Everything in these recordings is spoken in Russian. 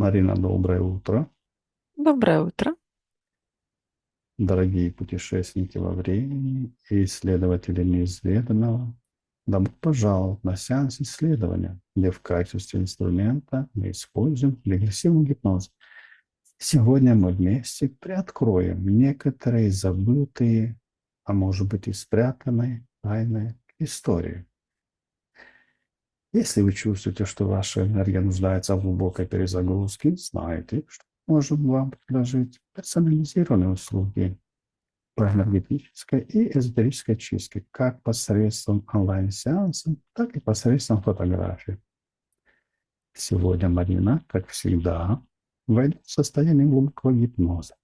Марина, доброе утро. Доброе утро. Дорогие путешественники во времени и исследователи неизведанного, добро пожаловать на сеанс исследования, где в качестве инструмента мы используем регрессивный гипноз. Сегодня мы вместе приоткроем некоторые забытые, а может быть и спрятанные тайные истории. Если вы чувствуете, что ваша энергия нуждается в глубокой перезагрузке, знайте, что можем вам предложить персонализированные услуги по энергетической и эзотерической чистке, как посредством онлайн-сеансов, так и посредством фотографий. Сегодня Марина, как всегда, войдет в состояние глубокого гипноза,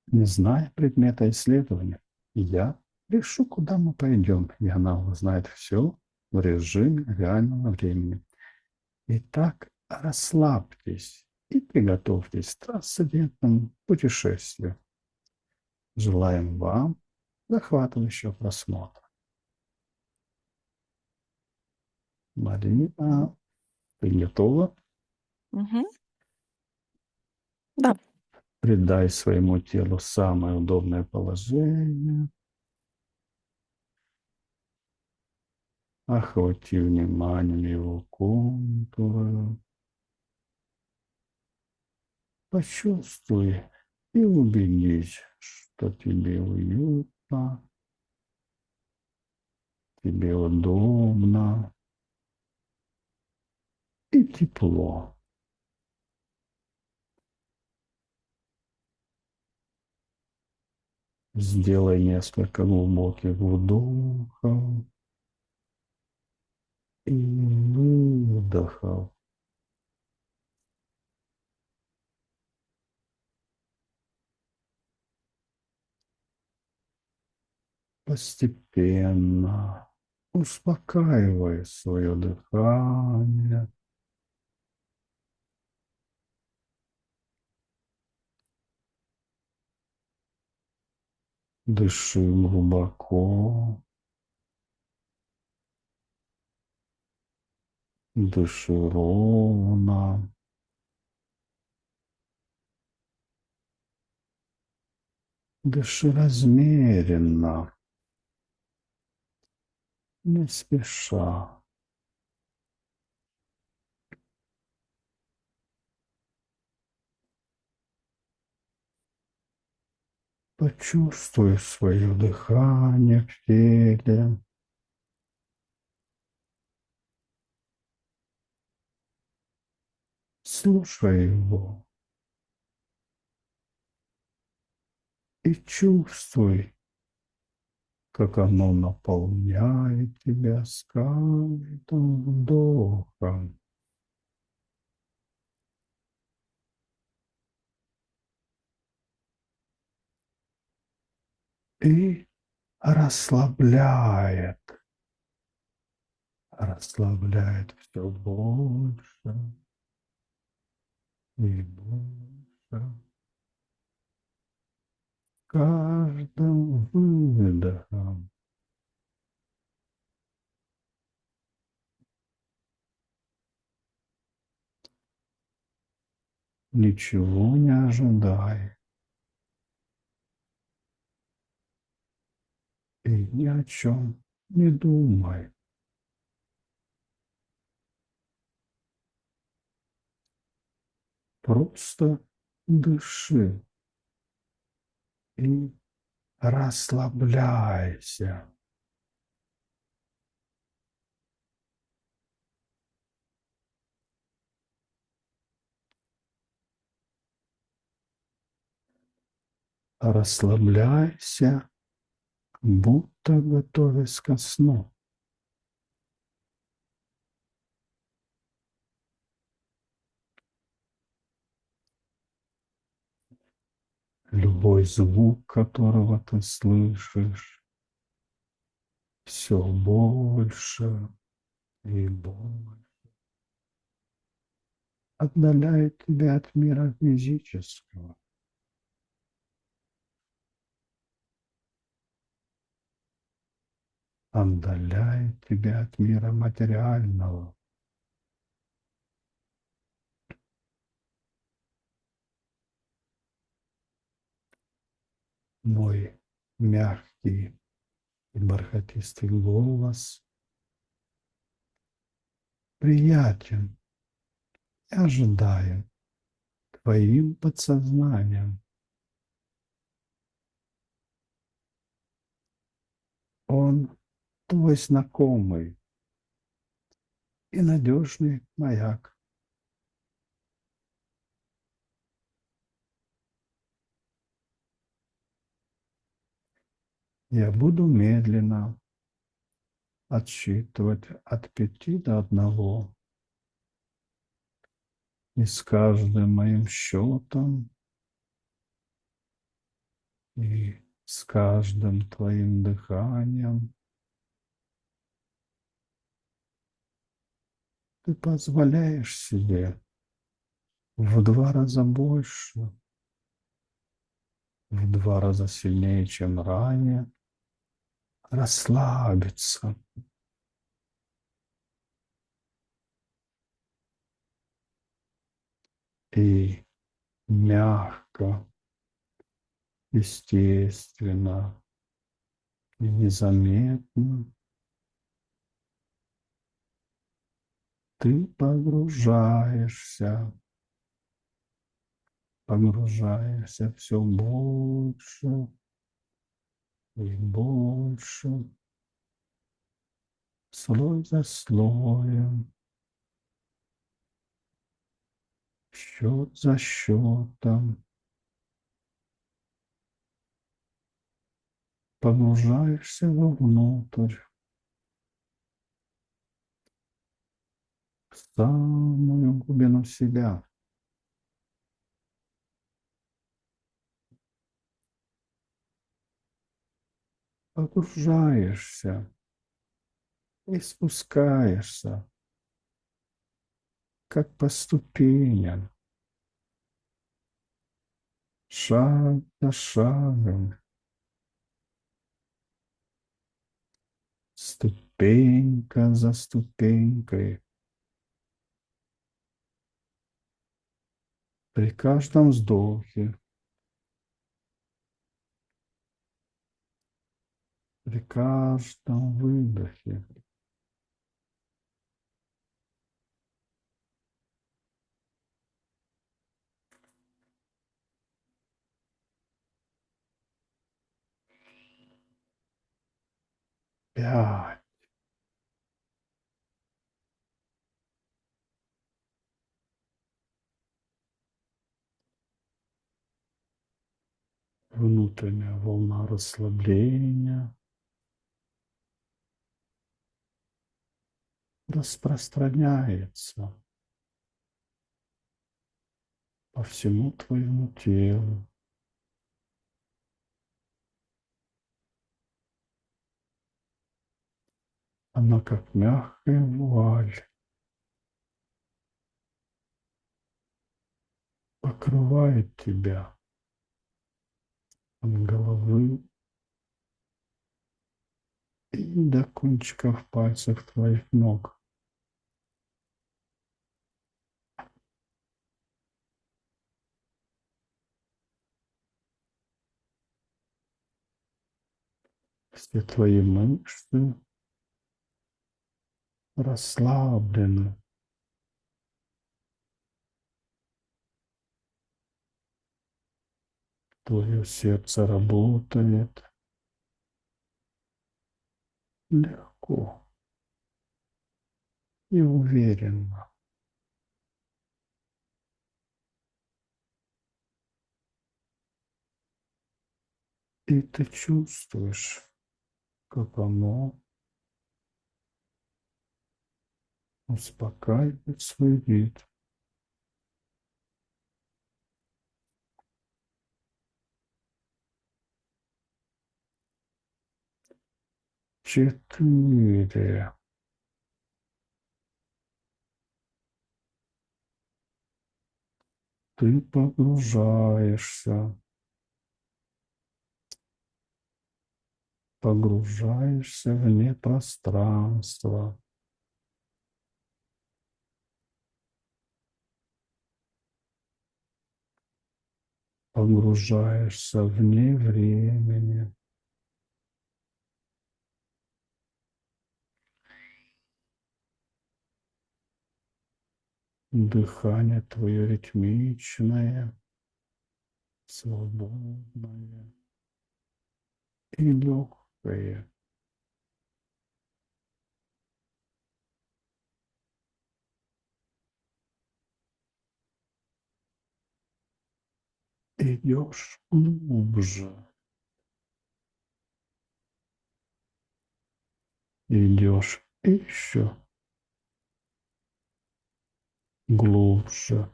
не зная предмета исследования. Я решу, куда мы пойдем, и она узнает все в режиме реального времени. Итак, расслабьтесь и приготовьтесь к трансцендентному путешествию. Желаем вам захватывающего просмотра. Марина, ты готова? Мгм. Да. Придай своему телу самое удобное положение. Охвати вниманием его контуры. Почувствуй и убедись, что тебе уютно, тебе удобно и тепло. Сделай несколько глубоких вдохов и выдохов. Постепенно успокаивай свое дыхание. Дыши глубоко, дыши ровно, дыши размеренно, не спеша. Почувствуй свое дыхание в теле. Слушай его и чувствуй, как оно наполняет тебя с каждым вдохом. И расслабляет, расслабляет все больше и больше. Каждым выдохом ничего не ожидай и ни о чем не думай. Просто дыши и расслабляйся. Расслабляйся, будто готовясь ко сну. Любой звук, которого ты слышишь, все больше и больше отдаляет тебя от мира физического, отдаляет тебя от мира материального. Мой мягкий и бархатистый голос приятен и ожидаю твоим подсознанием. Он твой знакомый и надежный маяк. Я буду медленно отсчитывать от 5 до 1. И с каждым моим счетом, и с каждым твоим дыханием ты позволяешь себе в 2 раза больше, в 2 раза сильнее, чем ранее, расслабиться. И мягко, естественно и незаметно ты погружаешься все больше и больше, слой за слоем, счет за счетом, погружаешься вовнутрь, в самую глубину себя. Погружаешься и спускаешься, как по ступеням, шаг за шагом, ступенька за ступенькой. При каждом вздохе, при каждом выдохе пять. Внутренняя волна расслабления распространяется по всему твоему телу. Она как мягкая вуаль покрывает тебя от головы и до кончиков пальцев твоих ног. 'Все твои мышцы расслаблены. Твое сердце работает легко и уверенно. И ты чувствуешь, как оно успокаивает свой вид. 4. Ты погружаешься вне пространства. Погружаешься вне времени. Дыхание твое ритмичное, свободное и легкое. Идешь глубже. Идешь еще глубже.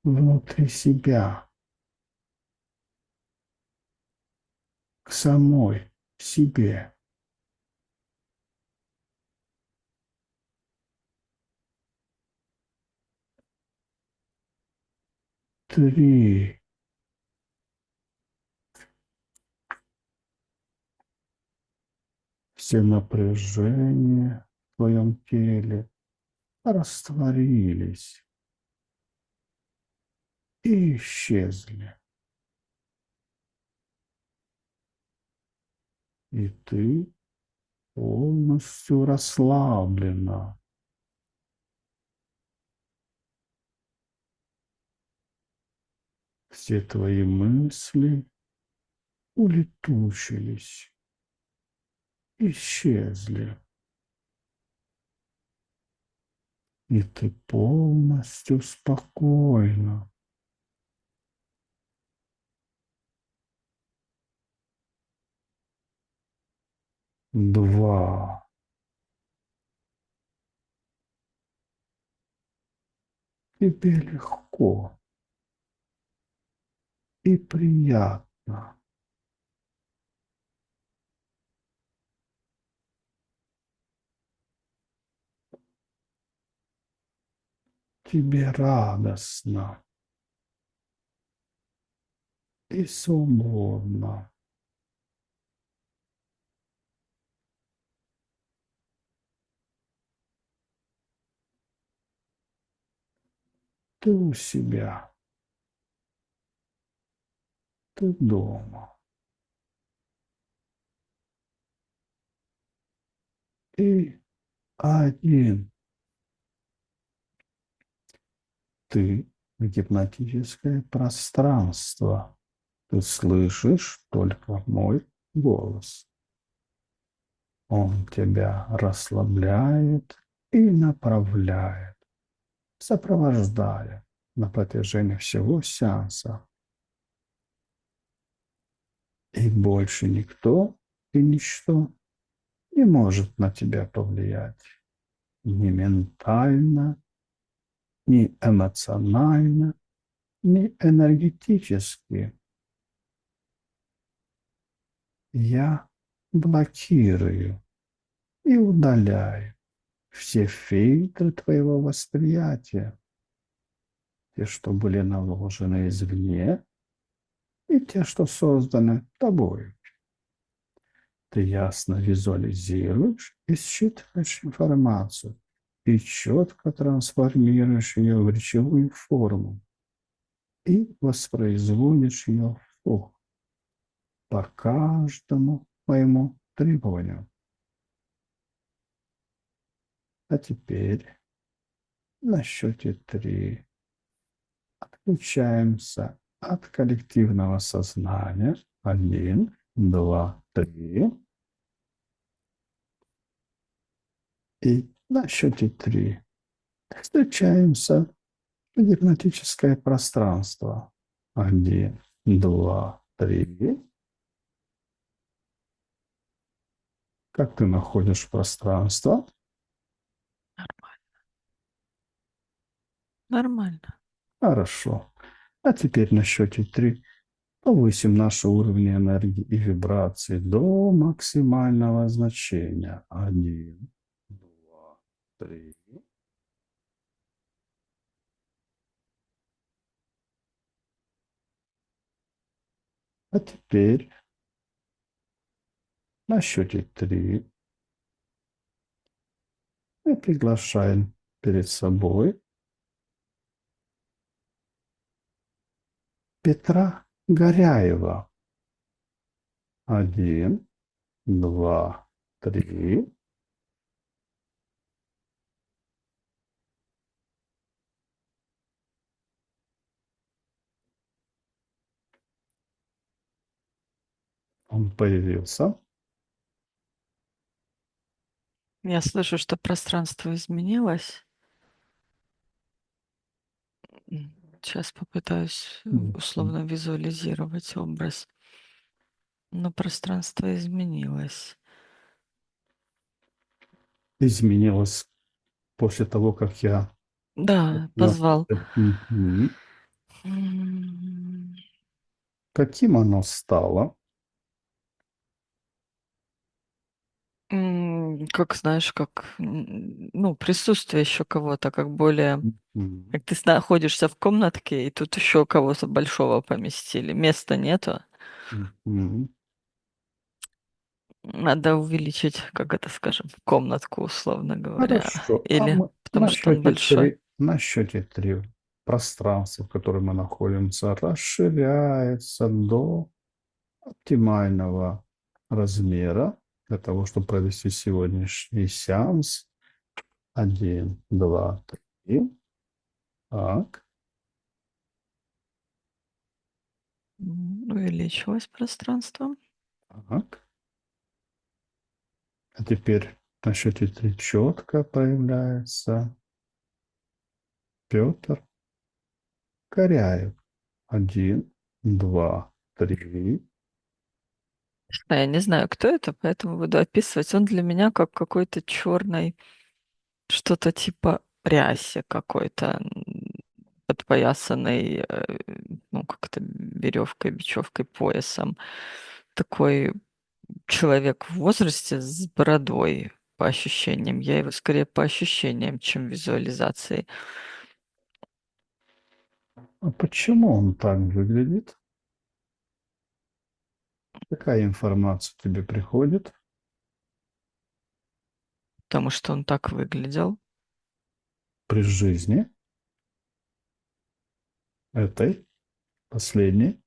Внутри себя, к самой себе. Три. Все напряжения в твоем теле растворились и исчезли. И ты полностью расслаблена. Все твои мысли улетучились, исчезли. И ты полностью спокойна. Два. Тебе легко и приятно. Тебе радостно и свободно. Ты у себя, ты дома. И один. Ты в гипнотическое пространство. Ты слышишь только мой голос. Он тебя расслабляет и направляет, сопровождая на протяжении всего сеанса. И больше никто и ничто не может на тебя повлиять. Ни ментально, ни эмоционально, ни энергетически. Я блокирую и удаляю все фильтры твоего восприятия, те, что были наложены извне, и те, что созданы тобой. Ты ясно визуализируешь и считываешь информацию, и четко трансформируешь ее в речевую форму и воспроизводишь ее вслух по каждому моему требованию. А теперь на счете три отключаемся от коллективного сознания. Один, два, три. И на счете три встречаемся в гипнотическое пространство. Один, два, три. Как ты находишь пространство? Нормально. Хорошо. А теперь на счете три повысим наши уровни энергии и вибрации до максимального значения. Один, два, три. А теперь на счете три мы приглашаем перед собой Петра Горяева. Один, два, три. Он появился. Я слышу, что пространство изменилось. Сейчас попытаюсь Мгм. условно визуализировать образ. Но пространство изменилось. Изменилось после того, как я Да, назвал. позвал. Мгм. М, Каким оно стало? Как знаешь, ну, присутствие еще кого-то, как более... Мгм. Как ты находишься в комнатке, и тут еще кого-то большого поместили. Места нету. Мгм. Надо увеличить, как это скажем, комнатку, условно говоря. Хорошо. А Или мы потому что он большой. на счете три пространство, в котором мы находимся, расширяется до оптимального размера для того, чтобы провести сегодняшний сеанс. Один, два, три. Так, Увеличилось пространство. так. А теперь на счете три четко появляется Петр Коряев. Один, два, три. А я не знаю, кто это, поэтому буду описывать. Он для меня как какой-то черный, что-то типа рясе какой-то, подпоясанный, ну, как-то веревкой, бечевкой, поясом. Такой человек в возрасте с бородой, по ощущениям. Я его скорее по ощущениям, чем визуализацией. А почему он так выглядит? Какая информация тебе приходит Потому что он так выглядел. при жизни этой последней?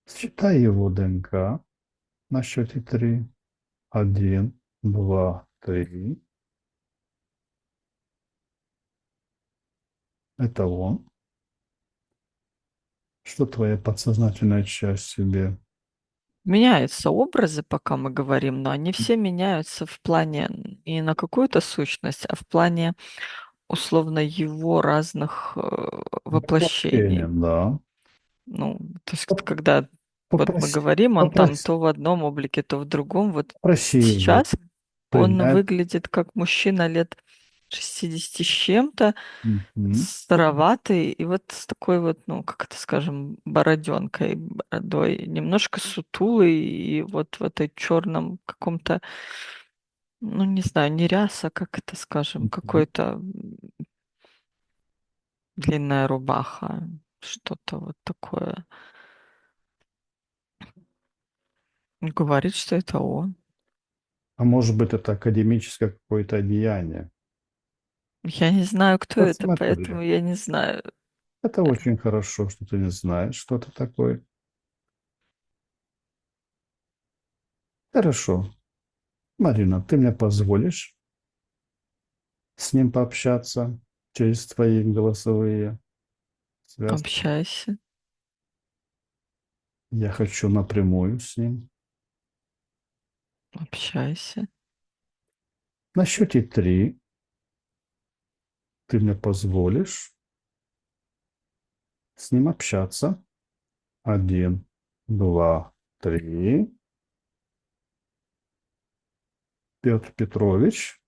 Считай его ДНК на счете три. Один, два, три. Это он. Что твоя подсознательная часть себе? Меняются образы, пока мы говорим, но они все меняются в плане не на какую-то сущность, а в плане условно его разных воплощений. Воплощением, да. Ну, то есть, Поп- когда вот мы Попроси, говорим, он там попроси, то в одном облике, то в другом. Вот попроси его сейчас он принять. выглядит как мужчина лет 60 с чем-то, Мгм. староватый, и вот с такой вот, ну, как это скажем, бороденкой, бородой, немножко сутулый, и вот в этой черном каком-то, ну, не знаю, не ряса, как это скажем, Мгм. какой-то длинная рубаха, что-то вот такое. Говорит, что это он. А может быть, это академическое какое-то одеяние? Я не знаю, кто Вот это, смотри, поэтому я не знаю. это очень хорошо, что ты не знаешь, что это такое. Хорошо. Марина, ты мне позволишь с ним пообщаться через твои голосовые связки? Общайся, Я хочу напрямую с ним. общайся. На счете три ты мне позволишь с ним общаться. Один, два, три. Петр Петрович,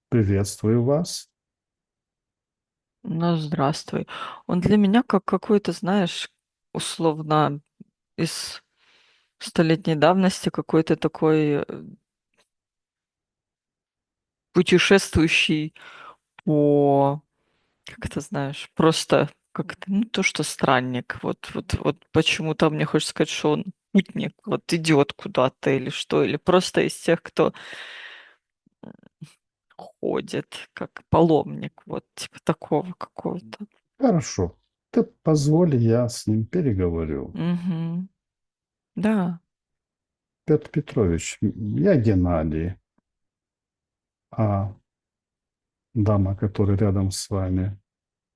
приветствую вас. Ну, здравствуй. Он для меня как какой-то, знаешь, условно из столетней давности какой-то такой путешествующий по, как это знаешь, просто как это, ну, то, что странник. Вот почему-то мне хочется сказать, что он путник, вот идет куда-то или что, или просто из тех, кто ходит, как паломник, вот типа такого какого-то. Хорошо. Ты позволь, я с ним переговорю. Мгм. Да. Петр Петрович, я Геннадий, а дама, которая рядом с вами,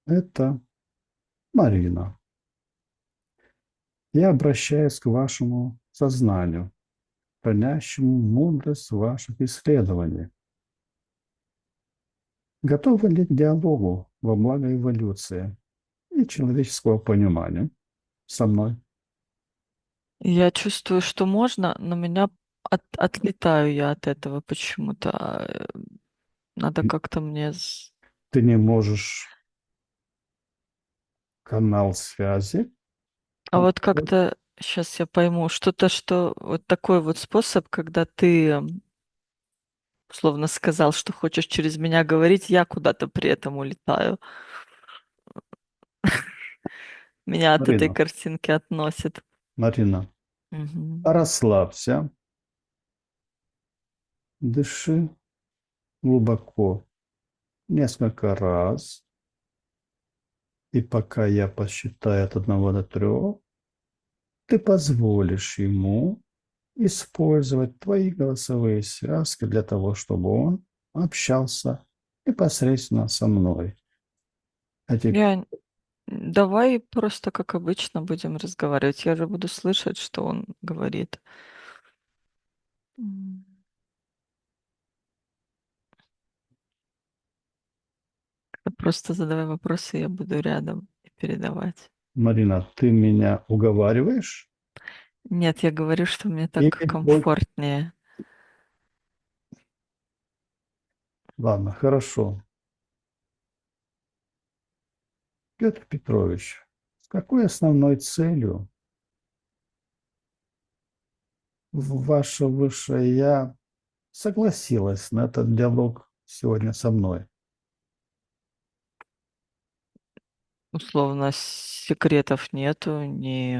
это Марина. Я обращаюсь к вашему сознанию, хранящему мудрость ваших исследований. Готовы ли к диалогу во благо эволюции и человеческого понимания со мной? Я чувствую, что можно, но меня отлетаю я от этого почему-то. Надо как-то мне... Ты не можешь канал связи. А вот как-то сейчас я пойму, что-то, что вот такой вот способ, когда ты условно сказал, что хочешь через меня говорить, я куда-то при этом улетаю. Меня от этой Марина, картинки относит. Марина, Мгм. расслабься, дыши глубоко несколько раз, и пока я посчитаю от 1 до 3, ты позволишь ему использовать твои голосовые связки для того, чтобы он общался непосредственно со мной. А теперь, Я... Давай просто как обычно будем разговаривать. Я же буду слышать, что он говорит. М. Просто задавай вопросы, я буду рядом и передавать. Марина, ты меня уговариваешь? Нет, я говорю, что мне так Или комфортнее. Ладно, хорошо. Петр Петрович, с какой основной целью ваше высшее «я» согласилась на этот диалог сегодня со мной? Условно, секретов нету, ни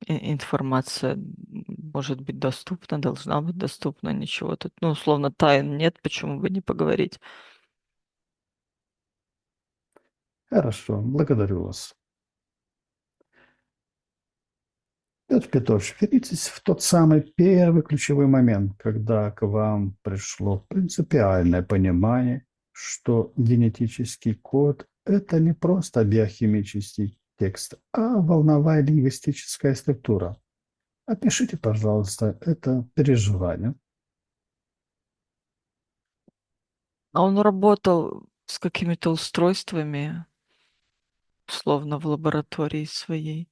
информация может быть доступна, должна быть доступна, ничего тут, ну, условно, тайн нет, почему бы не поговорить? Хорошо, благодарю вас. Петр Петрович, вернитесь в тот самый первый ключевой момент, когда к вам пришло принципиальное понимание, что генетический код – это не просто биохимический текст, а волновая лингвистическая структура. Опишите, пожалуйста, это переживание. А он работал с какими-то устройствами, условно, в лаборатории своей.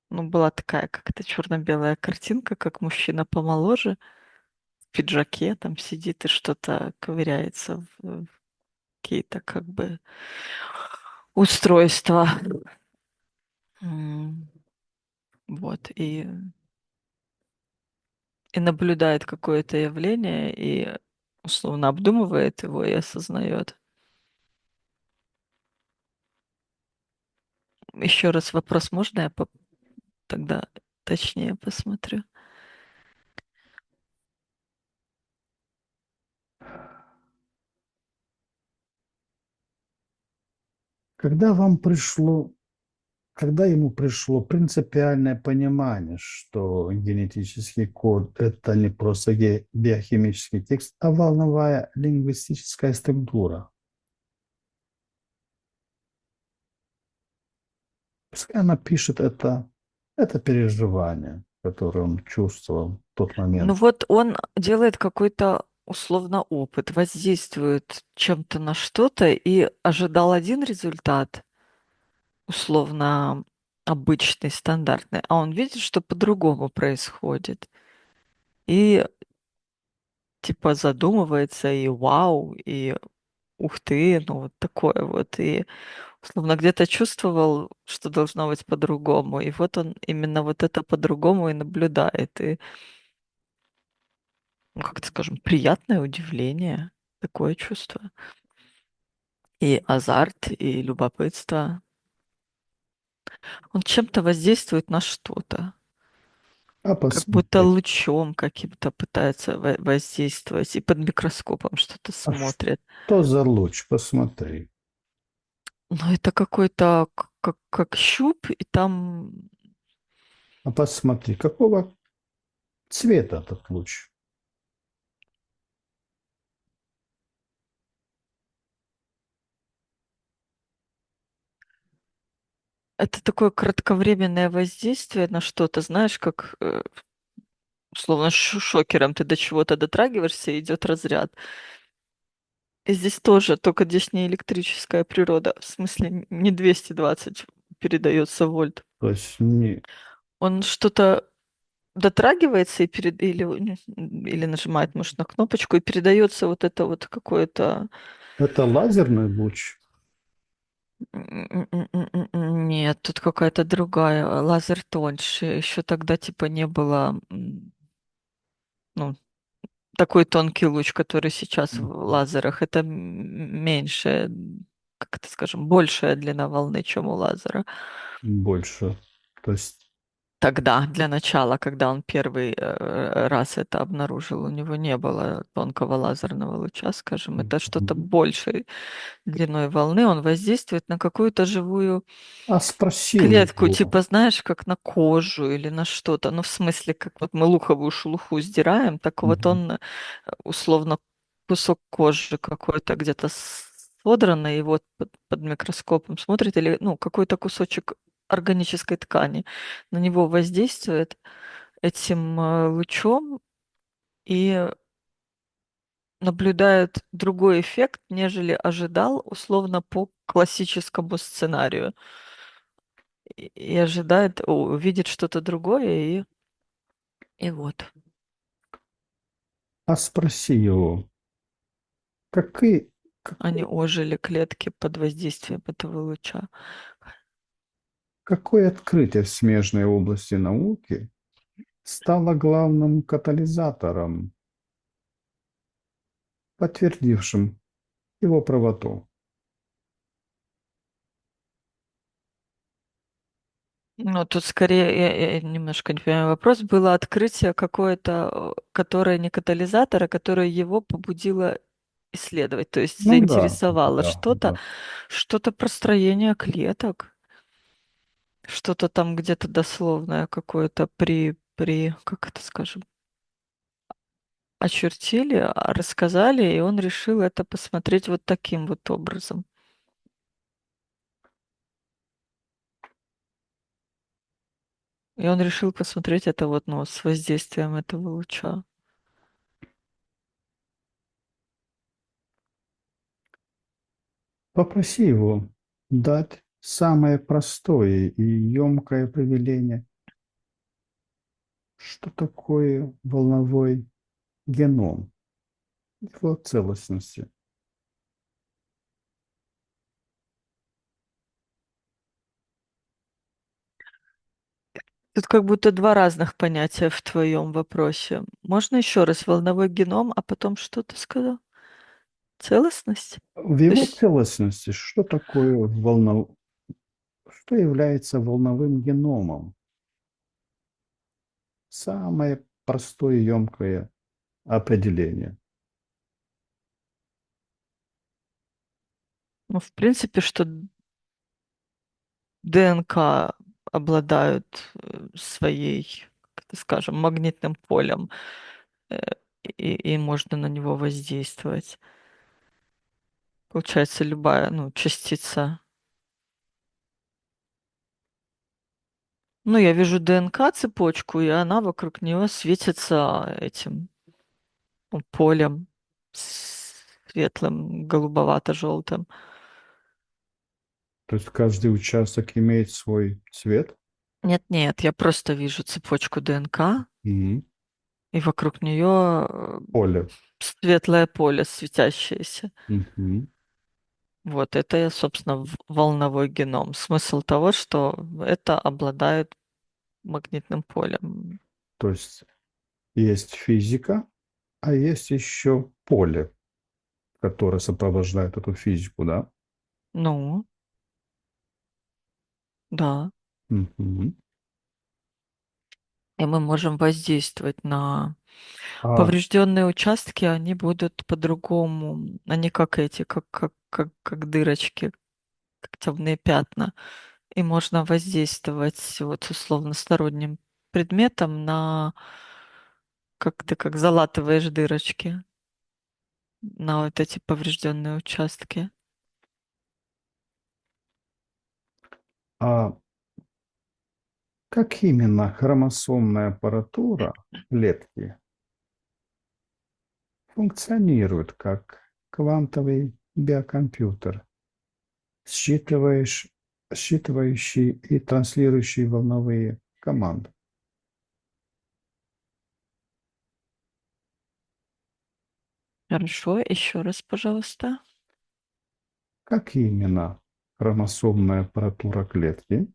Ну, была такая как-то черно-белая картинка, как мужчина помоложе в пиджаке там сидит и что-то ковыряется в какие-то как бы устройства. М, Вот, и наблюдает какое-то явление, и условно обдумывает его и осознает. Еще раз вопрос можно я тогда точнее посмотрю? Когда вам пришло, когда ему пришло принципиальное понимание, что генетический код – это не просто биохимический текст, а волновая лингвистическая структура, пускай она пишет это переживание, которое он чувствовал в тот Ну момент. вот он делает какой-то условно опыт, воздействует чем-то на что-то и ожидал один результат, условно обычный, стандартный, а он видит, что по-другому происходит. И типа задумывается, и вау, и ух ты, ну вот такое вот. И условно где-то чувствовал, что должно быть по-другому. И вот он именно вот это по-другому и наблюдает. И, ну, как-то скажем, приятное удивление, такое чувство. и азарт, и любопытство. Он чем-то воздействует на что-то, А как будто посмотри, лучом каким-то пытается воздействовать, и под микроскопом что-то а смотрит. что за луч? Посмотри. Но это какой-то как щуп, и там А посмотри, какого цвета этот луч? это такое кратковременное воздействие на что-то, знаешь, как условно шокером ты до чего-то дотрагиваешься, и идет разряд. И здесь тоже, только здесь не электрическая природа, в смысле не 220 передается вольт. То есть не... Он что-то дотрагивается и или нажимает, может, на кнопочку, и передается вот это вот какое-то... Это лазерный луч? Нет, тут какая-то другая. Лазер тоньше. Еще тогда типа не было, ну, такой тонкий луч, который сейчас в Мгм. лазерах. Это меньше, как это скажем, большая длина волны, чем у лазера. Больше. То есть, Тогда, для начала, когда он первый раз это обнаружил, у него не было тонкого лазерного луча, скажем. Это что-то мгм. большей длиной волны. Он воздействует на какую-то живую А спроси у клетку, него. типа, знаешь, как на кожу или на что-то. Ну, в смысле, как вот мы луховую шелуху сдираем, так вот Мгм. он условно кусок кожи какой-то где-то содранный, и вот под микроскопом смотрит, или, ну, какой-то кусочек органической ткани на него воздействует этим лучом и наблюдает другой эффект, нежели ожидал, условно, по классическому сценарию. И ожидает, увидит что-то другое, и вот. А спроси его, какой, Они какой, ожили клетки под воздействием этого луча. какое открытие в смежной области науки стало главным катализатором, подтвердившим его правоту? Ну, тут скорее, я немножко не понимаю вопрос, было открытие какое-то, которое не катализатор, а которое его побудило исследовать, то есть Ну да, заинтересовало да, что-то, да. что-то про строение клеток, что-то там где-то дословное какое-то как это скажем, очертили, рассказали, и он решил это посмотреть вот таким вот образом. И он решил посмотреть это вот, ну, с воздействием этого луча. Попроси его дать самое простое и емкое определение, что такое волновой геном, его целостности. Тут как будто два разных понятия в твоем вопросе. Можно еще раз волновой геном, а потом что ты сказал? Целостность? В То его есть, целостности, что такое что является волновым геномом? Самое простое и емкое определение. ну, в принципе, что ДНК обладают своей, как это скажем, магнитным полем, э, и можно на него воздействовать. Получается, любая, ну, частица. Ну, я вижу ДНК-цепочку, и она вокруг нее светится этим, ну, полем светлым, голубовато-желтым. То есть каждый участок имеет свой цвет. Нет-нет, я просто вижу цепочку ДНК, Мгм. и вокруг нее Поле. светлое поле светящееся. Мгм. Вот это, собственно, волновой геном. Смысл того, что это обладает магнитным полем. То есть есть физика, а есть еще поле, которое сопровождает эту физику, да? Ну, да. Мгм. И мы можем воздействовать на А, поврежденные участки, они будут по-другому. Они как эти, как дырочки, как темные пятна. И можно воздействовать вот условно сторонним предметом на, как ты как залатываешь дырочки на вот эти поврежденные участки. а как именно хромосомная аппаратура клетки функционирует как квантовый биокомпьютер, считываешь, считывающий и транслирующий волновые команды? Хорошо, еще раз, пожалуйста. Как именно хромосомная аппаратура клетки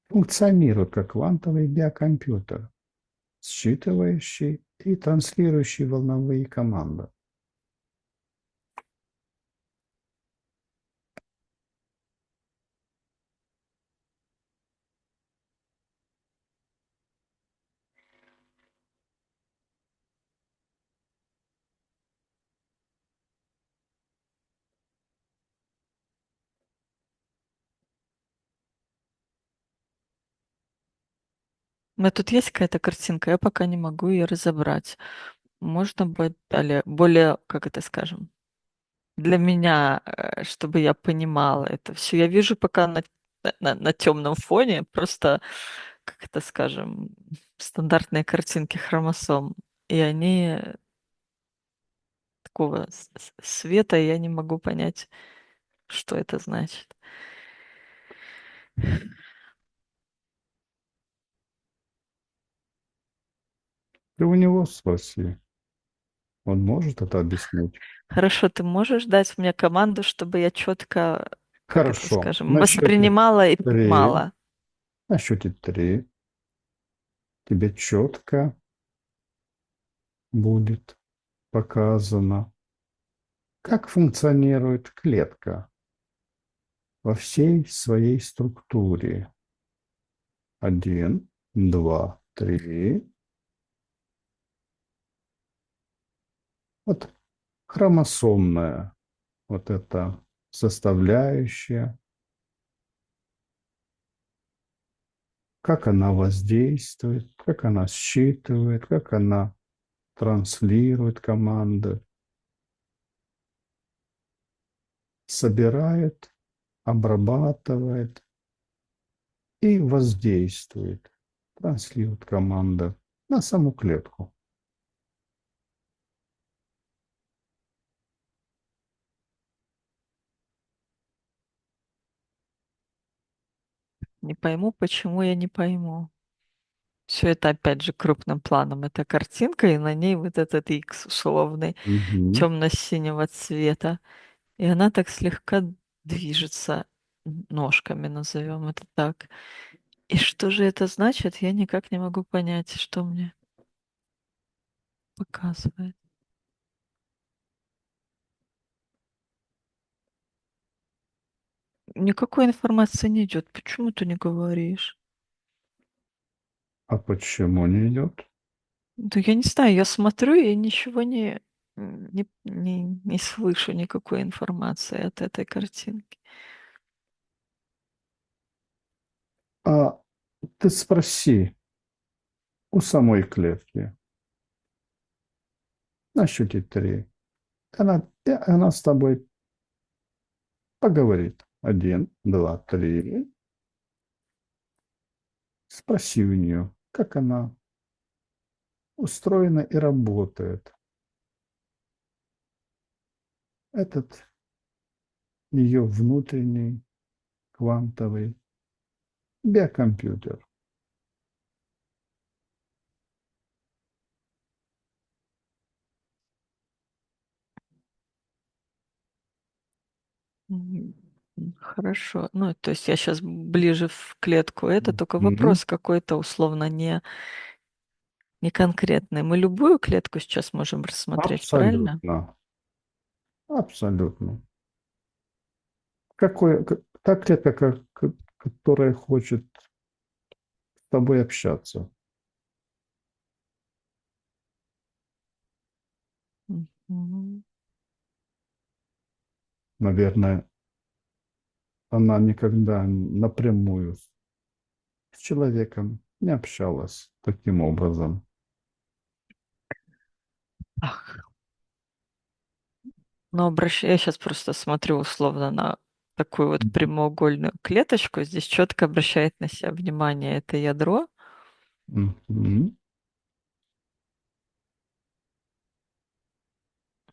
функционирует как квантовый биокомпьютер, считывающий и транслирующий волновые команды? Но тут есть какая-то картинка, я пока не могу ее разобрать. Можно будет более, как это скажем, для меня, чтобы я понимала это все. Я вижу пока на темном фоне просто, как это скажем, стандартные картинки хромосом. И они такого света, и я не могу понять, что это значит. Ты у него спроси, он может это объяснить. Хорошо, ты можешь дать мне команду, чтобы я четко, как это Хорошо. скажем, воспринимала и Три, понимала? на счете три тебе четко будет показано, как функционирует клетка во всей своей структуре. Один, два, три. Вот хромосомная вот эта составляющая, как она воздействует, как она считывает, как она транслирует команды, собирает, обрабатывает и воздействует, транслирует команды на саму клетку. Не пойму, почему я не пойму. Все это опять же крупным планом. Это картинка, и на ней вот этот X условный Мгм. темно-синего цвета. И она так слегка движется ножками, назовем это так. И что же это значит, я никак не могу понять, что мне показывает. Никакой информации не идет. Почему ты не говоришь? А почему не идет? Да я не знаю, я смотрю и ничего не слышу никакой информации от этой картинки. А ты спроси у самой клетки на счете три. Она с тобой поговорит. Один, два, три. Спроси у нее, как она устроена и работает. Этот ее внутренний квантовый биокомпьютер. М, Хорошо. Ну, то есть я сейчас ближе в клетку. Это только Мгм. вопрос какой-то условно не конкретный. Мы любую клетку сейчас можем рассмотреть, правильно? Абсолютно. Абсолютно. Та клетка, которая хочет с тобой общаться. Мгм. Наверное, она никогда напрямую с человеком не общалась таким образом. Ах, ну, я сейчас просто смотрю условно на такую вот Мгм. прямоугольную клеточку. Здесь четко обращает на себя внимание это ядро. Мгм.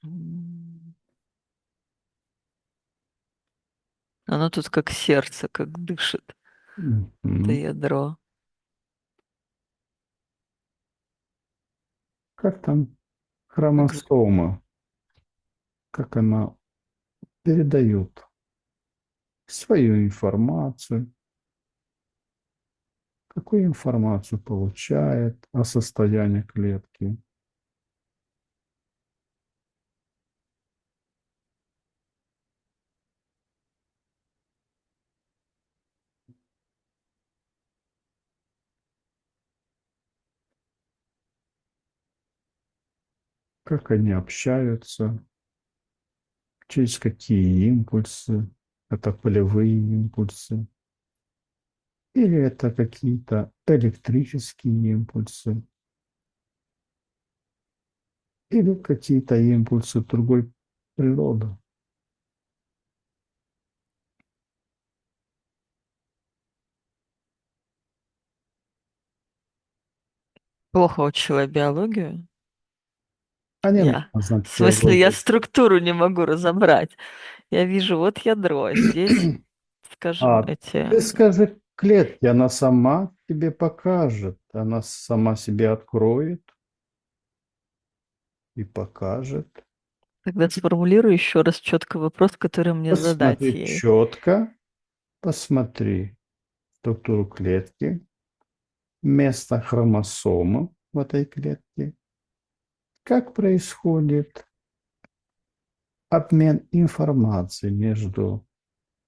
М. Оно тут как сердце, как дышит, это Мгм. ядро. Как там Как з- хромосома, как она передает свою информацию, какую информацию получает о состоянии клетки, как они общаются, через какие импульсы, это полевые импульсы, или это какие-то электрические импульсы, или какие-то импульсы другой природы. Плохо учила биологию. А не Я. нужно знать В смысле, я биологию. структуру не могу разобрать. Я вижу, вот ядро, а здесь, скажем, А эти... ты скажи клетке, она сама тебе покажет, она сама себе откроет и покажет. Тогда сформулирую еще раз четко вопрос, который мне задать Посмотри ей. четко, посмотри структуру клетки, место хромосомы в этой клетке, как происходит обмен информацией между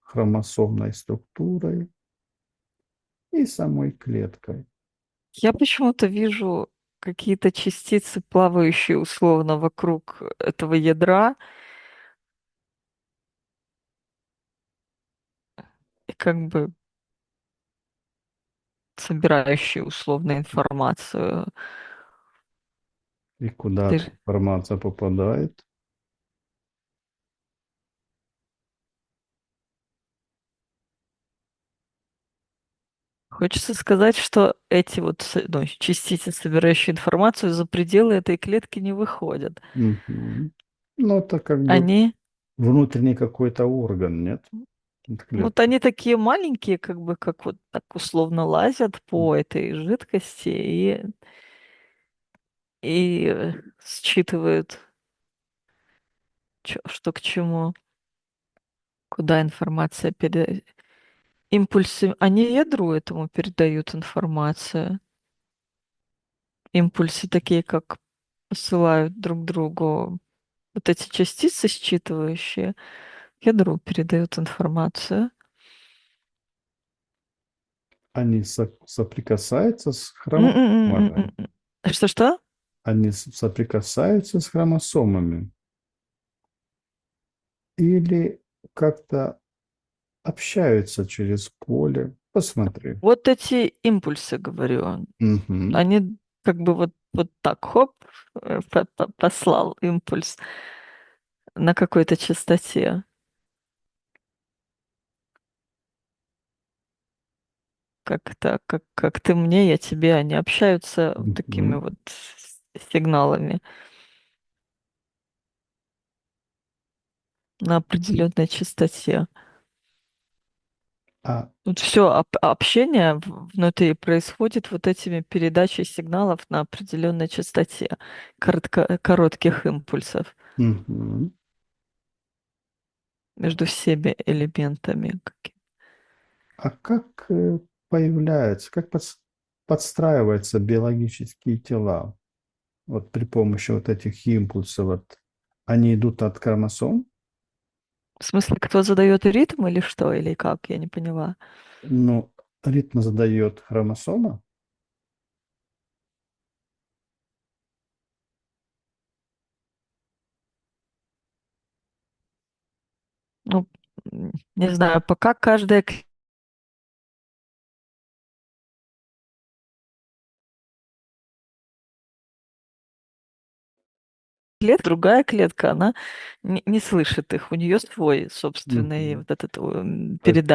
хромосомной структурой и самой клеткой. Я почему-то вижу какие-то частицы, плавающие условно вокруг этого ядра, и как бы собирающие условно информацию. И куда Ты эта информация попадает? Хочется сказать, что эти вот ну, частицы, собирающие информацию, за пределы этой клетки не выходят. Мгм. Ну, это как бы Они, внутренний какой-то орган, нет? От вот клетки. они такие маленькие, как бы как вот так условно лазят по этой жидкости и считывают, что к чему, куда информация передает. Импульсы, они ядру этому передают информацию. Импульсы такие, как посылают друг другу вот эти частицы считывающие, ядру передают информацию. Они соприкасаются с хромосомами. М-м-м-м-м. Что-что? Они соприкасаются с хромосомами. Или как-то общаются через поле. Посмотри. Вот эти импульсы, говорю, Мгм. они как бы вот так, хоп, послал импульс на какой-то частоте. Как-то, как ты мне, я тебе, они общаются вот такими Мгм. вот сигналами на определенной частоте. А, Тут все общение внутри происходит вот этими передачей сигналов на определенной частоте, коротких импульсов мгм. между всеми элементами. А как появляется, как подстраиваются биологические тела? Вот при помощи вот этих импульсов, вот, они идут от хромосом? В смысле, кто задает ритм или что, или как? Я не поняла. Ну, ритм задает хромосома. Ну, не знаю, пока каждая клетка, другая клетка, она не слышит их. У нее свой собственный Мгм. вот этот То есть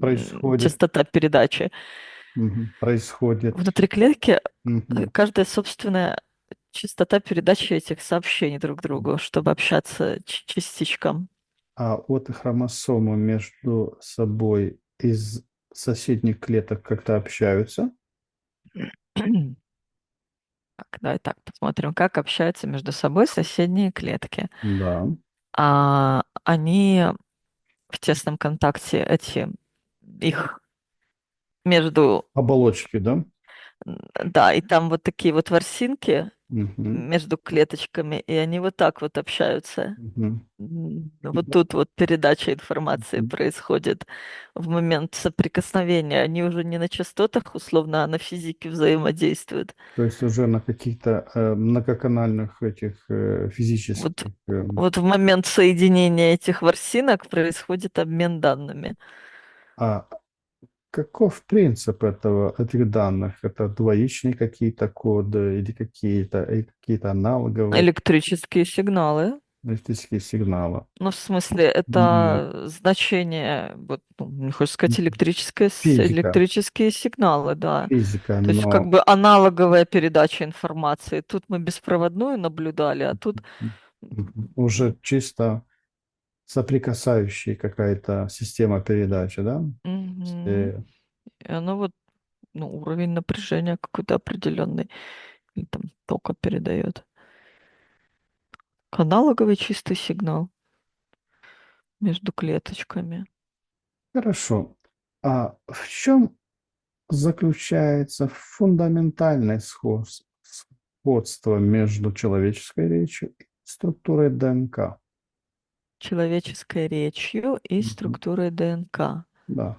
происходит, частота передачи. происходит. Внутри клетки Мгм. каждая собственная частота передачи этих сообщений друг другу, чтобы общаться частичкам. А от хромосомы между собой из соседних клеток как-то общаются? Так, давай так посмотрим, как общаются между собой соседние клетки. Да. Они в тесном контакте, их между, Оболочки, да? да, и там вот такие вот ворсинки Мгм. между клеточками, и они вот так вот общаются. Мгм. Вот тут вот передача информации Мгм. происходит в момент соприкосновения. Они уже не на частотах, условно, а на физике взаимодействуют. То есть уже на каких-то многоканальных этих Вот, физических. вот в момент соединения этих ворсинок происходит обмен данными. А каков принцип этих данных? Это двоичные какие-то коды или какие-то аналоговые Электрические сигналы. электрические сигналы? Ну, в смысле, Но это значение, вот, ну, не хочешь сказать, физика, электрические сигналы, да. физика, То есть как но бы аналоговая передача информации. Тут мы беспроводную наблюдали, а тут уже чисто соприкасающая какая-то система передачи, да? мгм. Э, И оно вот, ну, уровень напряжения какой-то определенный, или там тока передает. Аналоговый чистый сигнал между клеточками. Хорошо. А в чем заключается фундаментальное сходство между человеческой речью и структурой ДНК? Человеческой речью и Мгм. структурой ДНК. Да.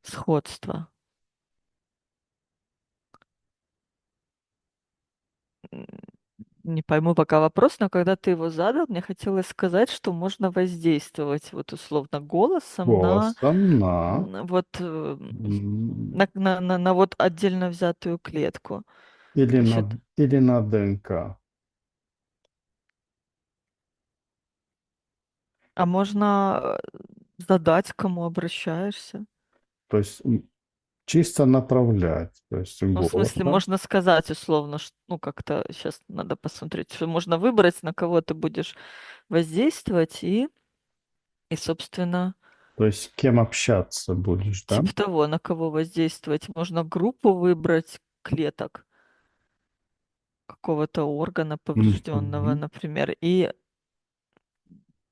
Сходство. М, Не пойму пока вопрос, но когда ты его задал, мне хотелось сказать, что можно воздействовать вот условно голосом на Голосом на, вот м, на вот отдельно взятую клетку. или То есть на, это, или на ДНК. а можно задать, к кому обращаешься. То есть чисто направлять, то есть Ну, в смысле, голосом. можно сказать условно, ну, как-то сейчас надо посмотреть, что можно выбрать, на кого ты будешь воздействовать, собственно, То есть кем общаться будешь, да? типа того, на кого воздействовать. Можно группу выбрать клеток какого-то органа поврежденного, Мгм. например, и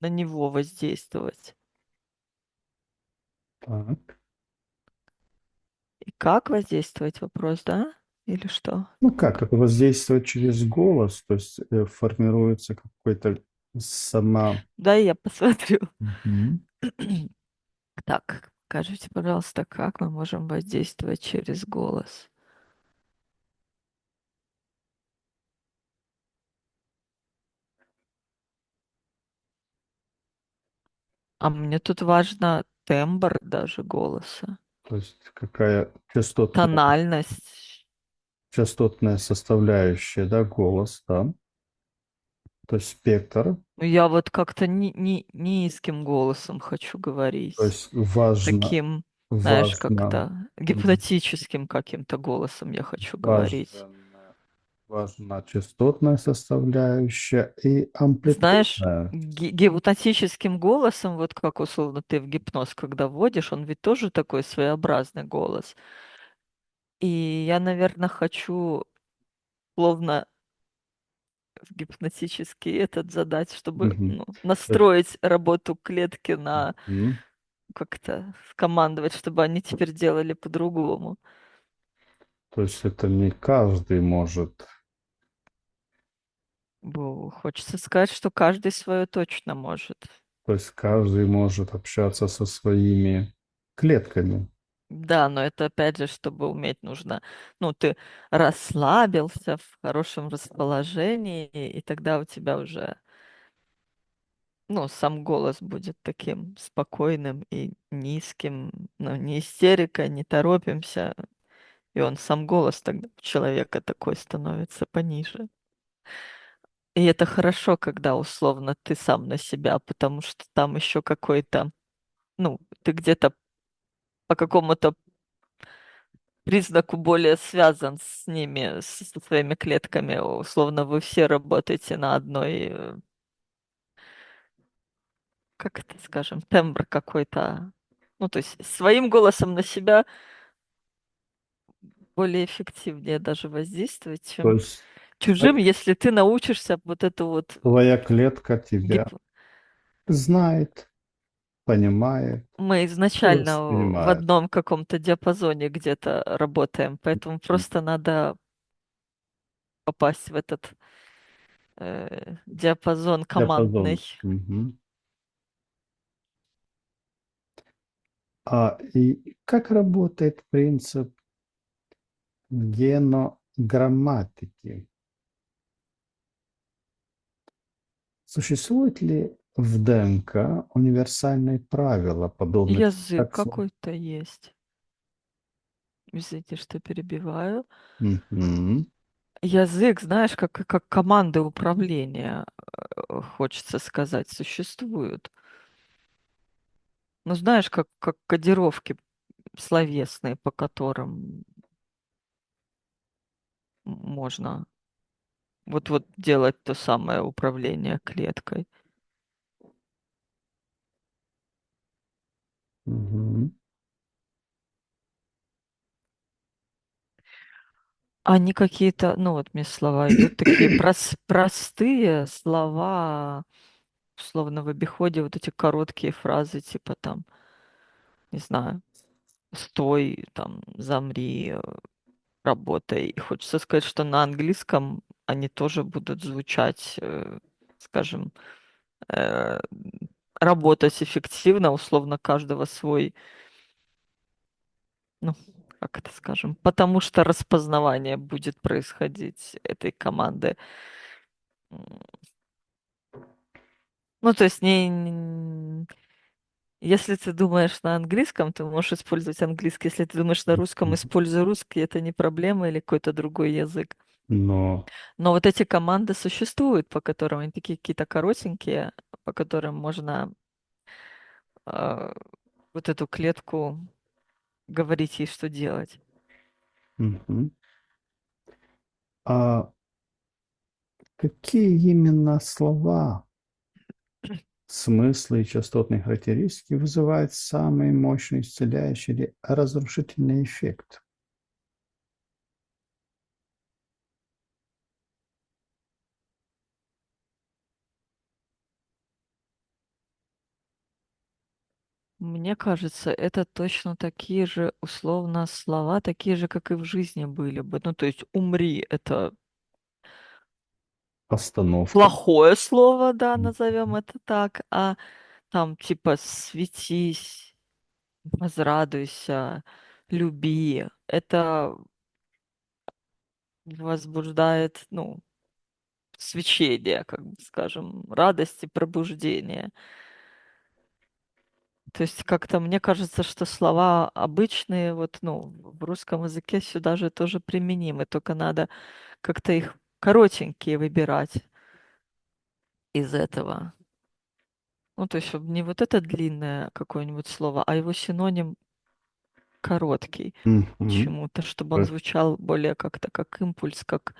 на него воздействовать. Так. И как воздействовать, вопрос, да? Или что? Ну как, это воздействовать через голос, то есть формируется какой-то сама... Да, я посмотрю. Мгм. Так, скажите, пожалуйста, как мы можем воздействовать через голос? А мне тут важно тембр даже голоса, То есть какая тональность. частотная составляющая, да, голос, да, то есть спектр, Ну, я вот как-то низким голосом хочу то говорить. есть важно, Таким, знаешь, важно, как-то м, гипнотическим каким-то голосом я хочу говорить. важно, важна частотная составляющая и Знаешь, амплитудная. гипнотическим голосом, вот как условно ты в гипноз, когда вводишь, он ведь тоже такой своеобразный голос. И я, наверное, хочу словно в гипнотический этот задать, чтобы Мгм. ну, То есть, настроить работу клетки на м, как-то скомандовать, чтобы они теперь делали по-другому. то есть это не каждый может. Хочется сказать, что каждый свое точно может. То есть каждый может общаться со своими клетками. Да, но это опять же, чтобы уметь, нужно, ну, ты расслабился в хорошем расположении, и тогда у тебя уже, ну, сам голос будет таким спокойным и низким, ну, не истерика, не торопимся, и он сам голос тогда у человека такой становится пониже. И это хорошо, когда условно ты сам на себя, потому что там еще какой-то, ну, ты где-то по какому-то признаку более связан с ними, со своими клетками. Условно, вы все работаете на одной, как это скажем, тембр какой-то. Ну, то есть своим голосом на себя более эффективнее даже воздействовать, То чем есть чужим, если ты научишься вот эту вот твоя клетка тебя гип... знает, понимает Мы и изначально в воспринимает. одном каком-то диапазоне где-то работаем, поэтому М, просто надо попасть в этот диапазон командный. диапазон. Мгм. И как работает принцип генограмматики? Существует ли в ДНК универсальные правила, подобные Язык как слово? какой-то есть. Извините, что перебиваю. Мгм. Язык, знаешь, как команды управления, хочется сказать, существуют. Ну, знаешь, как кодировки словесные, по которым можно вот делать то самое управление клеткой. Мгм. Они какие-то, ну вот мне слова идут, такие простые слова, условно в обиходе, вот эти короткие фразы, типа там, не знаю, стой, там, замри, работай. И хочется сказать, что на английском они тоже будут звучать, скажем, э, работать эффективно, условно, каждого свой, ну, как это скажем, потому что распознавание будет происходить этой команды. М, Ну, то есть если ты думаешь на английском, ты можешь использовать английский. Если ты думаешь на русском, используй русский. Это не проблема или какой-то другой язык. Но Но вот эти команды существуют, по которым они такие какие-то коротенькие, по которым можно а, вот эту клетку говорить ей, что делать. мгм. А какие именно слова, смыслы и частотные характеристики вызывают самый мощный исцеляющий или разрушительный эффект? Мне кажется, это точно такие же условно слова, такие же, как и в жизни были бы. Ну, то есть умри — это Остановка. плохое слово, да, назовем Мгм. это так, а там типа светись, возрадуйся, люби. Это возбуждает, ну, свечение, как бы скажем, радость и пробуждение. То есть как-то мне кажется, что слова обычные, вот, ну, в русском языке сюда же тоже применимы, только надо как-то их коротенькие выбирать из этого. Ну, то есть, чтобы не вот это длинное какое-нибудь слово, а его синоним короткий Мгм. чему-то, чтобы он То есть звучал более как-то как импульс, как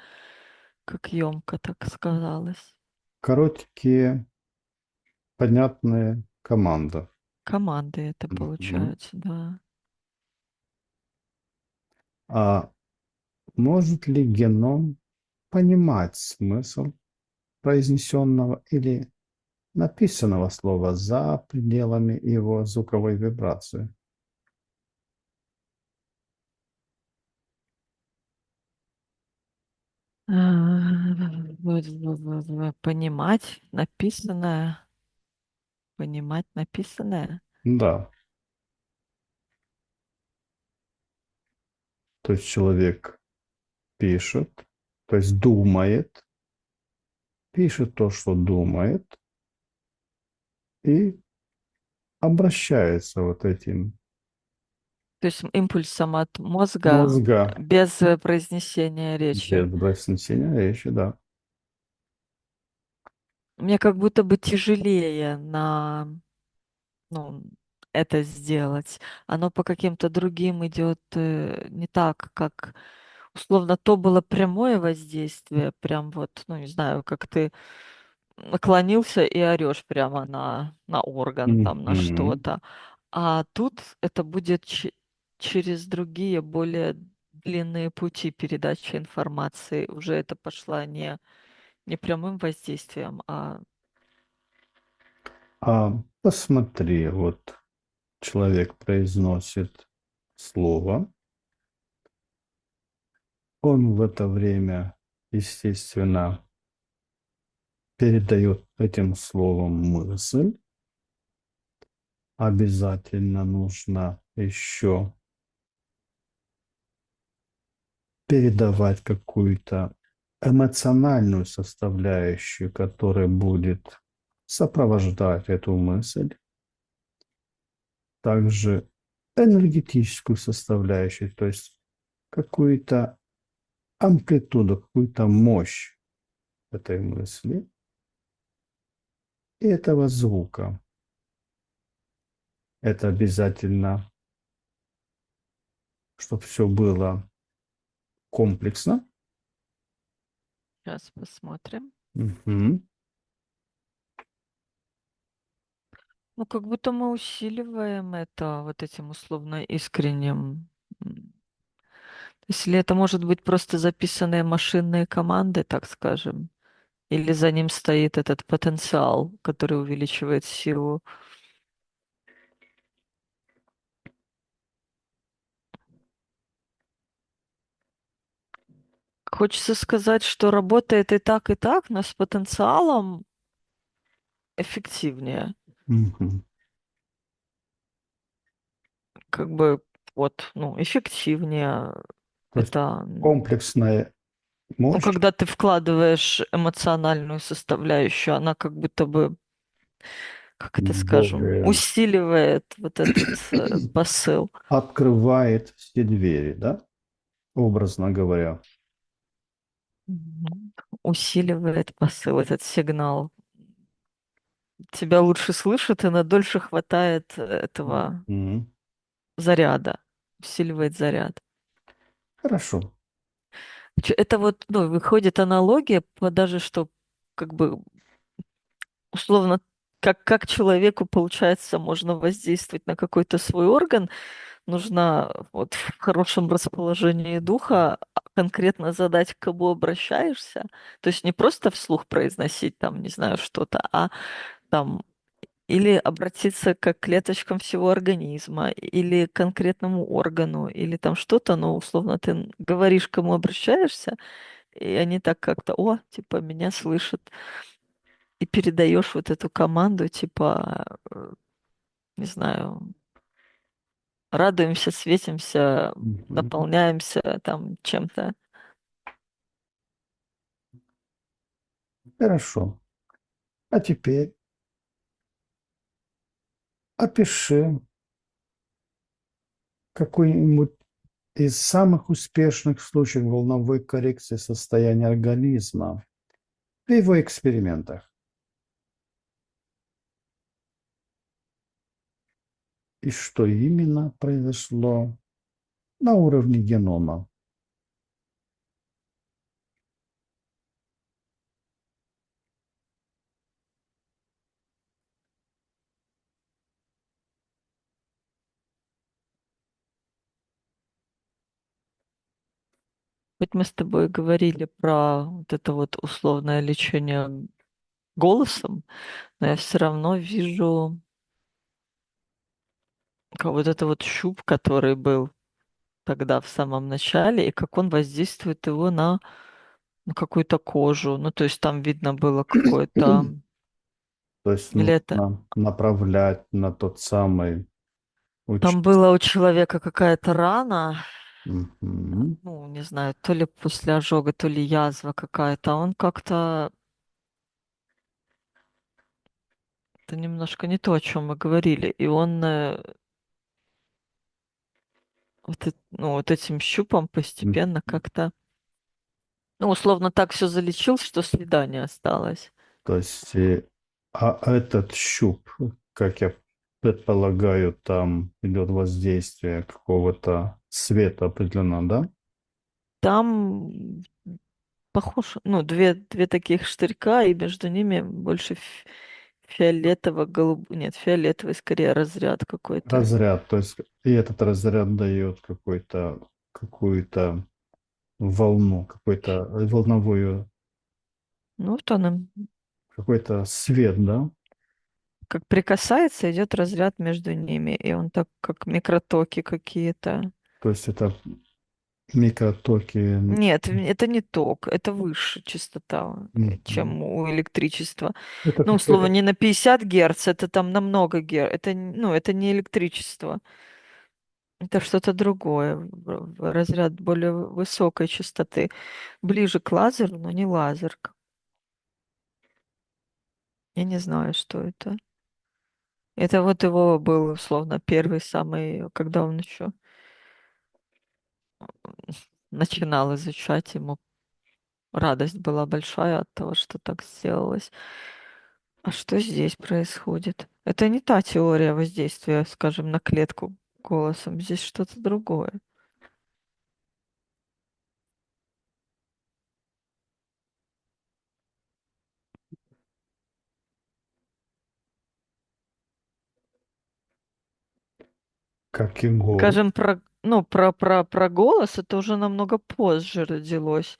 емко так сказалось. короткие, понятные команды. Команды это Мгм. получаются, да. А может ли геном понимать смысл произнесенного или написанного слова за пределами его звуковой вибрации? А, Понимать написанное. Понимать написанное. Да, то есть человек пишет, то есть думает, пишет то, что думает, и обращается вот этим То есть импульсом от мозга мозга без произнесения речи. без произнесения речи, да. Мне как будто бы тяжелее ну, это сделать. Оно по каким-то другим идет не так, как условно то было прямое воздействие, прям вот, ну не знаю, как ты наклонился и орешь прямо на орган, там, на Мгм. что-то. А тут это будет через другие, более длинные пути передачи информации. Уже это пошла не прямым воздействием, а А посмотри, вот человек произносит слово, он в это время, естественно, передает этим словом мысль. Обязательно нужно еще передавать какую-то эмоциональную составляющую, которая будет сопровождать эту мысль. Также энергетическую составляющую, то есть какую-то амплитуду, какую-то мощь этой мысли и этого звука. Это обязательно, чтобы все было комплексно. сейчас посмотрим. Мгм. Ну, как будто мы усиливаем это вот этим условно искренним. Если это может быть просто записанные машинные команды, так скажем, или за ним стоит этот потенциал, который увеличивает силу. Хочется сказать, что работает и так, но с потенциалом эффективнее. Мгм. Как бы вот, ну, эффективнее. То есть Это, комплексная ну, мощь когда ты вкладываешь эмоциональную составляющую, она как будто бы, как это скажем, более усиливает вот этот посыл. открывает все двери, да, образно говоря. Мгм. Усиливает посыл, этот сигнал. Тебя лучше слышат и на дольше хватает этого Мгм. заряда. Усиливает заряд. Хорошо. Это вот, ну, выходит аналогия по даже, что как бы условно как человеку, получается, можно воздействовать на какой-то свой орган, нужно вот в хорошем расположении духа конкретно задать, к кому обращаешься. То есть не просто вслух произносить там, не знаю, что-то, а там или обратиться как к клеточкам всего организма, или к конкретному органу, или там что-то, но условно ты говоришь, к кому обращаешься, и они так как-то, о, типа, меня слышат, и передаешь вот эту команду, типа, не знаю, радуемся, светимся, Мгм. наполняемся там чем-то. Хорошо. А теперь опиши какой-нибудь из самых успешных случаев волновой коррекции состояния организма в его экспериментах. И что именно произошло на уровне генома. Хоть мы с тобой говорили про вот это вот условное лечение голосом, но я все равно вижу как вот это вот щуп, который был тогда в самом начале, и как он воздействует его на какую-то кожу. Ну, то есть там видно было какое-то То есть Или это... нужно направлять на тот самый Там участок. была у человека какая-то рана, Мгм. ну, не знаю, то ли после ожога, то ли язва какая-то. Он как-то... Это немножко не то, о чем мы говорили. И он ну, вот этим щупом постепенно как-то, ну, условно так все залечил, что следа не осталось. То есть, а этот щуп, как я предполагаю, там идет воздействие какого-то света определенно, да? Там похож, ну, две таких штырька, и между ними больше фиолетово-голубой, нет, фиолетовый скорее разряд какой-то. Разряд, то есть и этот разряд дает какую-то волну, какой-то волновую, Ну, вот он им какой-то свет, да? как прикасается, идет разряд между ними, и он так, как микротоки какие-то. То есть это микротоки. Нет, это не ток, это выше частота, Мгм. чем у электричества. Это Ну, условно, какой-то не на 50 Гц, это там на много Герц. Это, ну, это не электричество. Это что-то другое, разряд более высокой частоты. Ближе к лазеру, но не лазер. Я не знаю, что это. Это вот его был, условно, первый самый, когда он еще начинал изучать, ему радость была большая от того, что так сделалось. А что здесь происходит? Это не та теория воздействия, скажем, на клетку голосом. Здесь что-то другое. как и голос. Скажем, про голос это уже намного позже родилось,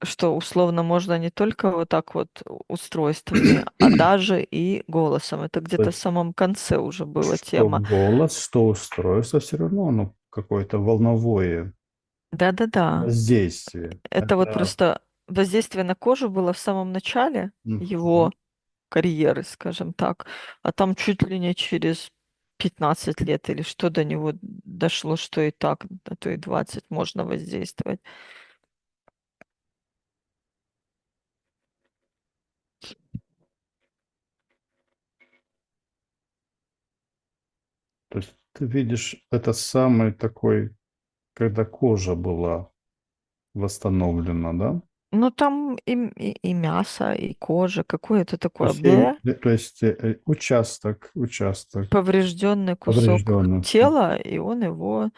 что условно можно не только вот так вот устройствами, а даже и голосом. Это То где-то в есть самом конце уже была что тема. голос, что устройство, все равно оно какое-то волновое Да-да-да. воздействие. Это вот Это просто воздействие на кожу было в самом начале мгм. его карьеры, скажем так, а там чуть ли не через 15 лет или что до него дошло, что и так, а то и 20 можно воздействовать. То есть ты видишь, это самый такой, когда кожа была восстановлена, да? Ну, там и мясо, и кожа, какое-то То такое есть, я бле, то есть участок поврежденный кусок поврежденный, тела, и он его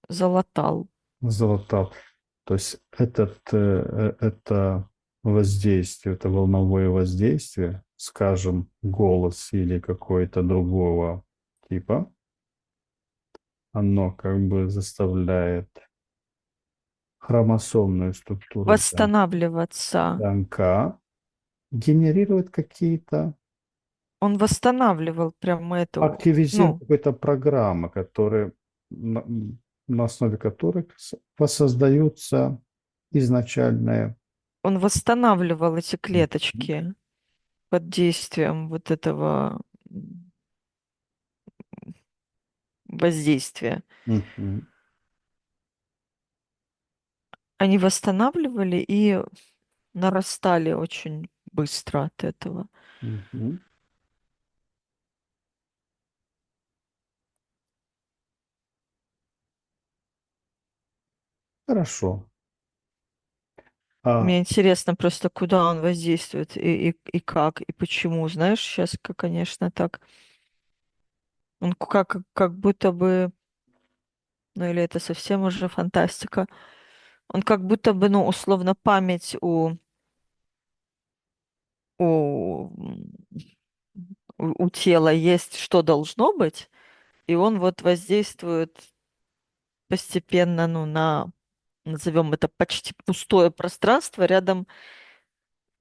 залатал. золотал. То есть это воздействие, это волновое воздействие, скажем, голос или какое-то другого типа, оно как бы заставляет хромосомную структуру Восстанавливаться. ДНК генерировать какие-то, Он восстанавливал прямо эту, активизировать ну, какие-то программы, которые, на, на основе которых воссоздаются изначальные. он восстанавливал эти Мгм. клеточки под действием вот этого воздействия. Мгм. Они восстанавливали и нарастали очень быстро от этого. Мгм. Хорошо. А Мне интересно просто, куда он воздействует и как, и почему. Знаешь, сейчас, конечно, так, он как будто бы, ну или это совсем уже фантастика, он как будто бы, ну, условно, память у, у тела есть, что должно быть, и он вот воздействует постепенно, ну, на, назовем это, почти пустое пространство рядом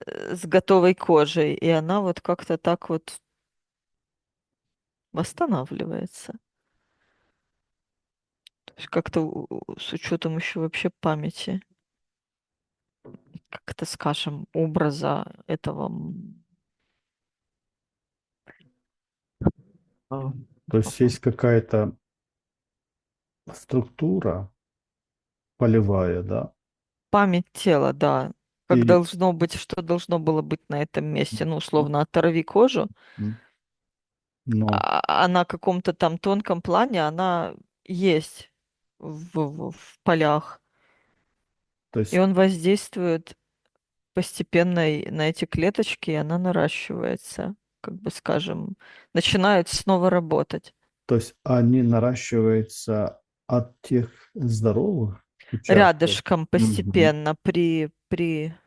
с готовой кожей, и она вот как-то так вот восстанавливается. То есть как-то с учетом еще вообще памяти, как это скажем, образа этого. А, То есть есть какая-то структура полевая, да, Память тела, да. Как и должно быть, что должно было быть на этом месте. Ну, условно, оторви кожу, м, но, а на каком-то там тонком плане она есть в полях. то И есть, он воздействует постепенно на эти клеточки, и она наращивается, как бы скажем, начинает снова работать. то есть они наращиваются от тех здоровых участков. Рядышком Мгм, постепенно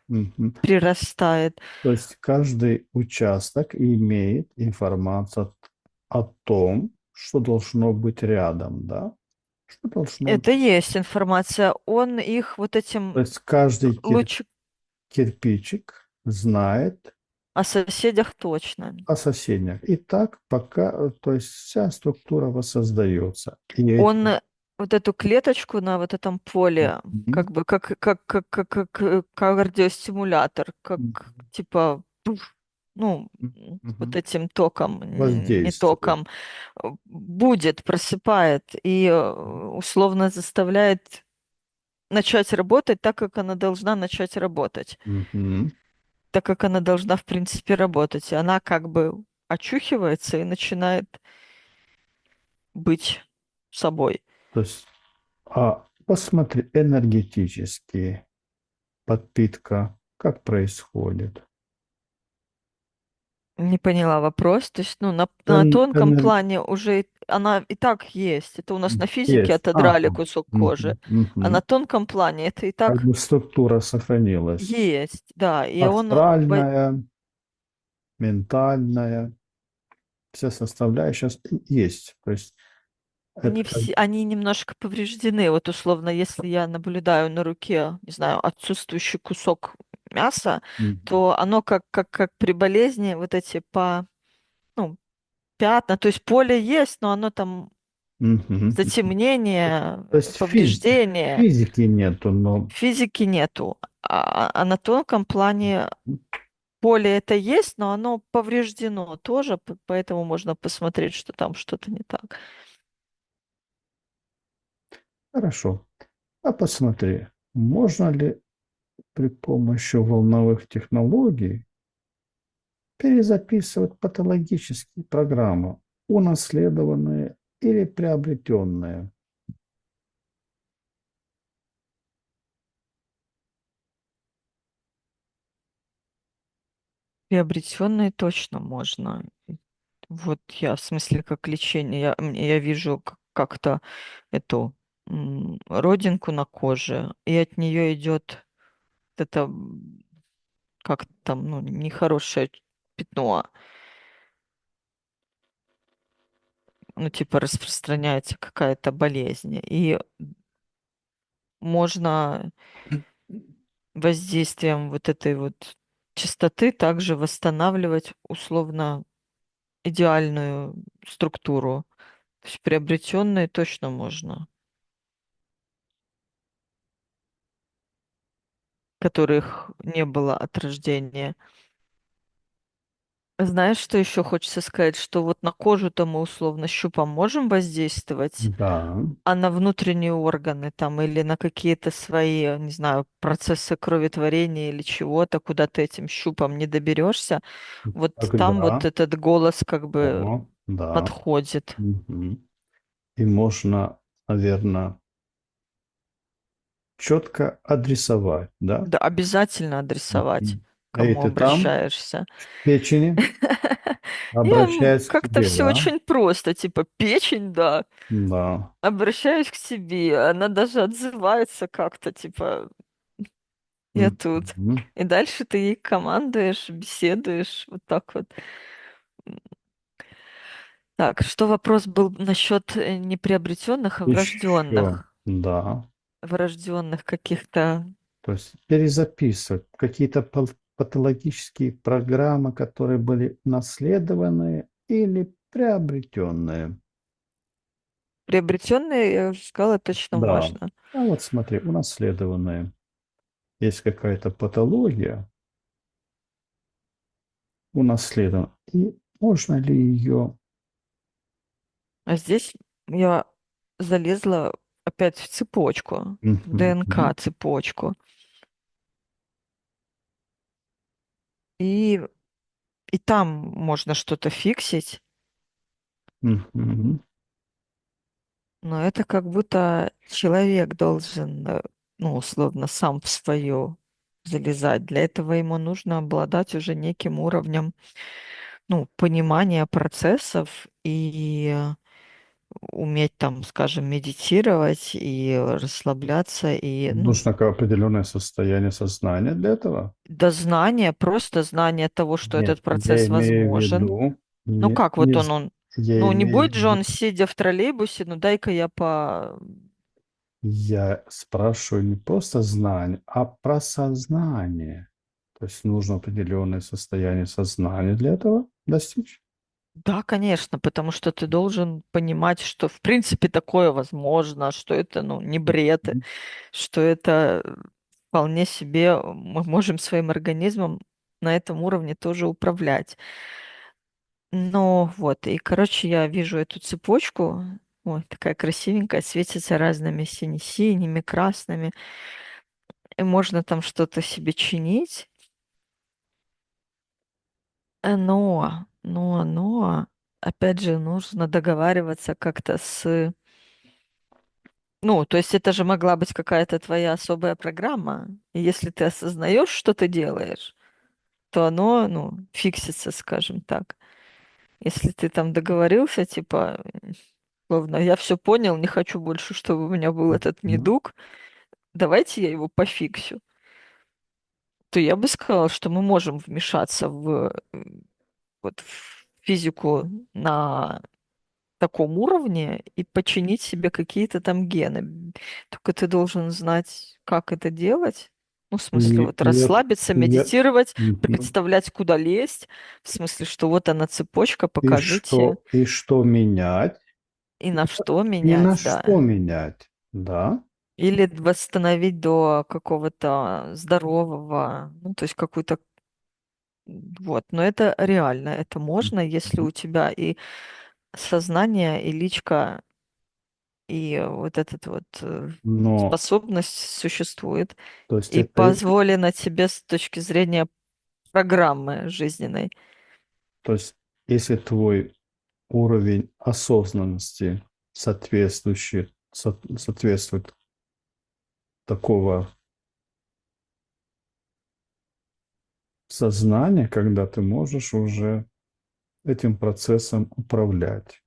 мгм. прирастает. То есть каждый участок имеет информацию о том, что должно быть рядом, да? Что должно Это быть. есть информация. Он их вот То этим есть каждый луч кирпичик знает о соседях точно. о соседях. И так пока, то есть вся структура воссоздается. И Он эти... вот эту клеточку на вот этом поле, Мгм, как бы как кардиостимулятор, как мгм, типа пуф, ну, вот мгм. этим током, не Воздействует. током, будет, просыпает и условно заставляет начать работать так, как она должна начать работать, Мгм. так как она должна, в принципе, работать. И она как бы очухивается и начинает быть собой. То есть, посмотри, энергетически подпитка, как происходит. Не поняла вопрос. То есть, ну, на тонком Энер- плане уже она и так есть. Это у нас на физике Есть. отодрали Ага. кусок кожи. Мгм, А на мгм. тонком плане это и Как так бы структура сохранилась. есть, да. И он Астральная, ментальная, вся составляющая есть. То есть не это как... все, они немножко повреждены. Вот условно, если я наблюдаю на руке, не знаю, отсутствующий кусок мяса, Мгм. то оно как при болезни вот эти ну, пятна, то есть поле есть, но оно там Мгм. затемнение, То есть повреждение, физики нету, но физики нету. А на тонком плане поле это есть, но оно повреждено тоже, поэтому можно посмотреть, что там что-то не так. хорошо. А посмотри, можно ли при помощи волновых технологий перезаписывать патологические программы, унаследованные или приобретенные? Приобретенные точно можно. Вот я, в смысле, как лечение, я вижу как-то эту родинку на коже, и от нее идет это как там, ну, нехорошее пятно, ну, типа распространяется какая-то болезнь. И можно воздействием вот этой вот частоты также восстанавливать условно идеальную структуру. То есть приобретенные точно можно, которых не было от рождения. Знаешь, что еще хочется сказать? Что вот на кожу-то мы условно щупом можем воздействовать, Да, а на внутренние органы там или на какие-то свои, не знаю, процессы кроветворения или чего-то, куда ты этим щупом не доберешься, вот там вот тогда, этот голос как бы да. подходит. Мгм. И можно, наверное, четко адресовать, да? Да, обязательно адресовать, Мгм. Эй, кому ты там, обращаешься. в печени, обращаясь к Как-то тебе, все да? очень просто, типа печень, да. Да. Обращаюсь к себе, она даже отзывается как-то, типа, я тут. Мгм. И дальше ты ей командуешь, беседуешь, вот так вот. Так, что вопрос был насчет неприобретенных, а Еще, врожденных? да. Врожденных каких-то То есть перезаписывать какие-то патологические программы, которые были наследованные или приобретенные. приобретенные, я уже сказала, точно Да. можно. А вот смотри, унаследованные. Есть какая-то патология унаследована. И можно ли ее А здесь я залезла опять в цепочку, в Мгм, мгм, ДНК цепочку. И, и там можно что-то фиксить, мгм. но это как будто человек должен, ну, условно, сам в свое залезать. Для этого ему нужно обладать уже неким уровнем, ну, понимания процессов и уметь там, скажем, медитировать и расслабляться, и, ну, Нужно определенное состояние сознания для этого. до знания, просто знание того, что Нет, этот я процесс имею в возможен. виду, Ну не, как не, вот он, я ну не имею будет в же виду, он, сидя в троллейбусе, ну дай-ка я по... я спрашиваю не просто знание, а про сознание. То есть нужно определенное состояние сознания для этого достичь. Да, конечно, потому что ты должен понимать, что в принципе такое возможно, что это, ну, не бред, Мгм. что это вполне себе мы можем своим организмом на этом уровне тоже управлять. Но вот, и, короче, я вижу эту цепочку, ой, такая красивенькая, светится разными сине-синими, красными, и можно там что-то себе чинить. Но, опять же, нужно договариваться как-то с... Ну, то есть это же могла быть какая-то твоя особая программа. И если ты осознаешь, что ты делаешь, то оно, ну, фиксится, скажем так. Если ты там договорился, типа, словно я все понял, не хочу больше, чтобы у меня был этот Мгм. недуг, давайте я его пофиксю, то я бы сказала, что мы можем вмешаться в вот в физику на таком уровне и починить себе какие-то там гены. Только ты должен знать, как это делать. Ну, в смысле, И вот я, расслабиться, я, медитировать, мгм. представлять, куда лезть. В смысле, что вот она цепочка, покажите, И что менять? и на что Не на менять, что да. менять, да? Или восстановить до какого-то здорового, ну, то есть какую-то вот, но это реально, это можно, если Мгм. у тебя и сознание, и личка, и вот этот вот Но, способность существует, то есть и это, позволено тебе с точки зрения программы жизненной. то есть если твой уровень осознанности соответствует такого сознания, когда ты можешь уже этим процессом управлять.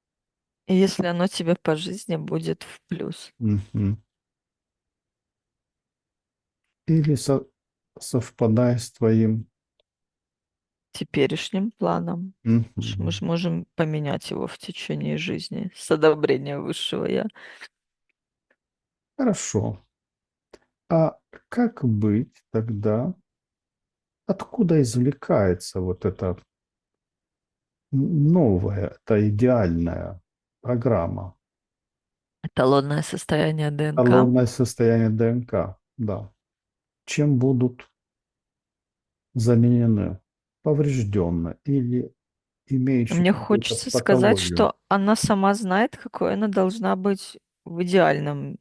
И если оно тебе по жизни будет в плюс Мгм. Или совпадая с твоим. теперешним планом, мы Мгм. же можем поменять его в течение жизни с одобрения высшего я. Хорошо. А как быть тогда? Откуда извлекается вот эта новая, эта идеальная программа? Эталонное состояние ДНК. Эталонное состояние ДНК, да. Чем будут заменены? Поврежденно или имеющие Мне какую-то хочется сказать, патологию? что она сама знает, какой она должна быть в идеальном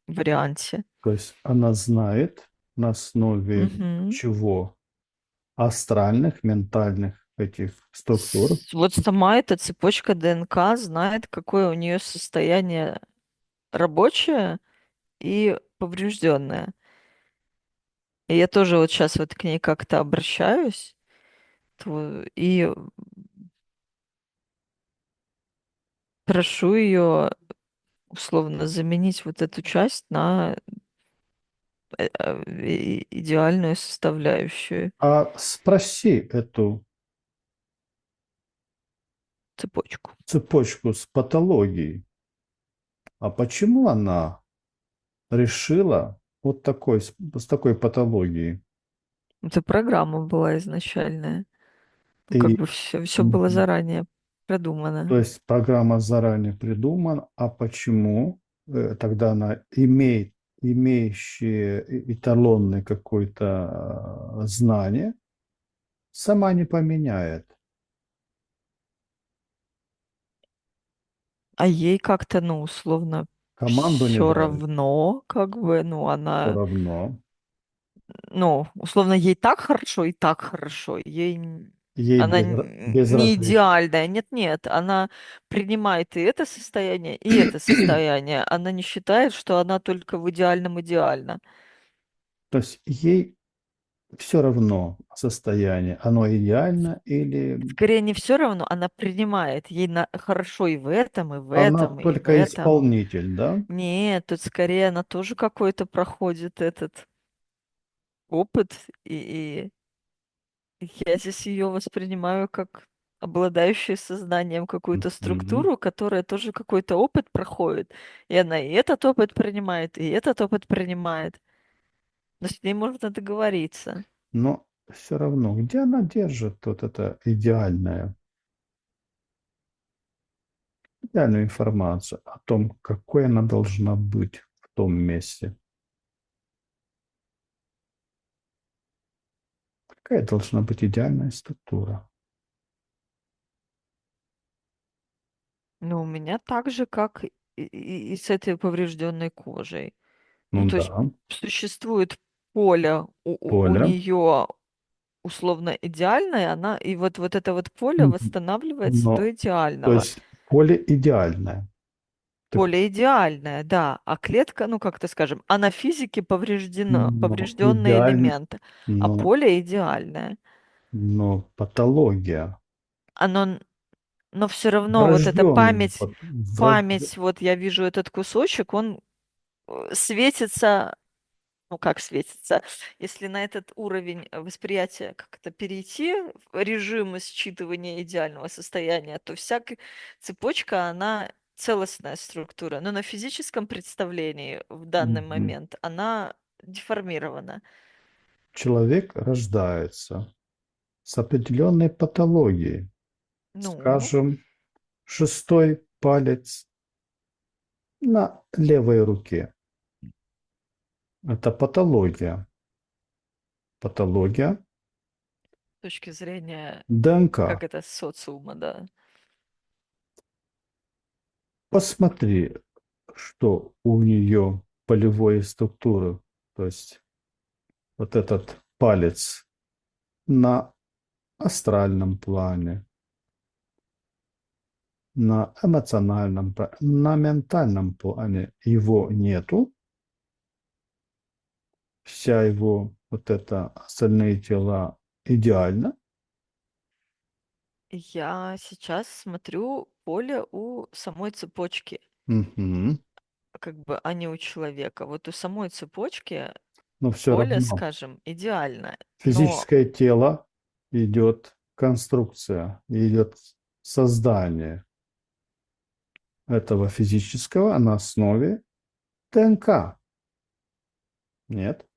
варианте. То есть она знает на основе Мгм. чего? Астральных, ментальных этих структур. Вот сама эта цепочка ДНК знает, какое у нее состояние рабочее и поврежденное. И я тоже вот сейчас вот к ней как-то обращаюсь и прошу ее условно заменить вот эту часть на идеальную составляющую А спроси эту цепочку. цепочку с патологией, а почему она решила вот такой, с такой патологией? Это программа была изначальная. Ну, как И, бы все было мгм, заранее то продумано. есть программа заранее придумана, а почему тогда она имеющая эталонное какое-то знание, сама не поменяет? А ей как-то, ну, условно, Команду не все дали. равно, как бы, ну, Все она, равно. ну, условно, ей так хорошо и так хорошо. Ей Она не безразлично. идеальная. Нет-нет, она принимает и это состояние, и это состояние. Она не считает, что она только в идеальном идеальна. То есть ей все равно состояние, оно идеально или Скорее, не все равно, она принимает. Ей хорошо и в этом, и в она этом, и в только этом. исполнитель, да? Нет, тут скорее она тоже какой-то проходит этот опыт, и я здесь ее воспринимаю как обладающую сознанием какую-то Мгм. структуру, которая тоже какой-то опыт проходит. И она и этот опыт принимает, и этот опыт принимает. Но с ней можно договориться. Но все равно, где она держит вот это идеальную информацию о том, какой она должна быть в том месте? Какая должна быть идеальная структура? Но у меня так же, как и с этой поврежденной кожей. Ну, Ну то есть да, существует поле у поле. нее условно идеальное, она, и вот это вот поле Мгм. восстанавливается до Но, то идеального. есть поле идеальное. Так, Поле идеальное, да, а клетка, ну как-то скажем, а на физике но поврежденный элемент, а но, поле идеальное. но патология. Оно, но все равно вот эта Врожденная. память, память, вот я вижу этот кусочек, он светится. Ну, как светится? Если на этот уровень восприятия как-то перейти в режим считывания идеального состояния, то цепочка, она целостная структура, но на физическом представлении в данный Мгм. момент она деформирована. Человек рождается с определенной патологией. Ну, Скажем, шестой палец на левой руке. Это патология. Патология с точки зрения, ДНК. как это, социума, да. Посмотри, что у нее полевой структуры. То есть вот этот палец на астральном плане, на эмоциональном, на ментальном плане его нету. Вся его вот это остальные тела идеально. Я сейчас смотрю поле у самой цепочки, Мгм. как бы, а не у человека. Вот у самой цепочки Но все поле, равно скажем, идеально, но физическое тело идет конструкция, идет создание этого физического на основе ДНК. Нет.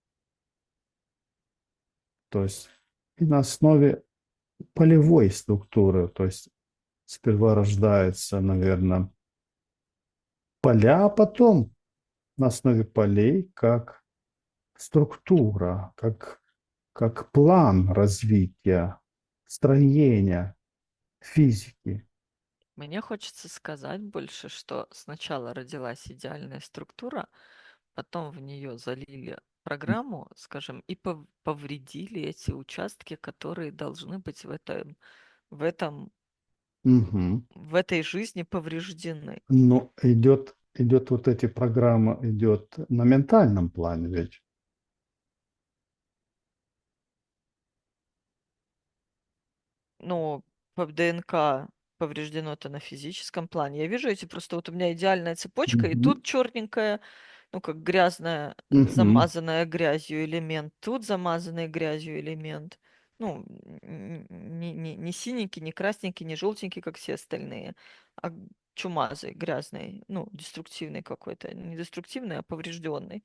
То есть и на основе полевой структуры. То есть сперва рождается, наверное, поля, а потом на основе полей как структура, как план развития, строения физики. мне хочется сказать больше, что сначала родилась идеальная структура, потом в нее залили программу, скажем, и повредили эти участки, которые должны быть в этом, Мгм. в этой жизни повреждены. Но идет вот эти программы, идет на ментальном плане ведь. Ну, по ДНК повреждено-то на физическом плане. Я вижу эти просто вот у меня идеальная цепочка, и Мгм. тут черненькая, ну, как грязная, Мгм. замазанная грязью элемент, тут замазанный грязью элемент. Ну, не синенький, не красненький, не желтенький, как все остальные, а чумазый, грязный, ну, деструктивный какой-то. Не деструктивный, а поврежденный.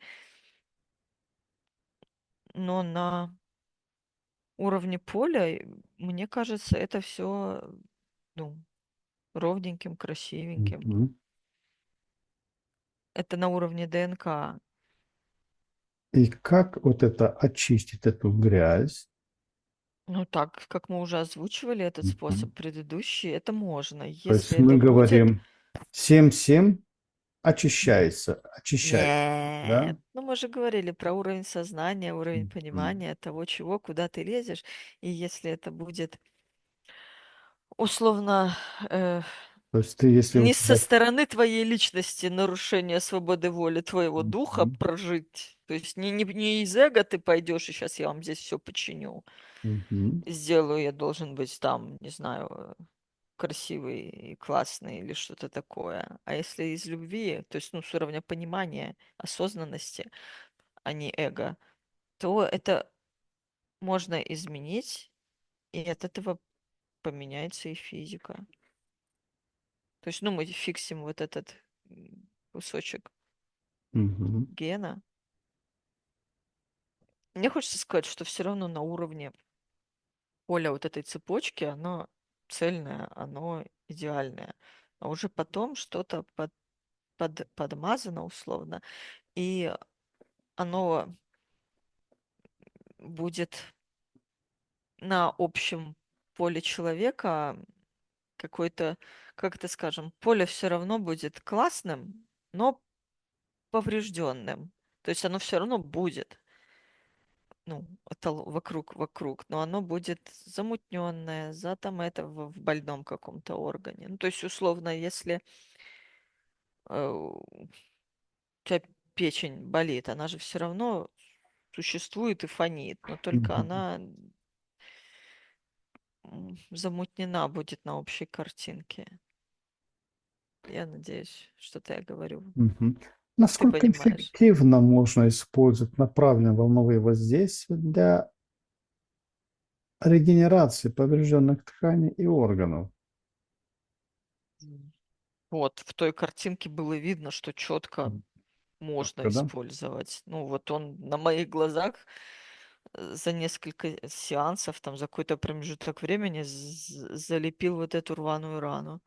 Но на уровне поля, мне кажется, это все, ну, ровненьким, красивеньким. Мгм. Это на уровне ДНК. И как вот это очистить эту грязь? Ну, так как мы уже озвучивали этот Мгм. способ предыдущий, это можно. То Если есть мы это будет говорим 7-7 очищается, очищает, Нет. да? Ну, мы же говорили про уровень сознания, уровень Мгм. понимания того, чего, куда ты лезешь. И если это будет условно э, То есть ты, если у не со тебя... стороны твоей личности нарушение свободы воли твоего духа Мгм. прожить, то есть не из эго ты пойдешь, и сейчас я вам здесь все починю, Мгм. сделаю, я должен быть там, не знаю, красивый и классный или что-то такое. А если из любви, то есть, ну, с уровня понимания, осознанности, а не эго, то это можно изменить, и от этого поменяется и физика. То есть, ну, мы фиксим вот этот кусочек Мгм. гена. Мне хочется сказать, что все равно на уровне поля вот этой цепочки оно цельное, оно идеальное. А уже потом что-то подмазано условно, и оно будет на общем поле человека какой-то, как это скажем, поле все равно будет классным, но поврежденным. То есть оно все равно будет, ну, вокруг, но оно будет замутненное, за там это в больном каком-то органе. Ну, то есть, условно, если у тебя печень болит, она же все равно существует и фонит, но только Мгм. она замутнена будет на общей картинке. Я надеюсь, что-то я говорю. Мгм. Ты Насколько понимаешь. эффективно можно использовать направленные волновые воздействия для регенерации поврежденных тканей и органов? Вот, в той картинке было видно, что четко можно Четко, да? использовать. Ну, вот он на моих глазах за несколько сеансов, там, за какой-то промежуток времени залепил вот эту рваную рану.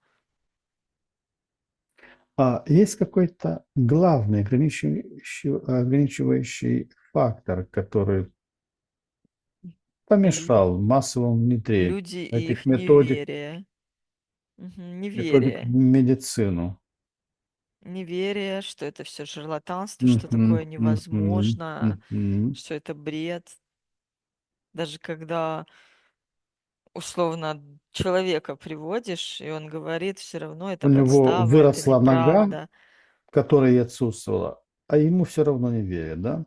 А есть какой-то главный ограничивающий фактор, который Лю- помешал массовому внедрению люди и этих их неверие. Мгм, методик в неверие. медицину? Неверие, что это все шарлатанство, что такое Мгм, мгм, невозможно, мгм. что это бред. Даже когда условно человека приводишь, и он говорит, все равно У это него подстава, это выросла нога, неправда. которая и отсутствовала, а ему все равно не верят, да?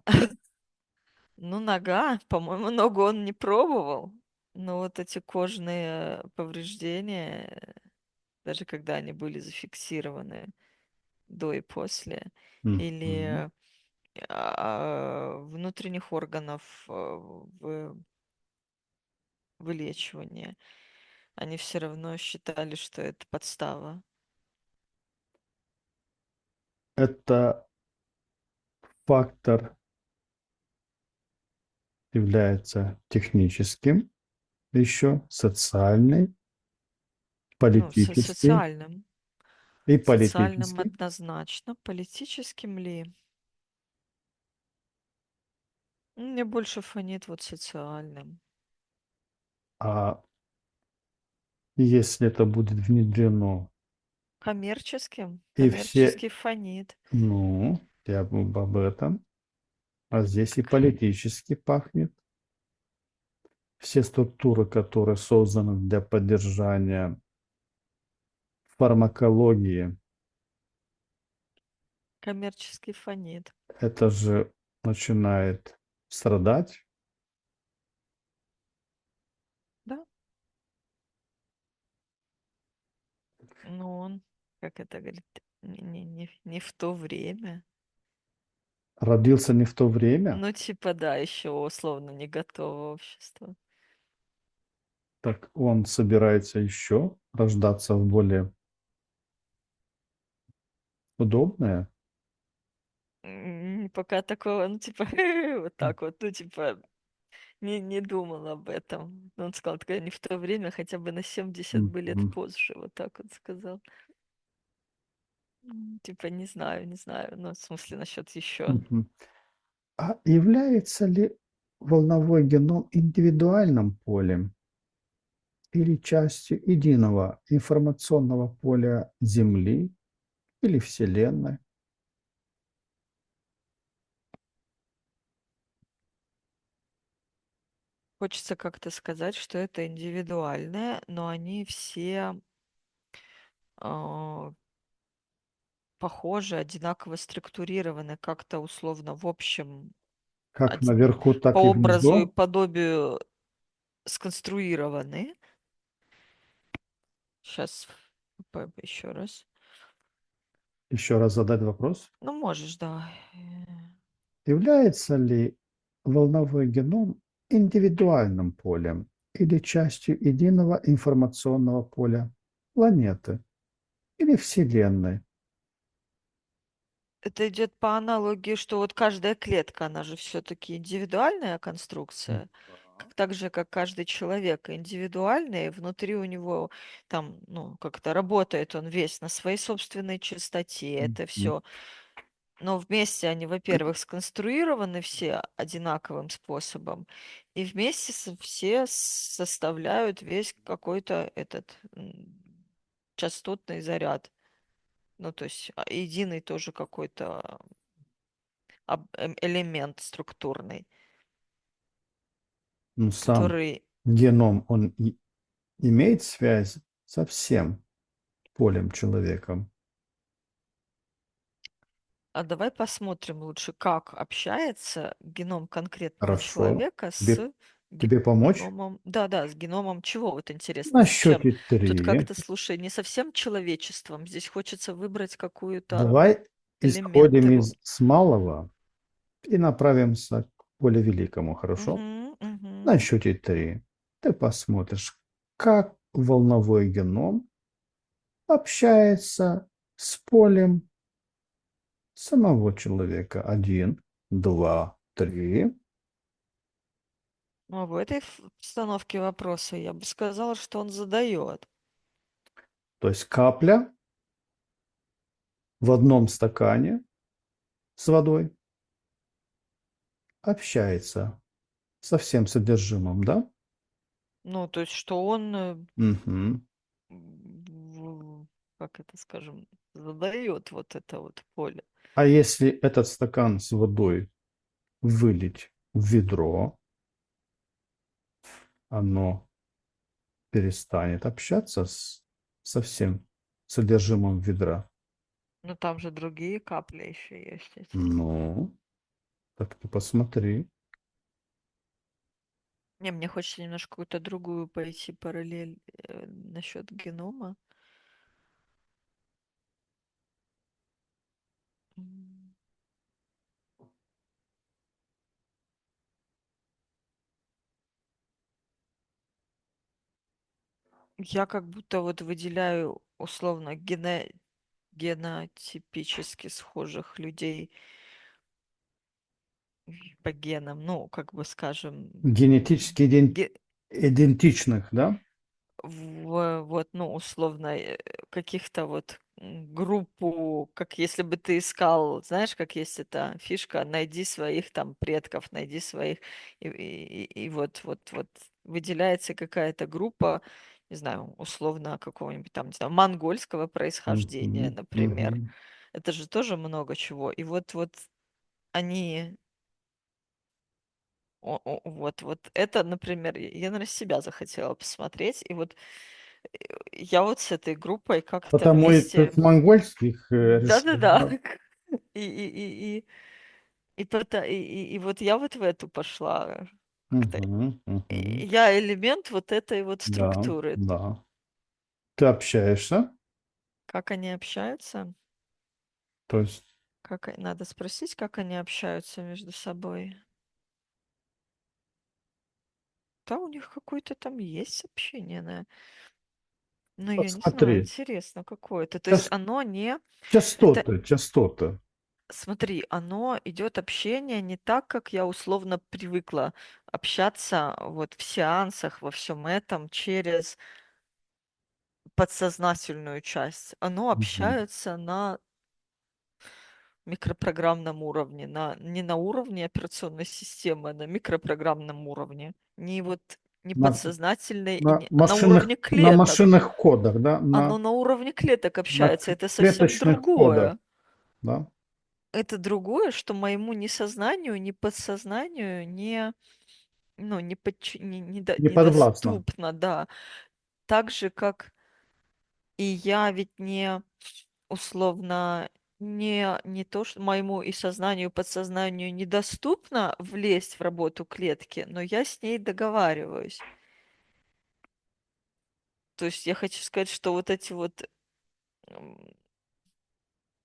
Ну, нога, по-моему, ногу он не пробовал. Но вот эти кожные повреждения, даже когда они были зафиксированы до и после, Мгм. или внутренних органов вылечивания, они все равно считали, что это подстава. Это фактор является техническим, еще социальный, Ну, политический социальным. и Социальным политический. однозначно. Политическим ли? Мне больше фонит вот социальным. А если это будет внедрено, Коммерческим? и все, Коммерческий фонит. ну, я об этом, а здесь и политически пахнет. Все структуры, которые созданы для поддержания фармакологии, Коммерческий фонит. это же начинает страдать. Да? Ну, он, как это говорит, не в то время. Родился не в то время, Ну, типа, да, еще условно не готово общество. так он собирается еще рождаться в более удобное. Пока такого, ну, типа, вот так вот, ну, типа, не думал об этом. Но он сказал, такая не в то время, хотя бы на 70 бы лет Мгм. позже, вот так вот сказал. Типа, не знаю, ну, в смысле, насчет еще. Мгм. А является ли волновой геном индивидуальным полем или частью единого информационного поля Земли? или Вселенной. Хочется как-то сказать, что это индивидуальное, но они все а, похожи, одинаково структурированы, как-то условно в общем, Как оди- наверху, по так и образу и внизу. подобию сконструированы. Сейчас еще раз. Еще раз задать вопрос. Ну, можешь, да. Является ли волновой геном индивидуальным полем или частью единого информационного поля планеты или Вселенной? Это идет по аналогии, что вот каждая клетка, она же все-таки индивидуальная конструкция, так же, как каждый человек индивидуальный, внутри у него там, ну, как-то работает он весь на своей собственной частоте, это Мгм. все. Но вместе они, во-первых, сконструированы все одинаковым способом, и вместе все составляют весь какой-то этот частотный заряд. Ну, то есть единый тоже какой-то элемент структурный, Ну, сам который... геном, он имеет связь со всем полем человека. А давай посмотрим лучше, как общается геном конкретного Хорошо. человека Тебе, с тебе помочь? геномом... Да-да, с геномом чего? Вот интересно, На с чем? счете Тут три. как-то, слушай, не совсем человечеством. Здесь хочется выбрать какую-то Давай элемент исходим его. из с малого и направимся к более великому, хорошо? Угу, На угу. счете три ты посмотришь, как волновой геном общается с полем самого человека. Один, два, три. Но в этой постановке вопроса я бы сказала, что он задает. То есть капля в одном стакане с водой общается со всем содержимым, да? Ну, то есть, что он Мгм. как это скажем, задает вот это вот поле. А если этот стакан с водой вылить в ведро, оно перестанет общаться со всем содержимым ведра. Но там же другие капли еще есть эти. Ну, так ты посмотри. Не, мне хочется немножко какую-то другую пойти параллель насчет генома. М. Я как будто вот выделяю условно генотипически схожих людей по генам, ну, как бы скажем, Генетически идентичных, да? вот, ну, условно, каких-то вот группу, как если бы ты искал, знаешь, как есть эта фишка, найди своих там предков, найди своих, и вот выделяется какая-то группа, не знаю, условно какого-нибудь там, не знаю, монгольского происхождения, Мгм, например. мгм. Это же тоже много чего. И вот они вот это, например, я, наверно, себя захотела посмотреть. И вот я вот с этой группой как-то Потому и вместе. тут монгольских решил, Да-да-да. да? И вот я вот в эту пошла как-то. Мгм, мгм. Я элемент вот этой вот Да, структуры. да. Ты общаешься, Как они общаются? то есть Надо спросить, как они общаются между собой. Да, у них какое-то там есть общение, но я не знаю, посмотри. интересно какое-то. То есть Част- оно не... Это, Частоты, частоты. смотри, оно идет общение не так, как я условно привыкла общаться вот в сеансах, во всем этом через подсознательную часть. Оно Мгм. общается на микропрограммном уровне, не на уровне операционной системы, а на микропрограммном уровне. Не вот На, подсознательной, и на не на машинных, уровне на клеток. машинных кодах, да, Оно на уровне клеток на общается. Это совсем клеточных кодах, другое. да. Это другое, что моему ни сознанию, ни подсознанию Не подвластно. недоступно, да. Так же, как и я ведь не условно не то, что моему и сознанию, и подсознанию недоступно влезть в работу клетки, но я с ней договариваюсь. То есть я хочу сказать, что вот эти вот м,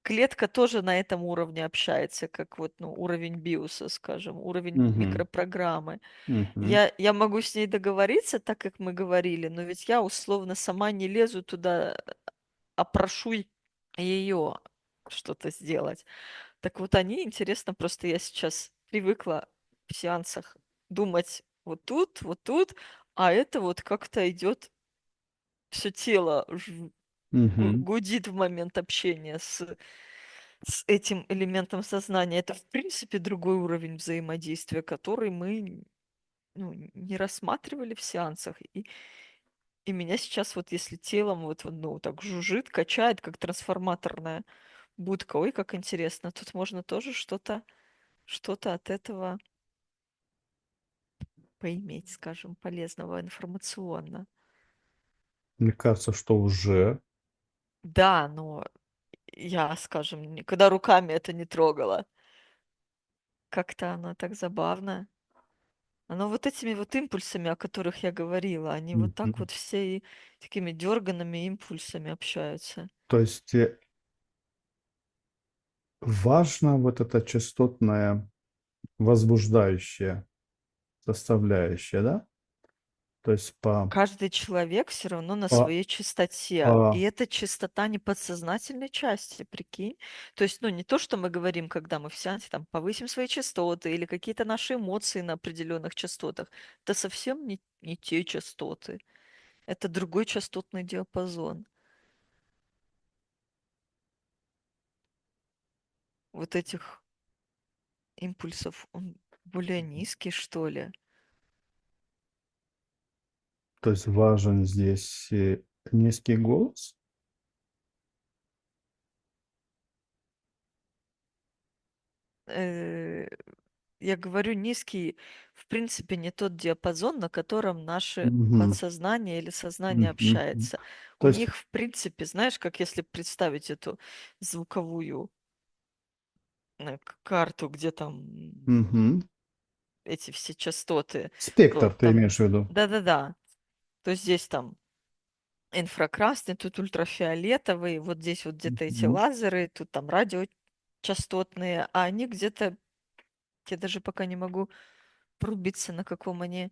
клетка тоже на этом уровне общается, как вот, ну, уровень биоса, скажем, уровень Мгм, микропрограммы. мгм. Я могу с ней договориться, так как мы говорили, но ведь я условно сама не лезу туда, а прошу ее что-то сделать. Так вот они, интересно, просто я сейчас привыкла в сеансах думать вот тут, а это вот как-то идет все тело Мгм. гудит в момент общения с этим элементом сознания. Это, в принципе, другой уровень взаимодействия, который мы, ну, не рассматривали в сеансах. И меня сейчас вот если телом вот, ну, так жужжит, качает, как трансформаторная будка, ой, как интересно, тут можно тоже что-то от этого поиметь, скажем, полезного информационно. Мне кажется, что уже. Да, но я, скажем, никогда руками это не трогала. Как-то оно так забавно. Оно вот этими вот импульсами, о которых я говорила, они вот так Мгм. вот все и такими дерганными импульсами общаются. То есть важно вот эта частотная возбуждающая составляющая, да? То есть Каждый человек все равно на по, своей частоте. И по, эта частота не подсознательной части, прикинь. То есть, ну, не то, что мы говорим, когда мы в сеансе там повысим свои частоты или какие-то наши эмоции на определенных частотах. Это совсем не те частоты. Это другой частотный диапазон. Вот этих импульсов, он более низкий, что ли. то есть важен здесь низкий голос. Э, я говорю, низкий, в принципе, не тот диапазон, на котором наше Мгм. подсознание или сознание Мгм. общается. То У есть, них, в принципе, знаешь, как если представить эту звуковую карту, где там мгм. эти все частоты, то Спектр ты там, имеешь в виду? да-да-да, то здесь там инфракрасный, тут ультрафиолетовый, вот здесь вот где-то эти Мгм. лазеры, тут там радиочастотные, а они где-то, я даже пока не могу врубиться, на каком они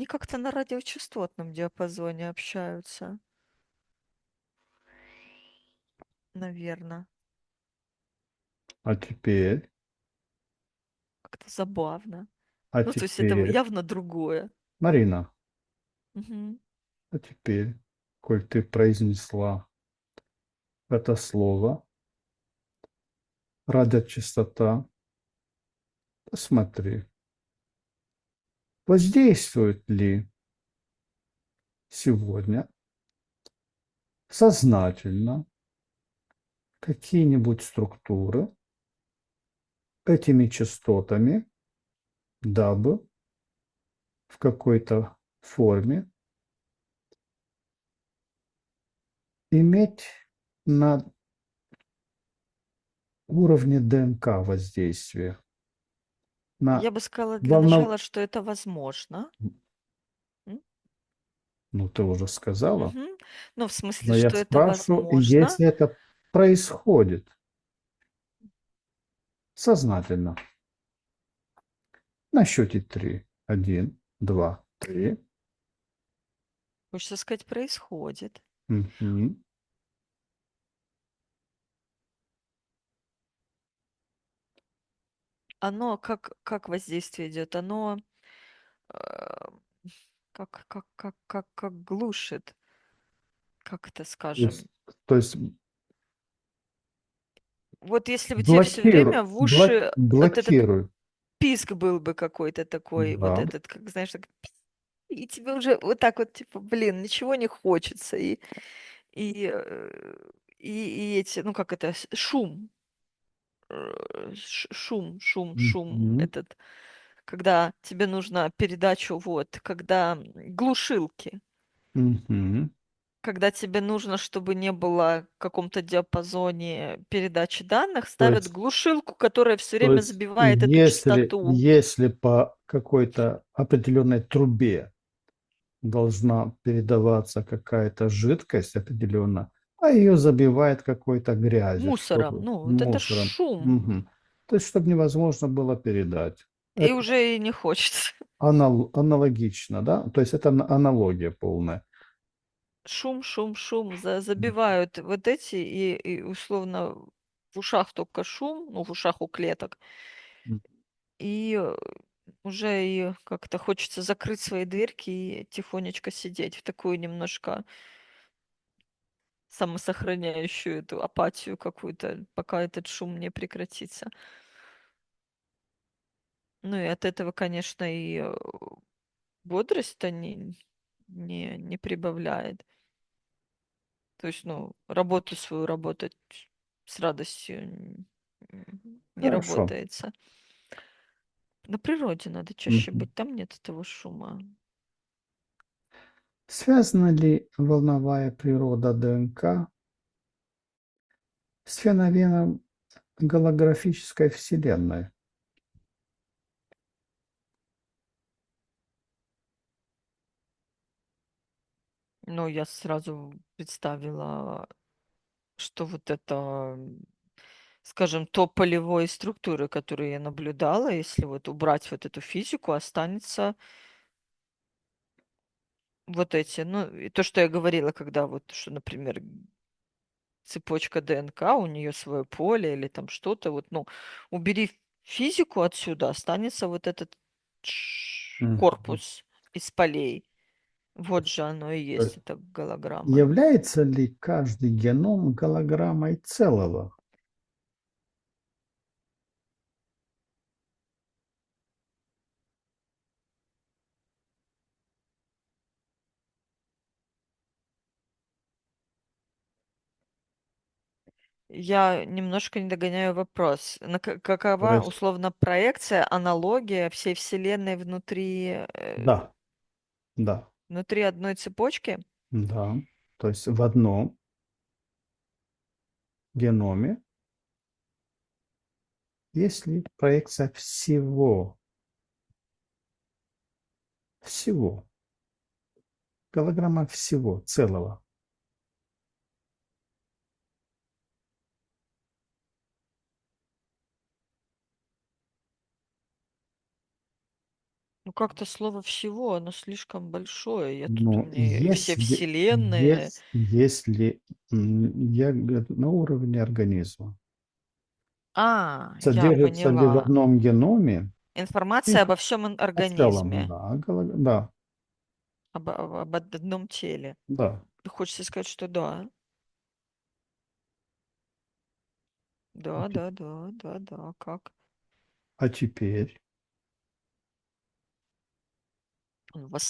как-то на радиочастотном диапазоне общаются, наверно. А теперь, Как-то забавно. а Ну, то есть это теперь, явно другое. Марина, Мгм. а теперь, коль ты произнесла это слово, радиочастота, посмотри, воздействует ли сегодня сознательно какие-нибудь структуры этими частотами, дабы в какой-то форме иметь на уровне ДНК воздействие, на Я бы сказала для волнов... начала, что это возможно. М? Ну, ты уже сказала, Мгм. Ну, в смысле, но я что это спрашиваю, возможно. если это происходит сознательно, на счете три. Один, два, три. Хочется сказать, происходит. Мгм. Оно как воздействие идет? Оно, э, как глушит, как это То есть, скажем. то есть Вот если бы тебе все время в уши это блокируй. писк был бы какой-то такой, вот Да. этот, как знаешь, так, и тебе уже вот так вот, типа, блин, ничего не хочется, и, и эти, ну как это, шум, шум Мгм. этот, когда тебе нужно передачу, вот, когда глушилки, Мгм. когда тебе нужно, чтобы не было в каком-то диапазоне передачи данных, То ставят есть, глушилку, которая все то время есть забивает эту если, частоту. если по какой-то определенной трубе должна передаваться какая-то жидкость определенно, а ее забивает какой-то грязью, Мусором. что-то, Ну, вот это мусором. шум. Мгм. То есть, чтобы невозможно было передать. И Это уже и не хочется. аналогично, да? То есть это аналогия полная. Шум. Забивают вот эти, и условно в ушах только шум, ну, в ушах у клеток. М. И уже и как-то хочется закрыть свои дверки и тихонечко сидеть в такую немножко самосохраняющую эту апатию какую-то, пока этот шум не прекратится. Ну и от этого, конечно, и бодрость-то не прибавляет. То есть, ну, работу свою работать с радостью не Хорошо. работается. На природе надо чаще Мгм. быть, там нет этого шума. Связана ли волновая природа ДНК с феноменом голографической Вселенной? Но я сразу представила, что вот это, скажем, то полевой структуры, которые я наблюдала, если вот убрать вот эту физику, останется вот эти, ну, и то, что я говорила, когда вот, что, например, цепочка ДНК, у нее свое поле или там что-то, вот, ну, убери физику отсюда, останется вот этот Мгм. корпус из полей. Вот же оно и То есть, есть это голограмма. является ли каждый геном голограммой целого? Я немножко не догоняю вопрос. То Какова есть, условно проекция, аналогия всей Вселенной да, да, внутри одной цепочки? да. То есть в одном геноме есть ли проекция всего, голограмма всего, целого. Ну, как-то слово всего, оно слишком большое. Я тут у Но меня все если, вселенные. если я говорю, на уровне организма, Я содержится ли в поняла. одном геноме Информация их обо всем о целом, организме, да, да, об одном теле. да. Хочется сказать, что да. А те- Да. Как? а теперь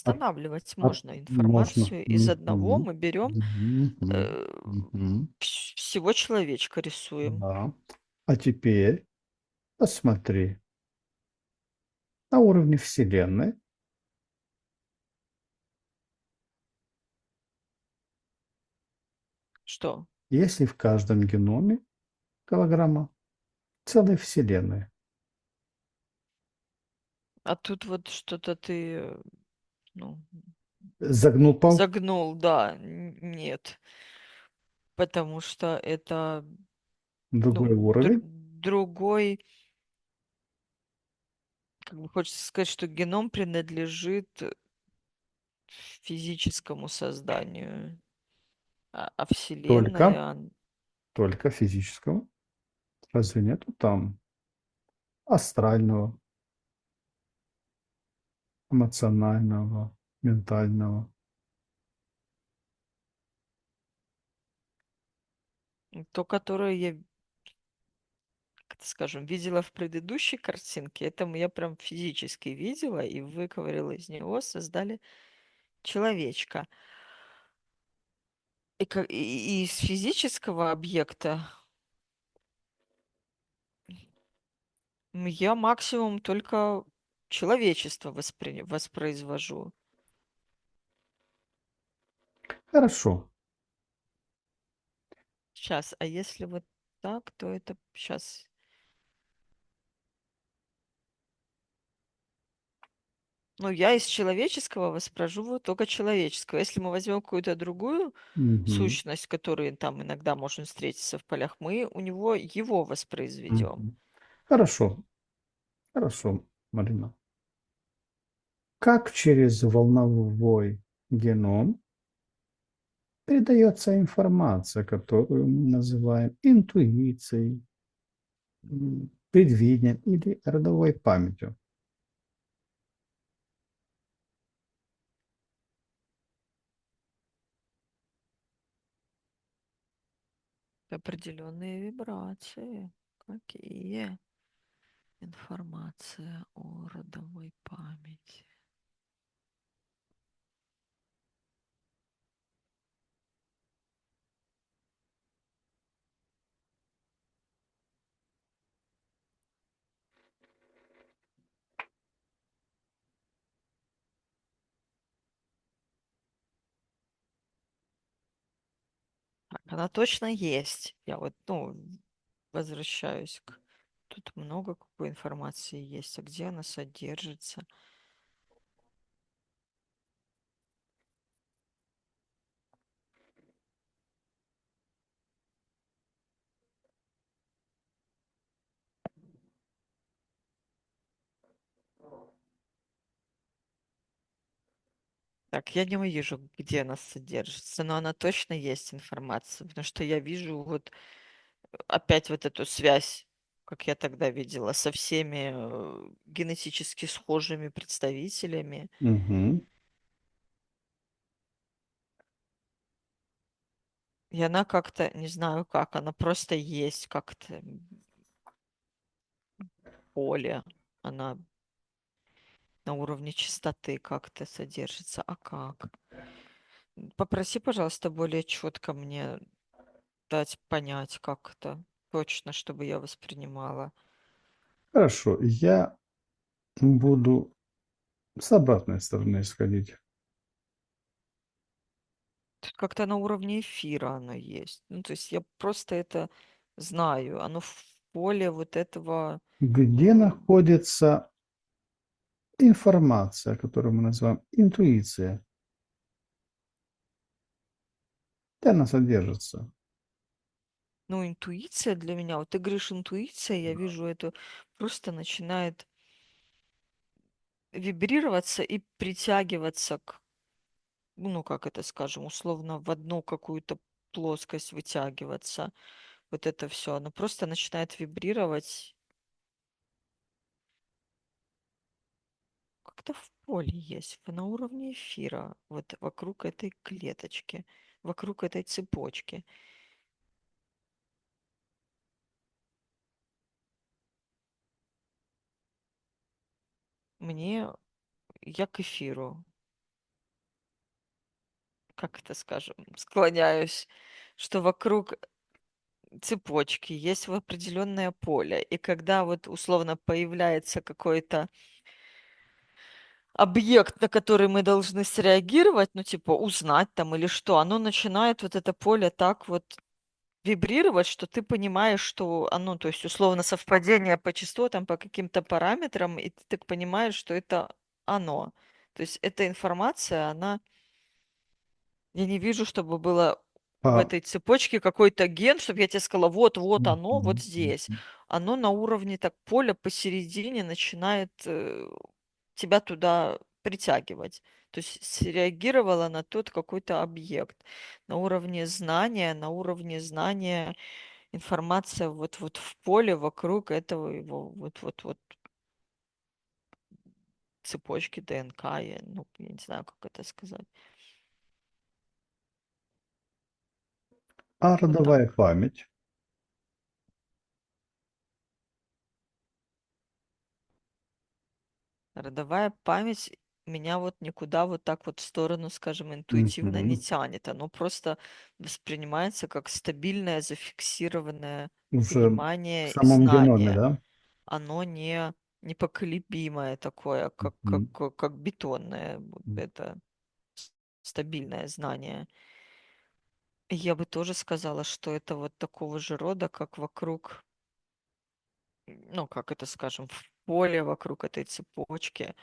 от- Восстанавливать от- можно можно. информацию. Из одного Мгм, мы берем мгм, э, мгм, всего человечка рисуем. да. А теперь посмотри на уровне Вселенной, Что? если в каждом геноме голограмма целой Вселенной. А тут вот что-то ты, ну, Загнул палку, загнул, да, нет. Потому что это, другой ну, уровень, другой, как бы хочется сказать, что геном принадлежит физическому созданию, а только, Вселенная, только физического. Разве нету там астрального, эмоционального, ментального? то, которое я это скажем, видела в предыдущей картинке, это я прям физически видела и выковырила из него, создали человечка. И из физического объекта я максимум только человечество воспроизвожу. Хорошо. Сейчас, а если вот так, то это сейчас. Ну, я из человеческого воспроизвожу только человеческого. Если мы возьмем какую-то другую Мгм. сущность, которую там иногда можно встретиться в полях, мы у него его воспроизведем. Мгм. Хорошо. Хорошо, Марина. Как через волновой геном передается информация, которую мы называем интуицией, предвидением или родовой памятью? Определенные вибрации. Какие? Информация о родовой памяти. Так, она точно есть. Я вот, ну, возвращаюсь к... Тут много какой информации есть, а где она содержится? Так, я не вижу, где она содержится, но она точно есть информация, потому что я вижу вот опять вот эту связь, как я тогда видела, со всеми генетически схожими представителями. Мгм. И она как-то, не знаю как, она просто есть как-то поле, она на уровне частоты как-то содержится. А как? Попроси, пожалуйста, более четко мне дать понять, как это точно, чтобы я воспринимала. Хорошо, я буду с обратной стороны исходить. Тут как-то на уровне эфира оно есть. Ну, то есть я просто это знаю. Оно в поле вот этого... Где э, находится информация, которую мы называем интуиция? Где она содержится? Ну, интуиция для меня, вот ты говоришь интуиция, я вижу это просто начинает вибрироваться и притягиваться к, ну, как это скажем, условно, в одну какую-то плоскость вытягиваться. Вот это все, оно просто начинает вибрировать как-то в поле есть, на уровне эфира, вот вокруг этой клеточки, вокруг этой цепочки. Мне, я к эфиру, как это скажем, склоняюсь, что вокруг цепочки есть в определенное поле. И когда вот условно появляется какой-то объект, на который мы должны среагировать, ну типа узнать там или что, оно начинает вот это поле так вот вибрировать, что ты понимаешь, что оно, то есть условно совпадение по частотам, по каким-то параметрам, и ты так понимаешь, что это оно. То есть эта информация, она я не вижу, чтобы было в А, этой цепочке какой-то ген, чтобы я тебе сказала, вот оно, вот мгм, здесь. мгм. Оно на уровне так поля посередине начинает тебя туда притягивать. То есть среагировала на тот какой-то объект. На уровне знания информация вот в поле вокруг этого его вот цепочки ДНК, ну, я не знаю, как это сказать. А Вот так. родовая память? Родовая память меня вот никуда вот так вот в сторону, скажем, интуитивно не Мгм. тянет. Оно просто воспринимается как стабильное, зафиксированное Уже в понимание и самом геноме, знание. да? Оно не непоколебимое такое, Мгм. как бетонное, вот это стабильное знание. И я бы тоже сказала, что это вот такого же рода, как вокруг, ну, как это скажем, в поле вокруг этой цепочки.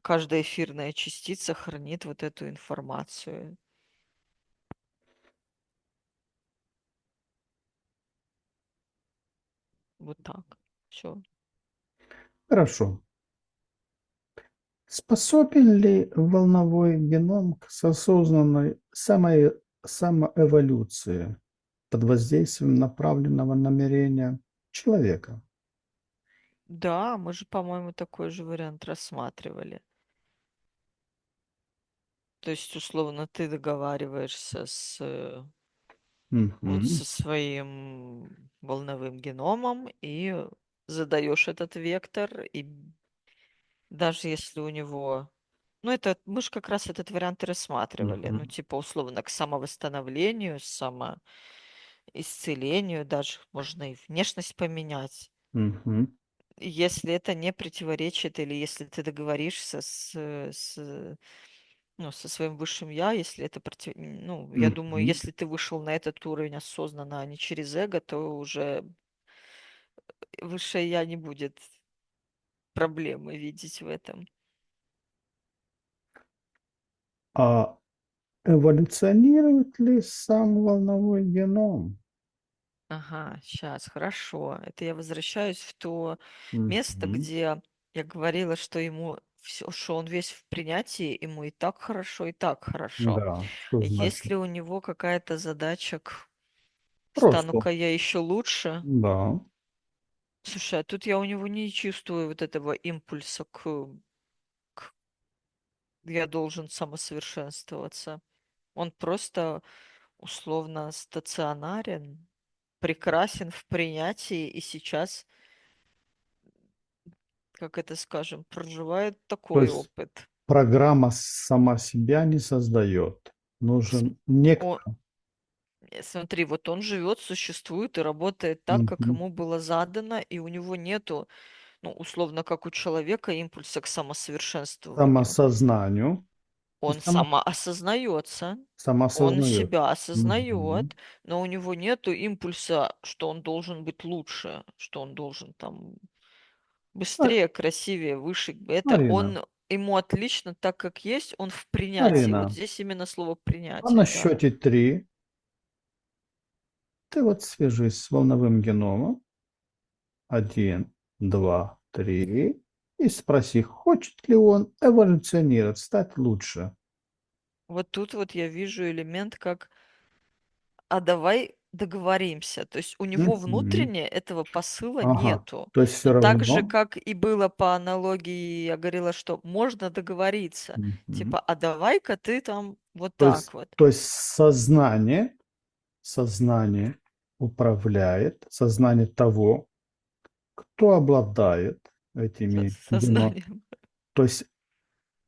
Каждая эфирная частица хранит вот эту информацию. Вот так. Все. Хорошо. Способен ли волновой геном к осознанной самоэволюции под воздействием направленного намерения человека? Да, мы же, по-моему, такой же вариант рассматривали. То есть, условно, ты договариваешься вот Мгм. со своим волновым геномом и задаешь этот вектор, и даже если у него... Ну, это мы же как раз этот вариант и рассматривали. Ну, Мгм. типа, условно, к самовосстановлению, исцелению, даже можно и внешность поменять. Мгм. Если это не противоречит, или если ты договоришься ну, со своим высшим я, если это ну, я думаю, Мгм. если ты вышел на этот уровень осознанно, а не через эго, то уже высшее я не будет проблемы видеть в этом. А эволюционирует ли сам волновой геном? Ага, сейчас, хорошо. Это я возвращаюсь в то место, Мгм. где я говорила, что ему все, что он весь в принятии, ему и так хорошо, и так хорошо. Да, что значит? Если у него какая-то задача Просто, стану-ка я еще лучше, да. слушай, а тут я у него не чувствую вот этого импульса к я должен самосовершенствоваться. Он просто условно стационарен, прекрасен в принятии и сейчас, как это скажем, проживает То такой есть опыт. программа сама себя не создает. С- Нужен некто. о- Смотри, вот он живет, существует и работает так, как Мгм. ему было задано, и у него нету, ну, условно, как у человека, импульса к самосовершенствованию. Самосознанию и Он самоосознается, он самосознает. себя Мгм. осознает, но у него нету импульса, что он должен быть лучше, что он должен там А- быстрее, красивее, выше. Это Арина, он ему отлично так, как есть, он в принятии. Вот Арина, здесь именно слово а на принятие, да. счете три ты вот свяжись с волновым геномом. Один, два, три. И спроси, хочет ли он эволюционировать, стать лучше. Вот тут вот я вижу элемент как а давай договоримся. То есть у него Мгм. внутренне этого посыла Ага. нету. То есть все Но так же, равно. как и было по аналогии, я говорила, что можно договориться. Мгм. Типа, а давай-ка ты там вот То есть, так вот. то есть сознание управляет, сознание того, кто обладает этими геномами. Сознанием. То есть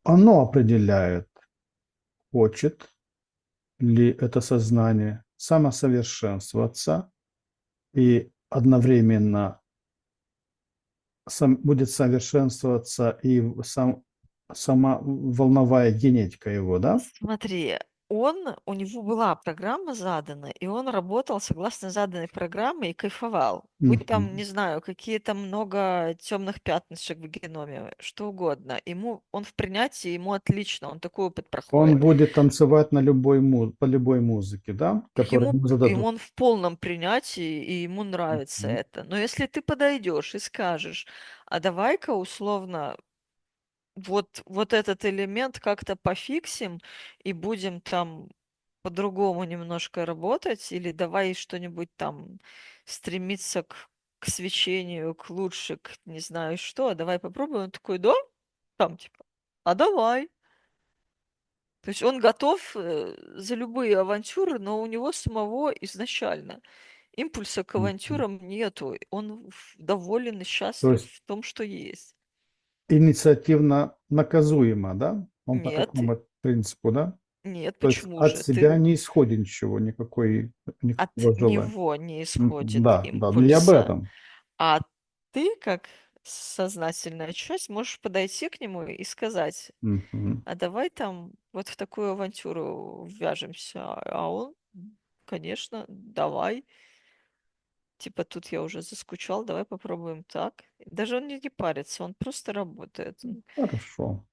оно определяет, хочет ли это сознание самосовершенствоваться и одновременно будет совершенствоваться и сама волновая генетика его, да? Смотри, у него была программа задана, и он работал согласно заданной программе и кайфовал. Будь там, Мгм. не знаю, какие-то много темных пятнышек в геноме, что угодно. Он в принятии, ему отлично, он такой опыт Он проходит. будет танцевать на по любой музыке, да, которую ему Ему зададут. он в полном принятии, и ему нравится Мгм. это. Но если ты подойдешь и скажешь, а давай-ка условно вот этот элемент как-то пофиксим и будем там по-другому немножко работать, или давай что-нибудь там стремиться к свечению, к лучше, к не знаю что, а давай попробуем. Он такой, да, там типа, а давай. То есть он готов за любые авантюры, но у него самого изначально импульса к Мгм. авантюрам нету. Он доволен и То счастлив есть, в том, что есть. инициативно наказуемо, да? Он по Нет, такому принципу, да? нет, То есть почему от же? Ты себя не исходит ничего, от никакого желания. него не исходит Да, да, но я об импульса, этом. а ты, как сознательная часть, можешь подойти к нему и сказать: Мгм. а давай там вот в такую авантюру ввяжемся. А он, конечно, давай. Типа тут я уже заскучал, давай попробуем так. Даже он не парится, он просто работает. Хорошо.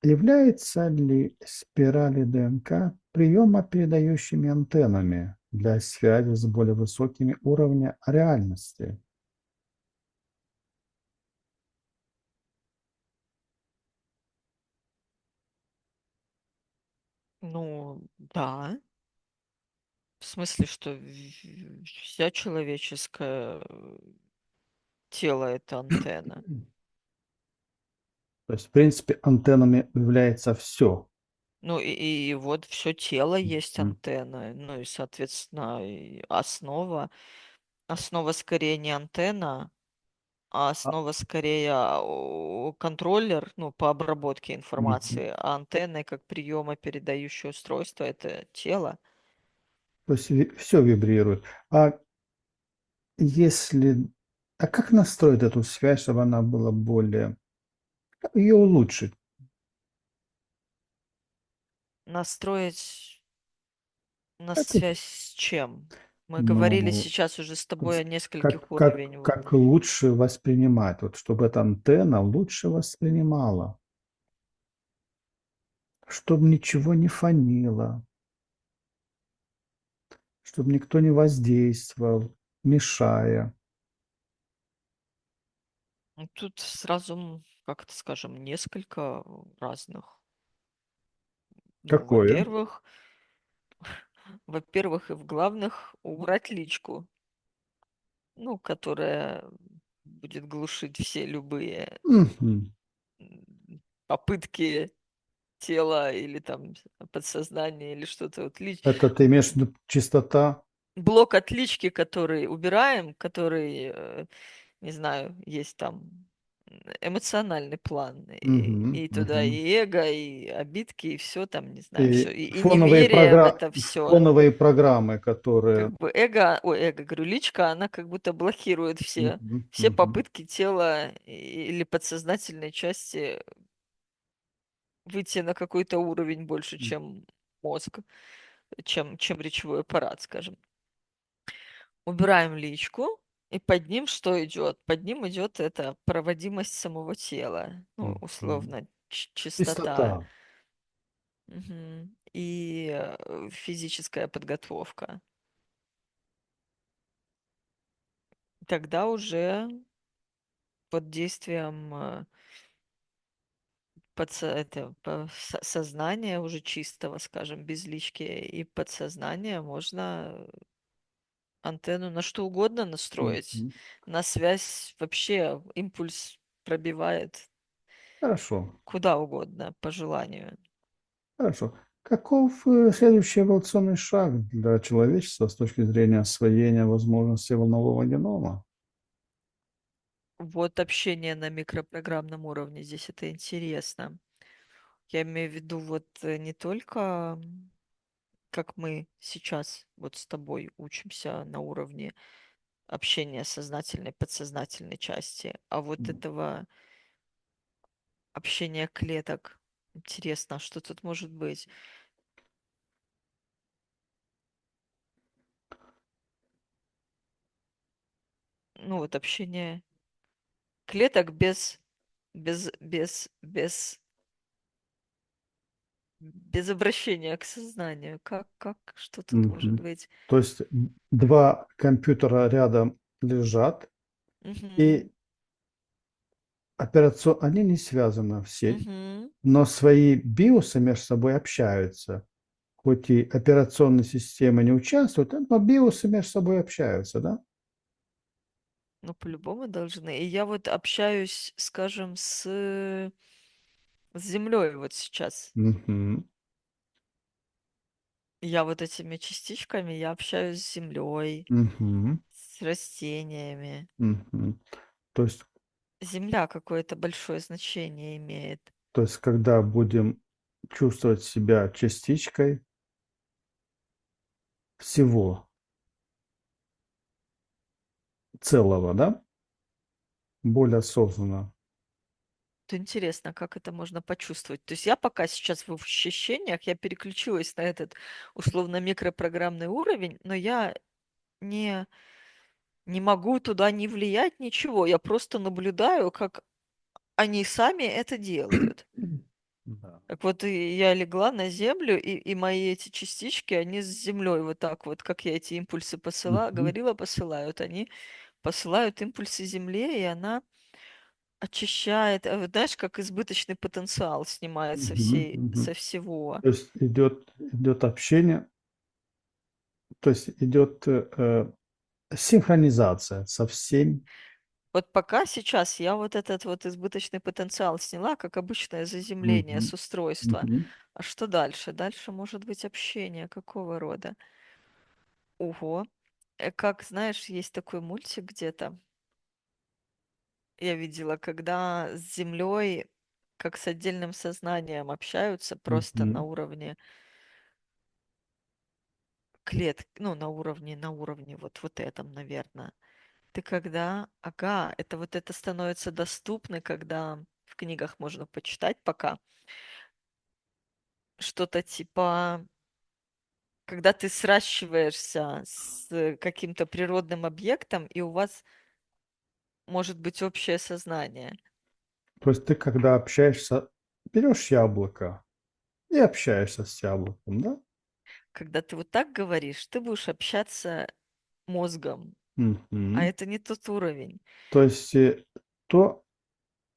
Является ли спирали ДНК приемо-передающими антеннами для связи с более высокими уровнями реальности? Ну, да. В смысле, что вся человеческое тело это антенна. То есть, в принципе, антеннами является все. Ну и вот все тело есть антенна. Ну и, соответственно, и основа скорее не антенна, а основа скорее контроллер, ну, по обработке информации, а антенны как приемо-передающее устройство это тело. То есть все вибрирует. А если... А как настроить эту связь, чтобы она была более... Как ее улучшить? Настроить на Как, это? связь с чем? Мы говорили Ну, сейчас уже с тобой о нескольких как, как, уровнях. как лучше воспринимать? Вот чтобы эта антенна лучше воспринимала. Чтобы ничего не фонило, чтобы никто не воздействовал, мешая. Ну, тут сразу, как это скажем, несколько разных. Ну, Какое? во-первых и в главных убрать личку, ну, которая будет глушить все любые Мгм. попытки тела или там подсознания или что-то вот Это ты имеешь в виду чистота? блок отлички, который убираем, который, не знаю, есть там эмоциональный план, Мгм, и туда мгм. и эго, и обидки, и все там, не знаю, все, И и фоновые, неверие в это все. фоновые программы, которые... Как бы эго, говорю, личка, она как будто блокирует Мгм, все мгм, попытки тела или подсознательной части выйти на какой-то уровень больше, чем мозг, чем речевой аппарат, скажем. Убираем личку, и под ним что идет? Под ним идет эта проводимость самого тела, ну, мгм. условно, чистота. Чистота. Мгм. И физическая подготовка. Тогда уже под действием сознания уже чистого, скажем, без лички и подсознания можно антенну на что угодно настроить. Мгм. На связь вообще импульс пробивает Хорошо, куда угодно по желанию. хорошо. Каков следующий эволюционный шаг для человечества с точки зрения освоения возможностей волнового генома? Вот общение на микропрограммном уровне, здесь это интересно. Я имею в виду вот не только как мы сейчас вот с тобой учимся на уровне общения сознательной, подсознательной части, а вот этого общения клеток. Интересно, что тут может быть? Ну вот общение клеток без без обращения к сознанию. Что тут может Мгм. быть? То есть два компьютера рядом лежат, Мгм. и они не связаны все, Мгм. но свои биосы между собой общаются. Хоть и операционные системы не участвуют, но биосы между собой общаются, да? Ну, по-любому должны. И я вот общаюсь, скажем, с Землей вот сейчас. Мгм. Я вот этими частичками, я общаюсь с Землей, Мгм. с растениями. Мгм. То есть Земля какое-то большое значение имеет. То есть, когда будем чувствовать себя частичкой всего целого, да, более осознанно. Вот интересно, как это можно почувствовать. То есть я пока сейчас в ощущениях, я переключилась на этот условно микропрограммный уровень, но я не, не могу туда не влиять, ничего. Я просто наблюдаю, как они сами это делают. Да. Так вот, и я легла на землю, и мои эти частички, они с землей вот так вот, как я эти импульсы посылала, Мгм. говорила, посылают. Они посылают импульсы земле, и она очищает. Вот знаешь, как избыточный потенциал снимает Мгм. со Мгм. всего. То есть идет общение, то есть идет синхронизация со всем. Вот пока сейчас я вот этот вот избыточный потенциал сняла, как обычное заземление с Мгм. устройства. Мгм. А что дальше? Дальше может быть общение какого рода? Ого. Как, знаешь, есть такой мультик где-то, я видела, когда с Землей как с отдельным сознанием общаются просто на Мгм. уровне клеток, ну, на уровне вот этом, наверное. Ты когда, ага, это вот это становится доступно, когда в книгах можно почитать пока что-то типа, когда ты сращиваешься с каким-то природным объектом, и у вас может быть общее сознание. То есть ты, когда общаешься, берешь яблоко и общаешься с яблоком, да? Когда ты вот так говоришь, ты будешь общаться мозгом, а Мгм. это не тот уровень. То есть то,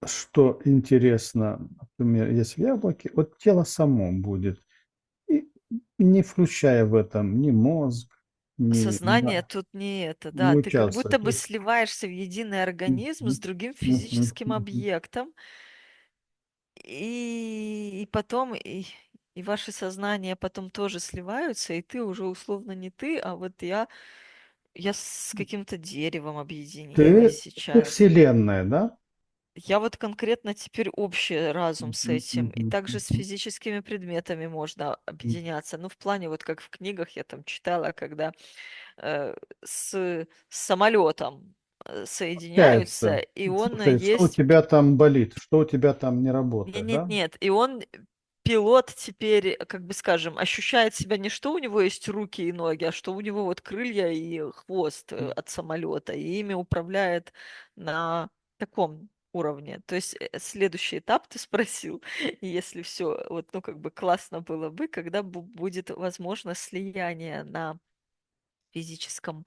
что интересно, например, есть в яблоке, вот тело само будет, и не включая в этом ни мозг, ни, Сознание да, тут не это, не да, ты как будто участвовать. То бы есть, сливаешься в единый организм с мгм, другим мгм, физическим мгм. объектом, и потом и ваши сознания потом тоже сливаются, и ты уже условно не ты, а вот я с каким-то деревом объединилась Ты сейчас. вселенная, да? Я вот конкретно теперь общий разум с Мгм, этим. И мгм, также с мгм, физическими предметами можно мгм. объединяться. Ну, в плане, вот как в книгах я там читала, когда э, с самолетом соединяются, Общается. и он Слушай, что у есть... тебя там болит? Что у тебя там не Нет, работает, нет, да? нет. И он, пилот теперь, как бы скажем, ощущает себя не что у него есть руки и ноги, а что у него вот крылья и хвост от самолета, и ими управляет на таком уровне. То есть следующий этап ты спросил, если все вот, ну, как бы классно было бы, когда будет возможно слияние на физическом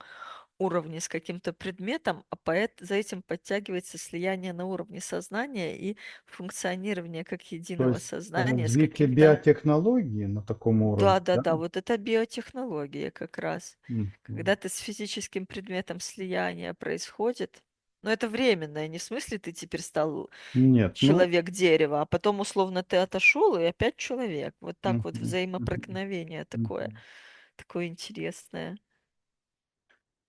уровне с каким-то предметом, а за этим подтягивается слияние на уровне сознания и функционирование как То единого есть сознания с развитие каким-то... биотехнологии на таком уровне, Да, да, да? да, вот это биотехнология как раз. Когда Мгм. ты с физическим предметом слияние происходит, но это временное, не в смысле ты теперь стал Нет, ну, человек дерева, а потом условно ты отошел и опять человек. Вот так вот мгм, мгм, взаимопроникновение такое, мгм, такое интересное.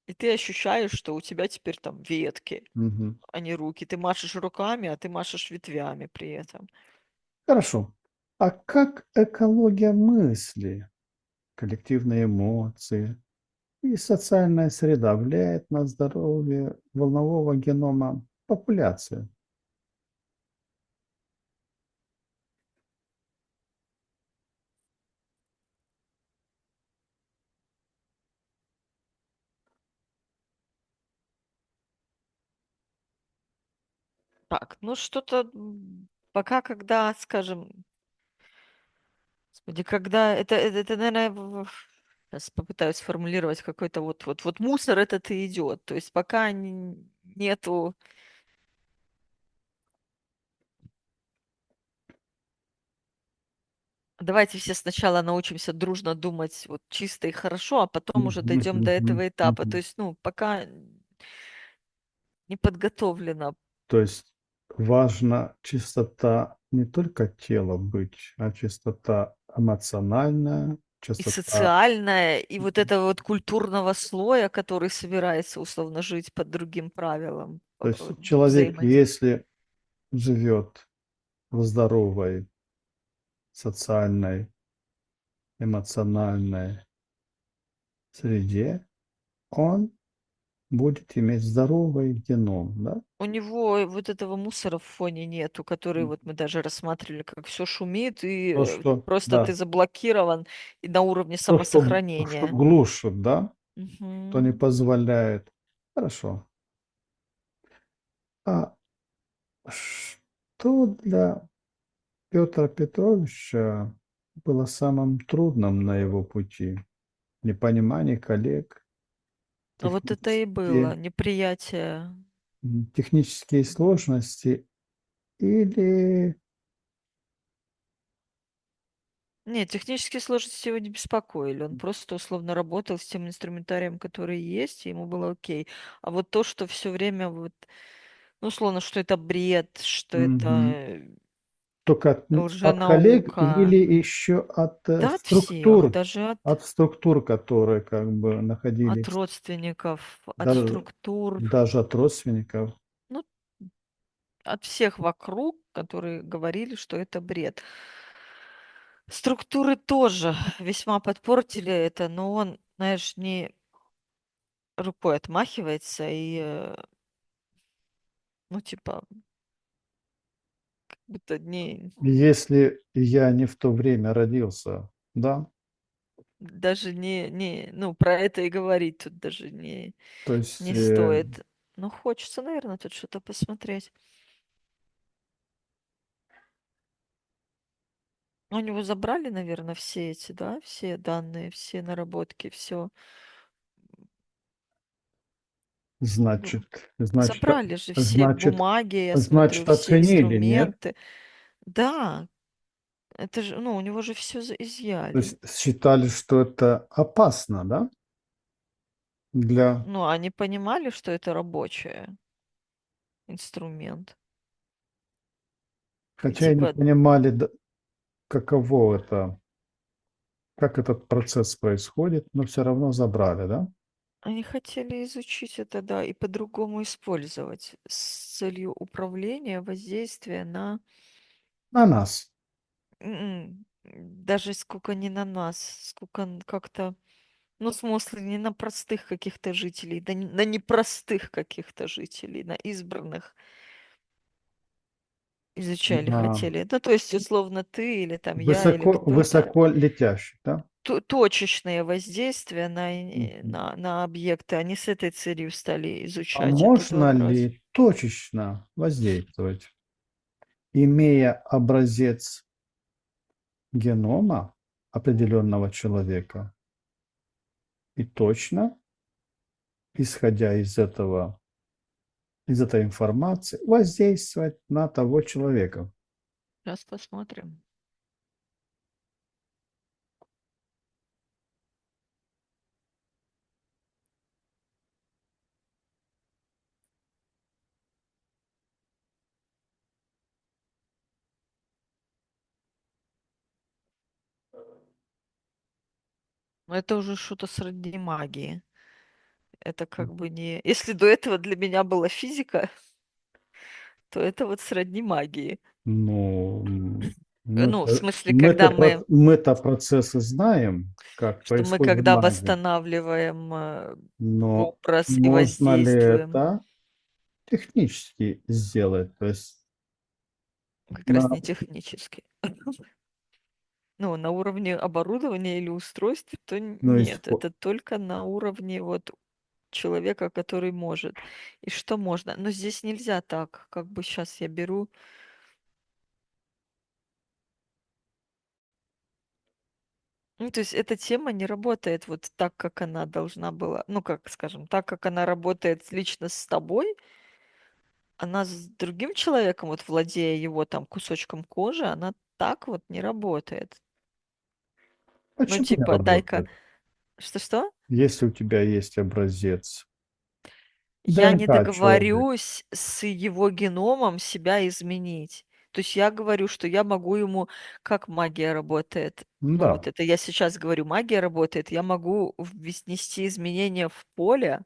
И ты ощущаешь, что у тебя теперь там ветки, мгм. а не руки. Ты машешь руками, а ты машешь ветвями при этом. Хорошо. А как экология мысли, коллективные эмоции и социальная среда влияет на здоровье волнового генома популяции? Так, ну что-то пока, когда, скажем, господи, когда это, наверное, сейчас попытаюсь сформулировать какой-то вот мусор этот и идет. То есть пока нету. Давайте все сначала научимся дружно думать вот чисто и хорошо, а потом уже Мгм, дойдем до мгм, этого этапа. То мгм. есть, ну, пока не подготовлено. То есть важна чистота не только тела быть, а чистота эмоциональная, И чистота. социальное, и вот этого вот культурного слоя, который собирается условно жить под другим правилам. То есть человек, взаимодействия. если живет в здоровой социальной, эмоциональной среде, он будет иметь здоровый геном, да? У него вот этого мусора в фоне нету, который вот мы даже рассматривали, как все шумит, и То, что, просто ты да, заблокирован и на уровне то, что самосохранения. глушит, да, что не Мгм. позволяет. Хорошо. А что для Петра Петровича было самым трудным на его пути? Непонимание коллег, А вот это и было технические, неприятие. технические сложности или Нет, технические сложности его не беспокоили. Он просто условно работал с тем инструментарием, который есть, и ему было окей. А вот то, что все время вот, ну, условно, что это бред, что это мгм, только от коллег лженаука. или еще Да, от всех, даже от структур, которые как бы от находились, родственников, от даже, структур, даже от родственников. ну, от всех вокруг, которые говорили, что это бред. Структуры тоже весьма подпортили это, но он, знаешь, не рукой отмахивается и, ну, типа, будто не, Если я не в то время родился, да, даже ну, про это и говорить тут даже то есть не стоит. Но хочется, наверное, тут что-то посмотреть. У него забрали, наверное, все эти, да, все данные, все наработки, все. Ну, значит, забрали же все значит, бумаги, я смотрю, значит, все оценили, нет? инструменты. Да, это же, ну, у него же все То изъяли. есть считали, что это опасно, да, для... Ну, они понимали, что это рабочий инструмент. И Хотя и не типа понимали, каково это, как этот процесс происходит, но все равно забрали, да? они хотели изучить это, да, и по-другому использовать с целью управления, воздействия на На нас. даже сколько не на нас, сколько как-то, ну, в смысле, не на простых каких-то жителей, да на непростых каких-то жителей, на избранных изучали, На хотели. Ну, то есть, условно, ты или там я или кто-то. высоко летящий, да? Точечные воздействия Мгм. на объекты, они с этой целью стали А изучать этот можно вопрос. ли точечно воздействовать, имея образец генома определенного человека и точно, исходя из этой информации, воздействовать на того человека? Сейчас посмотрим. Но это уже что-то сродни магии. Это как бы не... Если до этого для меня была физика, то это вот сродни магии. Ну, Ну, в смысле, когда мы, мы-то процессы знаем, как что мы происходит когда магия, восстанавливаем но образ и можно ли воздействуем, это технически сделать? То есть как на, раз не технически. Ну, на уровне оборудования или устройств, то ну, нет. Это только на уровне вот человека, который может. И что можно? Но здесь нельзя так, как бы сейчас я беру. Ну, то есть эта тема не работает вот так, как она должна была. Ну, как, скажем, так, как она работает лично с тобой, она с другим человеком, вот владея его там кусочком кожи, она так вот не работает. Ну, почему не типа, дай-ка... работает? Что-что? Если у тебя есть образец Я не ДНК человека, договорюсь с его геномом себя изменить. То есть я говорю, что я могу ему, как магия работает. Ну вот да, это я сейчас говорю, магия работает. Я могу внести изменения в поле,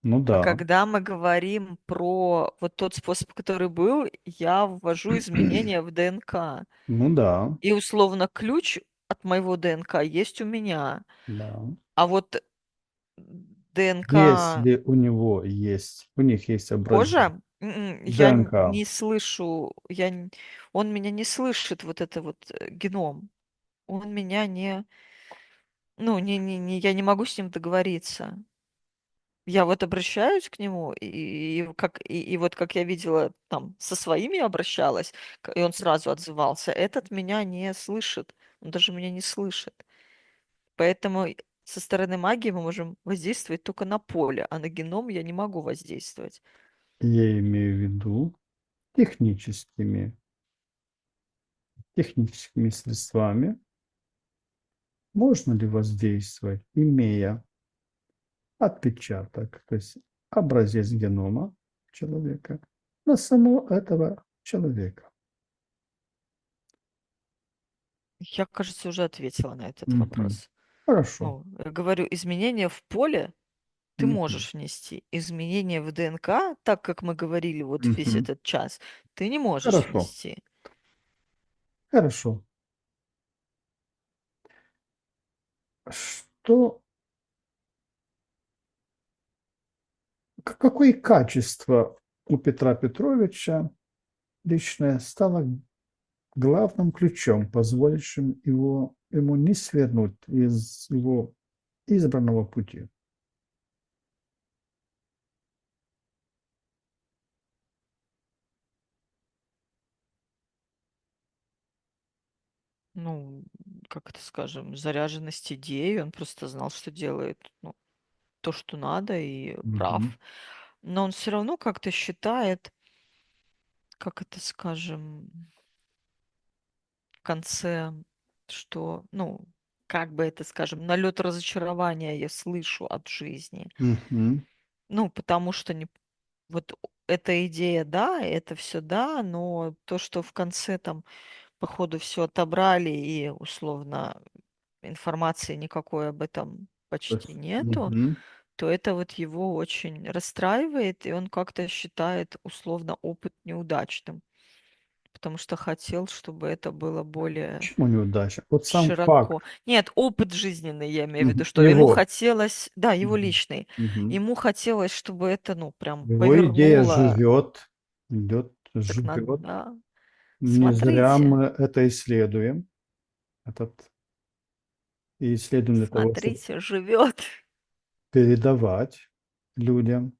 Ну А да, когда мы говорим про вот тот способ, который был, я ввожу изменения в ДНК. ну да, И условно ключ от моего ДНК есть у меня. да. А вот ДНК Если у них есть образец кожа, я ДНК, не слышу, он меня не слышит, вот это вот геном. Он меня не, ну, я не могу с ним договориться. Я вот обращаюсь к нему, и вот как я видела, там, со своими обращалась, и он сразу отзывался. Этот меня не слышит, он даже меня не слышит. Поэтому со стороны магии мы можем воздействовать только на поле, а на геном я не могу воздействовать. я имею в виду техническими, техническими средствами, можно ли воздействовать, имея отпечаток, то есть образец генома человека на самого этого человека. Я, кажется, уже ответила на этот Мгм. вопрос. Хорошо. Ну, я говорю, изменения в поле ты Мгм. можешь внести. Изменения в ДНК, так как мы говорили вот весь Мгм. этот час, ты не можешь Хорошо. внести. Хорошо. Что, какое качество у Петра Петровича личное стало главным ключом, позволившим ему не свернуть из его избранного пути? Ну, как это скажем, заряженность идеей, он просто знал, что делает, ну, то, что надо, и Мгм. прав. Но он все равно как-то считает, как это скажем, в конце, что, ну, как бы это скажем, налет разочарования я слышу от жизни. Мгм. Ну, потому что не, вот эта идея, да, это все да, но то, что в конце там, походу, все отобрали и условно информации никакой об этом То почти есть, нету, мгм. то это вот его очень расстраивает, и он как-то считает условно опыт неудачным, потому что хотел, чтобы это было более Почему неудача? Вот сам широко. факт. Нет, опыт жизненный, я имею в виду, Мгм. что ему Его. хотелось, да, его Мгм. личный, Мгм. ему хотелось, чтобы это, ну, прям Его идея повернуло. живет, идет, Так надо, живет. да. Не зря Смотрите, мы это исследуем. Этот, и исследуем для того, чтобы смотрите, живет. передавать людям.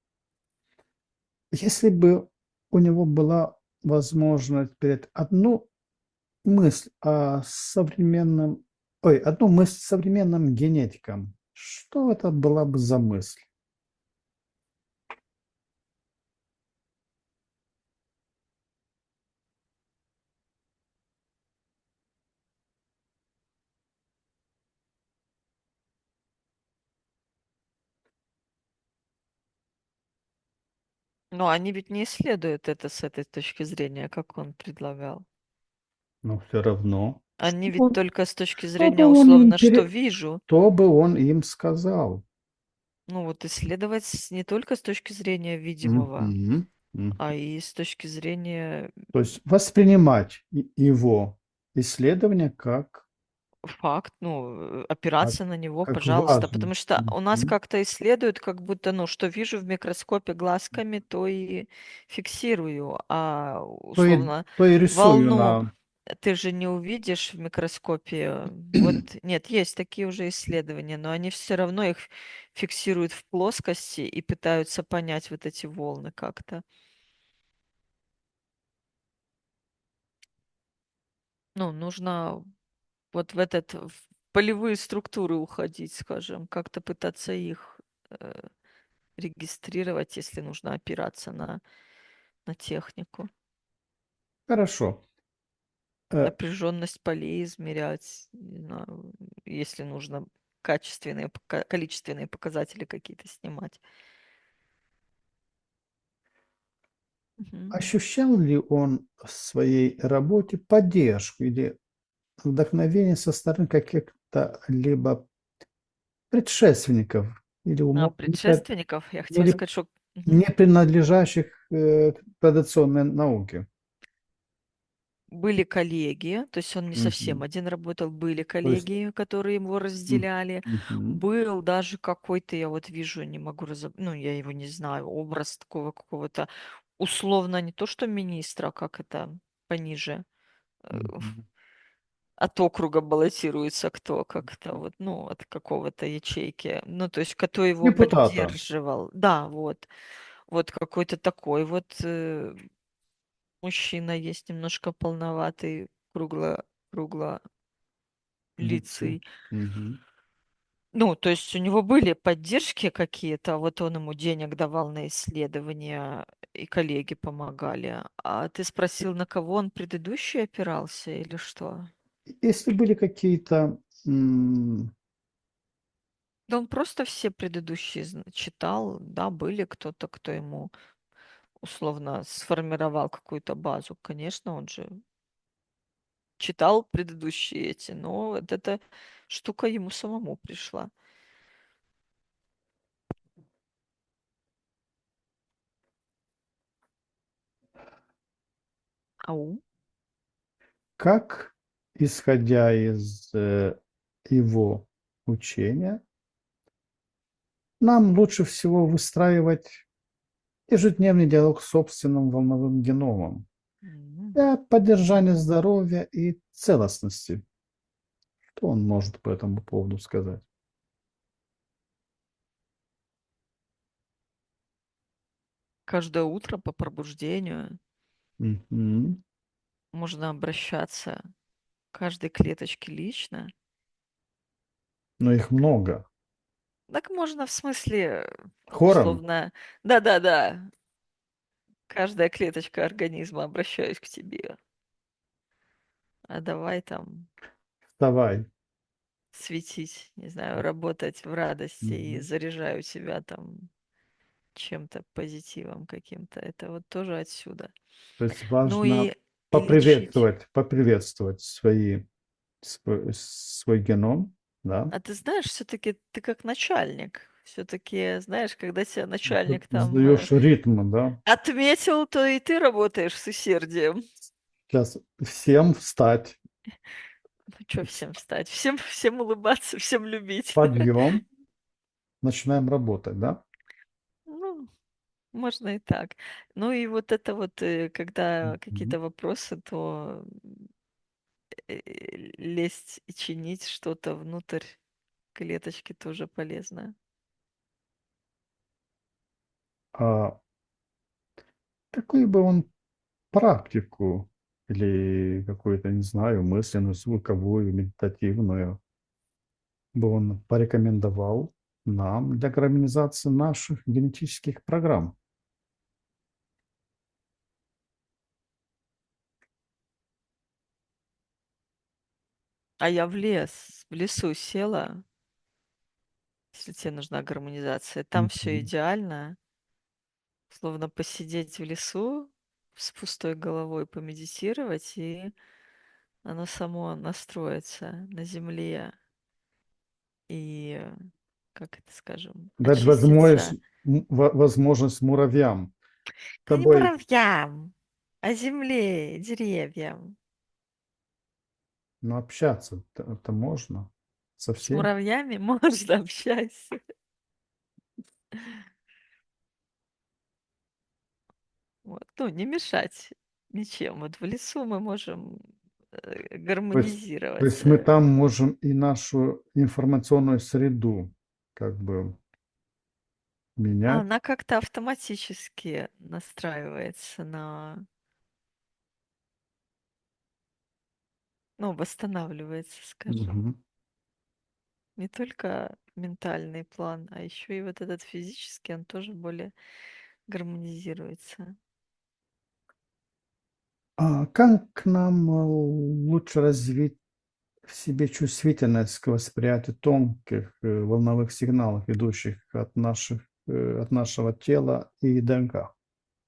Если бы у него была возможность перед одну мысль о современном, ой, одну мысль современным генетикам, что это была бы за мысль? Но они ведь не исследуют это с этой точки зрения, как он предлагал. Но все равно, Они ведь только с точки что бы зрения он им условно, что вижу. что бы он им сказал? Ну вот исследовать не только с точки зрения видимого, Мгм. Мгм. а и с точки зрения То есть воспринимать его исследования факт, ну, как, опираться на него, как пожалуйста. важный. Потому что у нас Мгм. как-то исследуют, как будто, ну, что вижу в микроскопе глазками, то и фиксирую. А условно То и рисую волну на... ты же не увидишь в микроскопе. Вот нет, есть такие уже исследования, но они все равно их фиксируют в плоскости и пытаются понять вот эти волны как-то. Ну, нужно вот в в полевые структуры уходить, скажем, как-то пытаться их э, регистрировать, если нужно опираться на технику. Хорошо. Э, Напряженность полей измерять, не знаю, если нужно количественные показатели какие-то снимать. Мгм. Ощущал ли он в своей работе поддержку или вдохновение со стороны каких-то либо предшественников, или А умов, предшественников, я хотела или сказать, что мгм. не принадлежащих к традиционной науке. Были коллеги, то есть он не совсем Мгм. один работал, были То есть, коллеги, которые его разделяли. мгм. Был даже какой-то, я вот вижу, не могу ну, я его не знаю, образ такого какого-то условно не то что министра, а как это пониже, э, Мгм. от округа баллотируется кто, как это вот, ну, от какого-то ячейки. Ну, то есть кто его Депутата. поддерживал. Да, вот. Вот какой-то такой вот мужчина есть, немножко полноватый, круглолицый. Лицей. Мгм. Ну, то есть у него были поддержки какие-то, вот он ему денег давал на исследования, и коллеги помогали. А ты спросил, на кого он предыдущий опирался или что? Если были какие-то Да он просто все предыдущие читал, да, были кто-то, кто ему условно сформировал какую-то базу. Конечно, он же читал предыдущие эти, но вот эта штука ему самому пришла. Ау. как, исходя из его учения, нам лучше всего выстраивать ежедневный диалог с собственным волновым геномом М. для поддержания здоровья и целостности. Что он может по этому поводу сказать? Каждое утро по пробуждению Мгм. можно обращаться к каждой клеточке лично. Но их много. Так можно в смысле, Хором? условно, да-да-да, каждая клеточка организма обращаюсь к тебе. А давай там Вставай. светить, не знаю, работать в радости и Мгм. заряжаю тебя там чем-то, позитивом каким-то. Это вот тоже отсюда. То есть Ну важно и лечить. поприветствовать свой геном, да. А ты знаешь, все-таки ты как начальник. Все-таки, знаешь, когда тебя Тут начальник там задаешь ритм, да. отметил, то и ты работаешь с усердием. Сейчас всем встать, Ну что всем встать? Всем улыбаться, всем любить. подъем, начинаем работать, да. Ну, можно и так. Ну и вот это вот, когда Мгм. какие-то вопросы, то лезть и чинить что-то внутрь клеточки тоже полезно. А какую бы он практику или какую-то, не знаю, мысленную, звуковую, медитативную бы он порекомендовал нам для гармонизации наших генетических программ? А я в лесу села, если тебе нужна гармонизация, там все Мгм. идеально, словно посидеть в лесу с пустой головой, помедитировать, и оно само настроится на земле и, как это скажем, Дать очистится. возможность муравьям с Да не тобой, муравьям, а земле, деревьям. ну, общаться. Это можно со С всеми. муравьями можно общаться. Вот. Ну, не мешать ничем. Вот в лесу мы можем То есть, то есть мы гармонизироваться. там можем и нашу информационную среду как бы А менять. она как-то автоматически настраивается на, ну, восстанавливается, скажем. Мгм. Не только ментальный план, а еще и вот этот физический, он тоже более гармонизируется. А как нам лучше развить в себе чувствительность к восприятию тонких волновых сигналов, идущих от нашего тела и ДНК?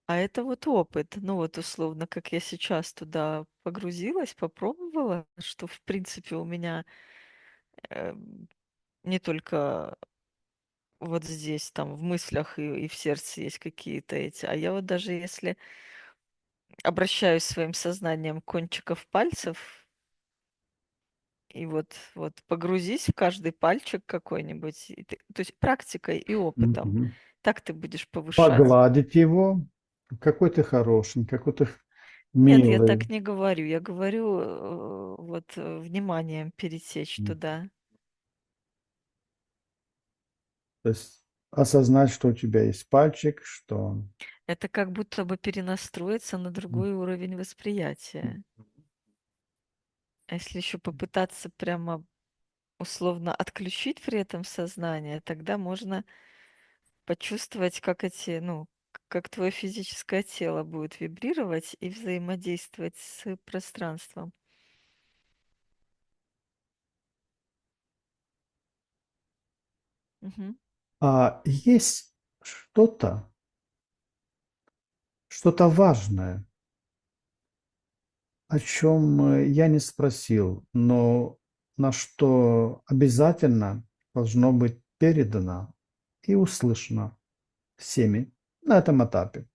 А это вот опыт. Ну вот условно, как я сейчас туда погрузилась, попробовала, что в принципе у меня э, не только вот здесь, там, в мыслях и в сердце есть какие-то эти. А я вот даже если обращаюсь своим сознанием кончиков пальцев, и вот погрузись в каждый пальчик какой-нибудь, то есть практикой и опытом, Мгм. так ты будешь повышать. Погладить его. Какой ты хороший, какой ты Нет, я так милый. не говорю. Я говорю, вниманием пересечь М. туда. То есть осознать, что у тебя есть пальчик, что... Это как будто бы перенастроиться на М. другой уровень восприятия. А если еще попытаться прямо условно отключить при этом сознание, тогда можно почувствовать, как эти, ну, как твое физическое тело будет вибрировать и взаимодействовать с пространством. Мгм. А есть что-то, что-то важное, о чем я не спросил, но на что обязательно должно быть передано и услышано всеми на этом этапе.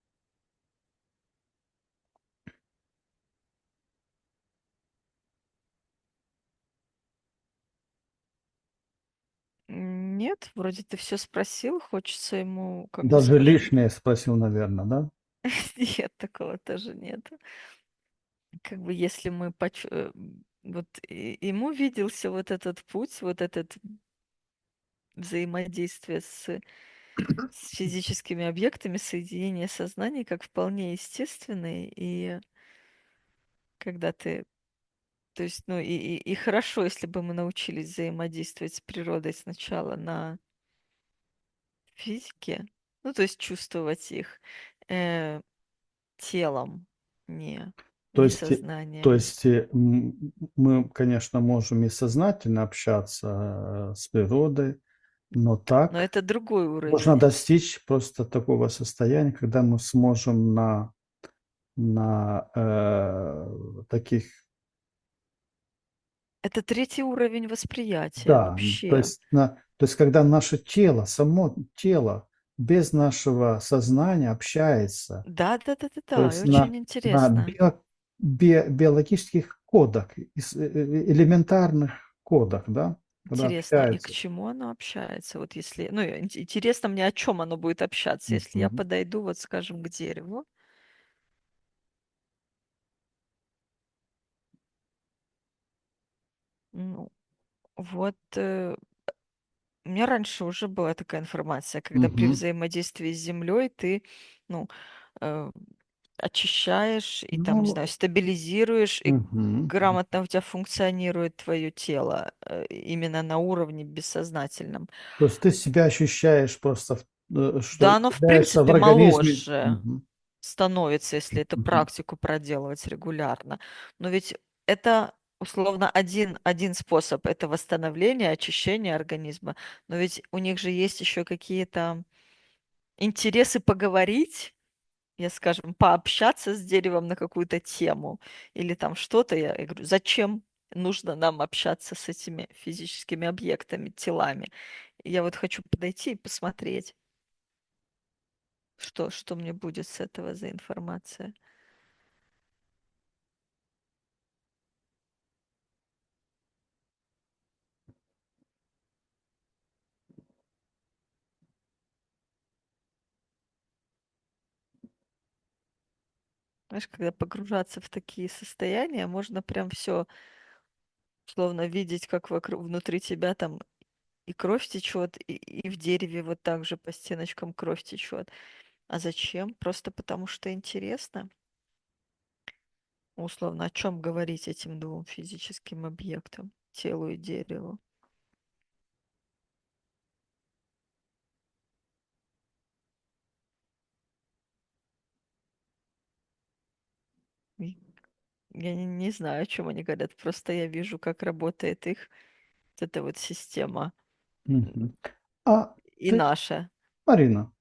Нет, вроде ты все спросил, хочется ему, как бы Даже скажем, лишнее спросил, наверное, да? нет, такого тоже нет. Как бы если мы вот ему виделся вот этот путь, вот этот взаимодействие с физическими объектами, соединение сознаний как вполне естественный, и когда ты, то есть, ну и хорошо, если бы мы научились взаимодействовать с природой сначала на физике, ну то есть чувствовать их э, телом, не, То не есть, то сознанием. есть мы, конечно, можем и сознательно общаться с природой, но Но так это другой можно уровень. достичь просто такого состояния, когда мы сможем на таких, Это третий уровень восприятия да, вообще. то есть когда наше тело, само тело без нашего сознания общается, то Да-да-да-да-да, и есть очень на интересно. биологических кодах, элементарных кодах, да, когда Интересно, и к общается. чему оно общается? Вот если, ну, интересно мне, о чем оно будет общаться, если я Мгм. подойду, вот, скажем, к дереву. Ну, вот, у меня раньше уже была такая информация, когда при Мгм. взаимодействии с землей ты, ну, э, очищаешь и там, не знаю, Ну, стабилизируешь, и мгм. грамотно у тебя функционирует твое тело, именно на уровне бессознательном. То есть ты себя ощущаешь просто, что Да, оно в является в принципе организме. моложе Мгм. становится, если эту Мгм. практику проделывать регулярно. Но ведь это условно один способ- это восстановление, очищение организма. Но ведь у них же есть еще какие-то интересы поговорить, я, скажем, пообщаться с деревом на какую-то тему или там что-то. Я говорю: "Зачем нужно нам общаться с этими физическими объектами, телами?" Я вот хочу подойти и посмотреть, что мне будет с этого за информация. Знаешь, когда погружаться в такие состояния, можно прям все словно видеть, как вокруг внутри тебя там и кровь течет, и в дереве вот так же по стеночкам кровь течет. А зачем? Просто потому что интересно. Условно, о чем говорить этим двум физическим объектам, телу и дереву. И я не знаю, о чем они говорят, просто я вижу, как работает их вот эта вот система Мгм. А и ты, наша. Марина,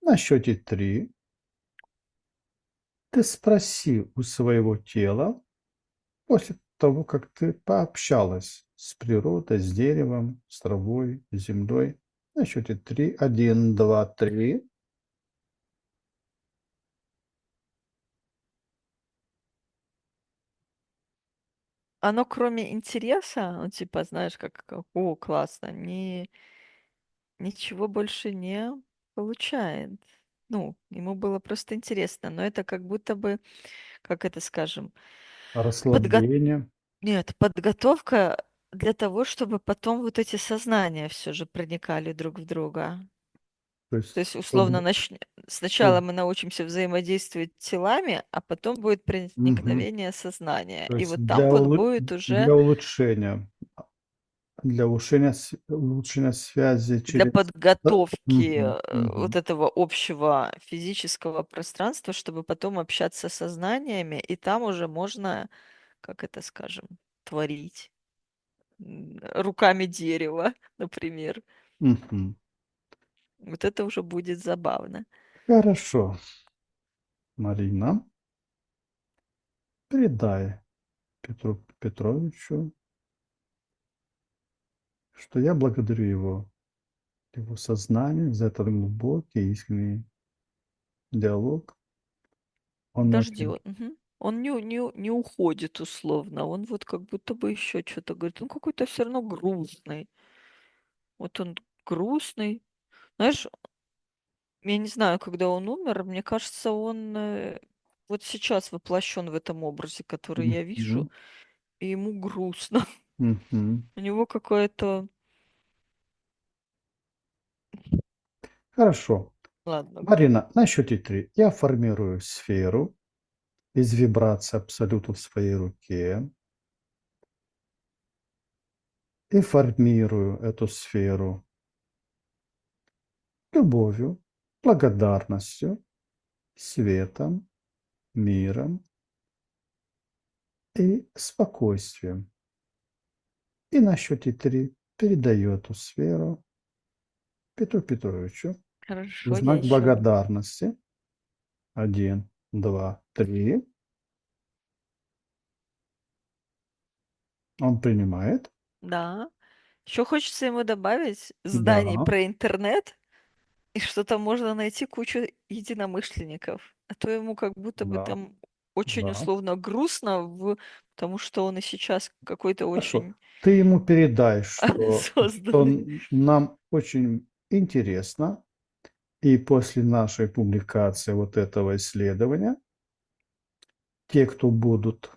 на счете 3 ты спроси у своего тела после того, как ты пообщалась с природой, с деревом, с травой, с землей, На счете 3. 1, 2, 3. Оно кроме интереса, ну, типа, знаешь, о, классно, ничего больше не получает. Ну, ему было просто интересно, но это как будто бы, как это скажем, подго Расслабление. нет, подготовка для того, чтобы потом вот эти сознания все же проникали друг в друга. То То есть, есть, условно, чтобы, сначала мы научимся взаимодействовать телами, а потом будет мгм. проникновение сознания. То И есть вот там вот будет уже для улучшения, улучшения связи для через... подготовки, Мгм, вот мгм, этого общего физического пространства, чтобы потом общаться с сознаниями, и там уже можно, как это скажем, творить руками дерева, например. мгм. Вот это уже будет забавно. Хорошо, Марина, передай Петру Петровичу, что я благодарю его сознание за этот глубокий, искренний диалог. Он Подожди, очень... он не уходит условно, он вот как будто бы еще что-то говорит. Он какой-то все равно грустный. Вот он грустный. Знаешь, я не знаю, когда он умер, мне кажется, он вот сейчас воплощен в этом образе, который я вижу, Мгм, и ему грустно. мгм. У него какое-то... Хорошо. Ладно. Марина, на счете 3 я формирую сферу из вибраций абсолюта в своей руке и формирую эту сферу любовью, благодарностью, светом, миром и спокойствием. И на счете 3 передаю эту сферу Петру Петровичу в Хорошо, я знак еще... благодарности. 1, 2, 3. Он принимает. Да. Еще хочется ему добавить Да, знаний про интернет, и что там можно найти кучу единомышленников. А то ему как будто бы да, там очень да. условно грустно, потому что он и сейчас какой-то Хорошо. очень Ты ему передай, что осознанный. нам очень интересно, и после нашей публикации вот этого исследования, те, кто будут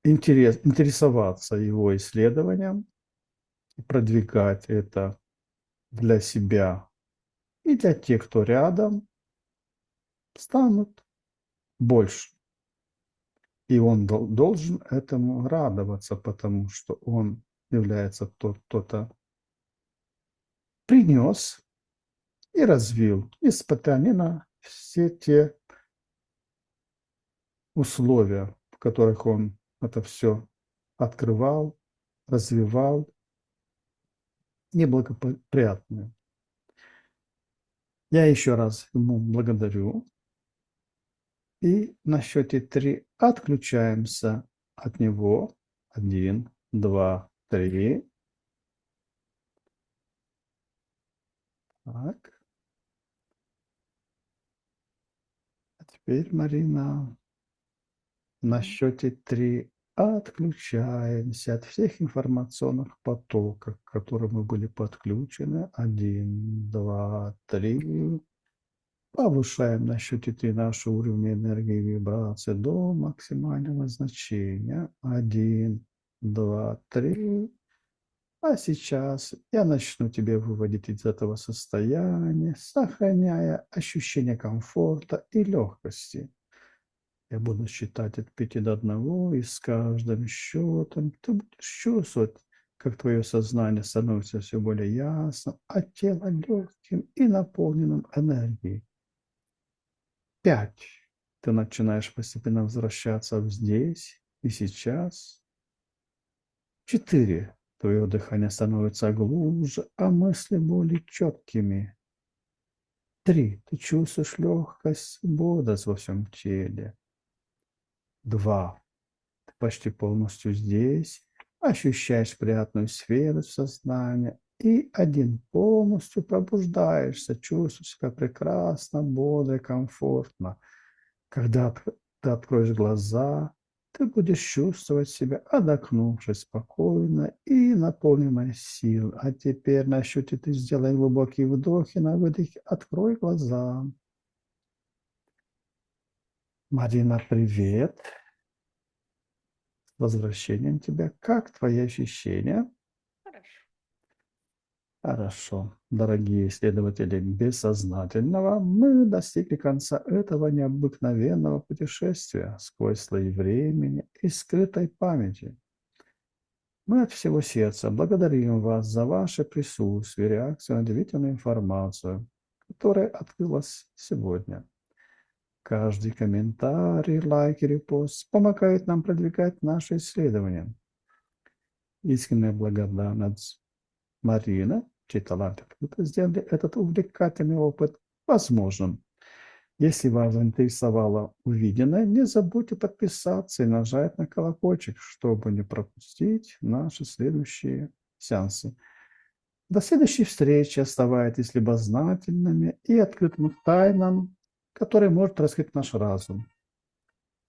интересоваться его исследованием, продвигать это для себя и для тех, кто рядом, станут больше. И он должен этому радоваться, потому что он является тот, кто-то принес и развил, несмотря на все те условия, в которых он это все открывал, развивал, неблагоприятные. Я еще раз ему благодарю. И на счете 3 отключаемся от него. 1, 2, 3. Так. А теперь, Марина, на Мгм. счете 3 отключаемся от всех информационных потоков, к которым мы были подключены. 1, 2, 3. Повышаем на счете 3 наши уровни энергии и вибрации до максимального значения. 1, 2, 3. А сейчас я начну тебя выводить из этого состояния, сохраняя ощущение комфорта и легкости. Я буду считать от 5 до 1, и с каждым счетом ты будешь чувствовать, как твое сознание становится все более ясным, а тело легким и наполненным энергией. 5. Ты начинаешь постепенно возвращаться в здесь и сейчас. 4. Твое дыхание становится глубже, а мысли более четкими. 3. Ты чувствуешь легкость, бодрость во всем теле. 2. Ты почти полностью здесь, ощущаешь приятную сферу сознания и один полностью пробуждаешься, чувствуешь себя прекрасно, бодро, комфортно. Когда ты откроешь глаза, ты будешь чувствовать себя отдохнувшей спокойно и наполненной сил. А теперь на счете ты сделай глубокий вдох и на выдохе открой глаза. Марина, привет. С возвращением тебя. Как твои ощущения? Хорошо. Дорогие исследователи бессознательного, мы достигли конца этого необыкновенного путешествия сквозь слои времени и скрытой памяти. Мы от всего сердца благодарим вас за ваше присутствие, реакцию на удивительную информацию, которая открылась сегодня. Каждый комментарий, лайк и репост помогает нам продвигать наши исследования. Искренняя благодарность Марина, чей талант открыто сделали этот увлекательный опыт возможным. Если вас заинтересовало увиденное, не забудьте подписаться и нажать на колокольчик, чтобы не пропустить наши следующие сеансы. До следующей встречи. Оставайтесь любознательными и открытыми к тайнам, которые может раскрыть наш разум.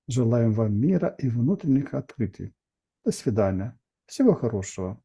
Желаем вам мира и внутренних открытий. До свидания. Всего хорошего.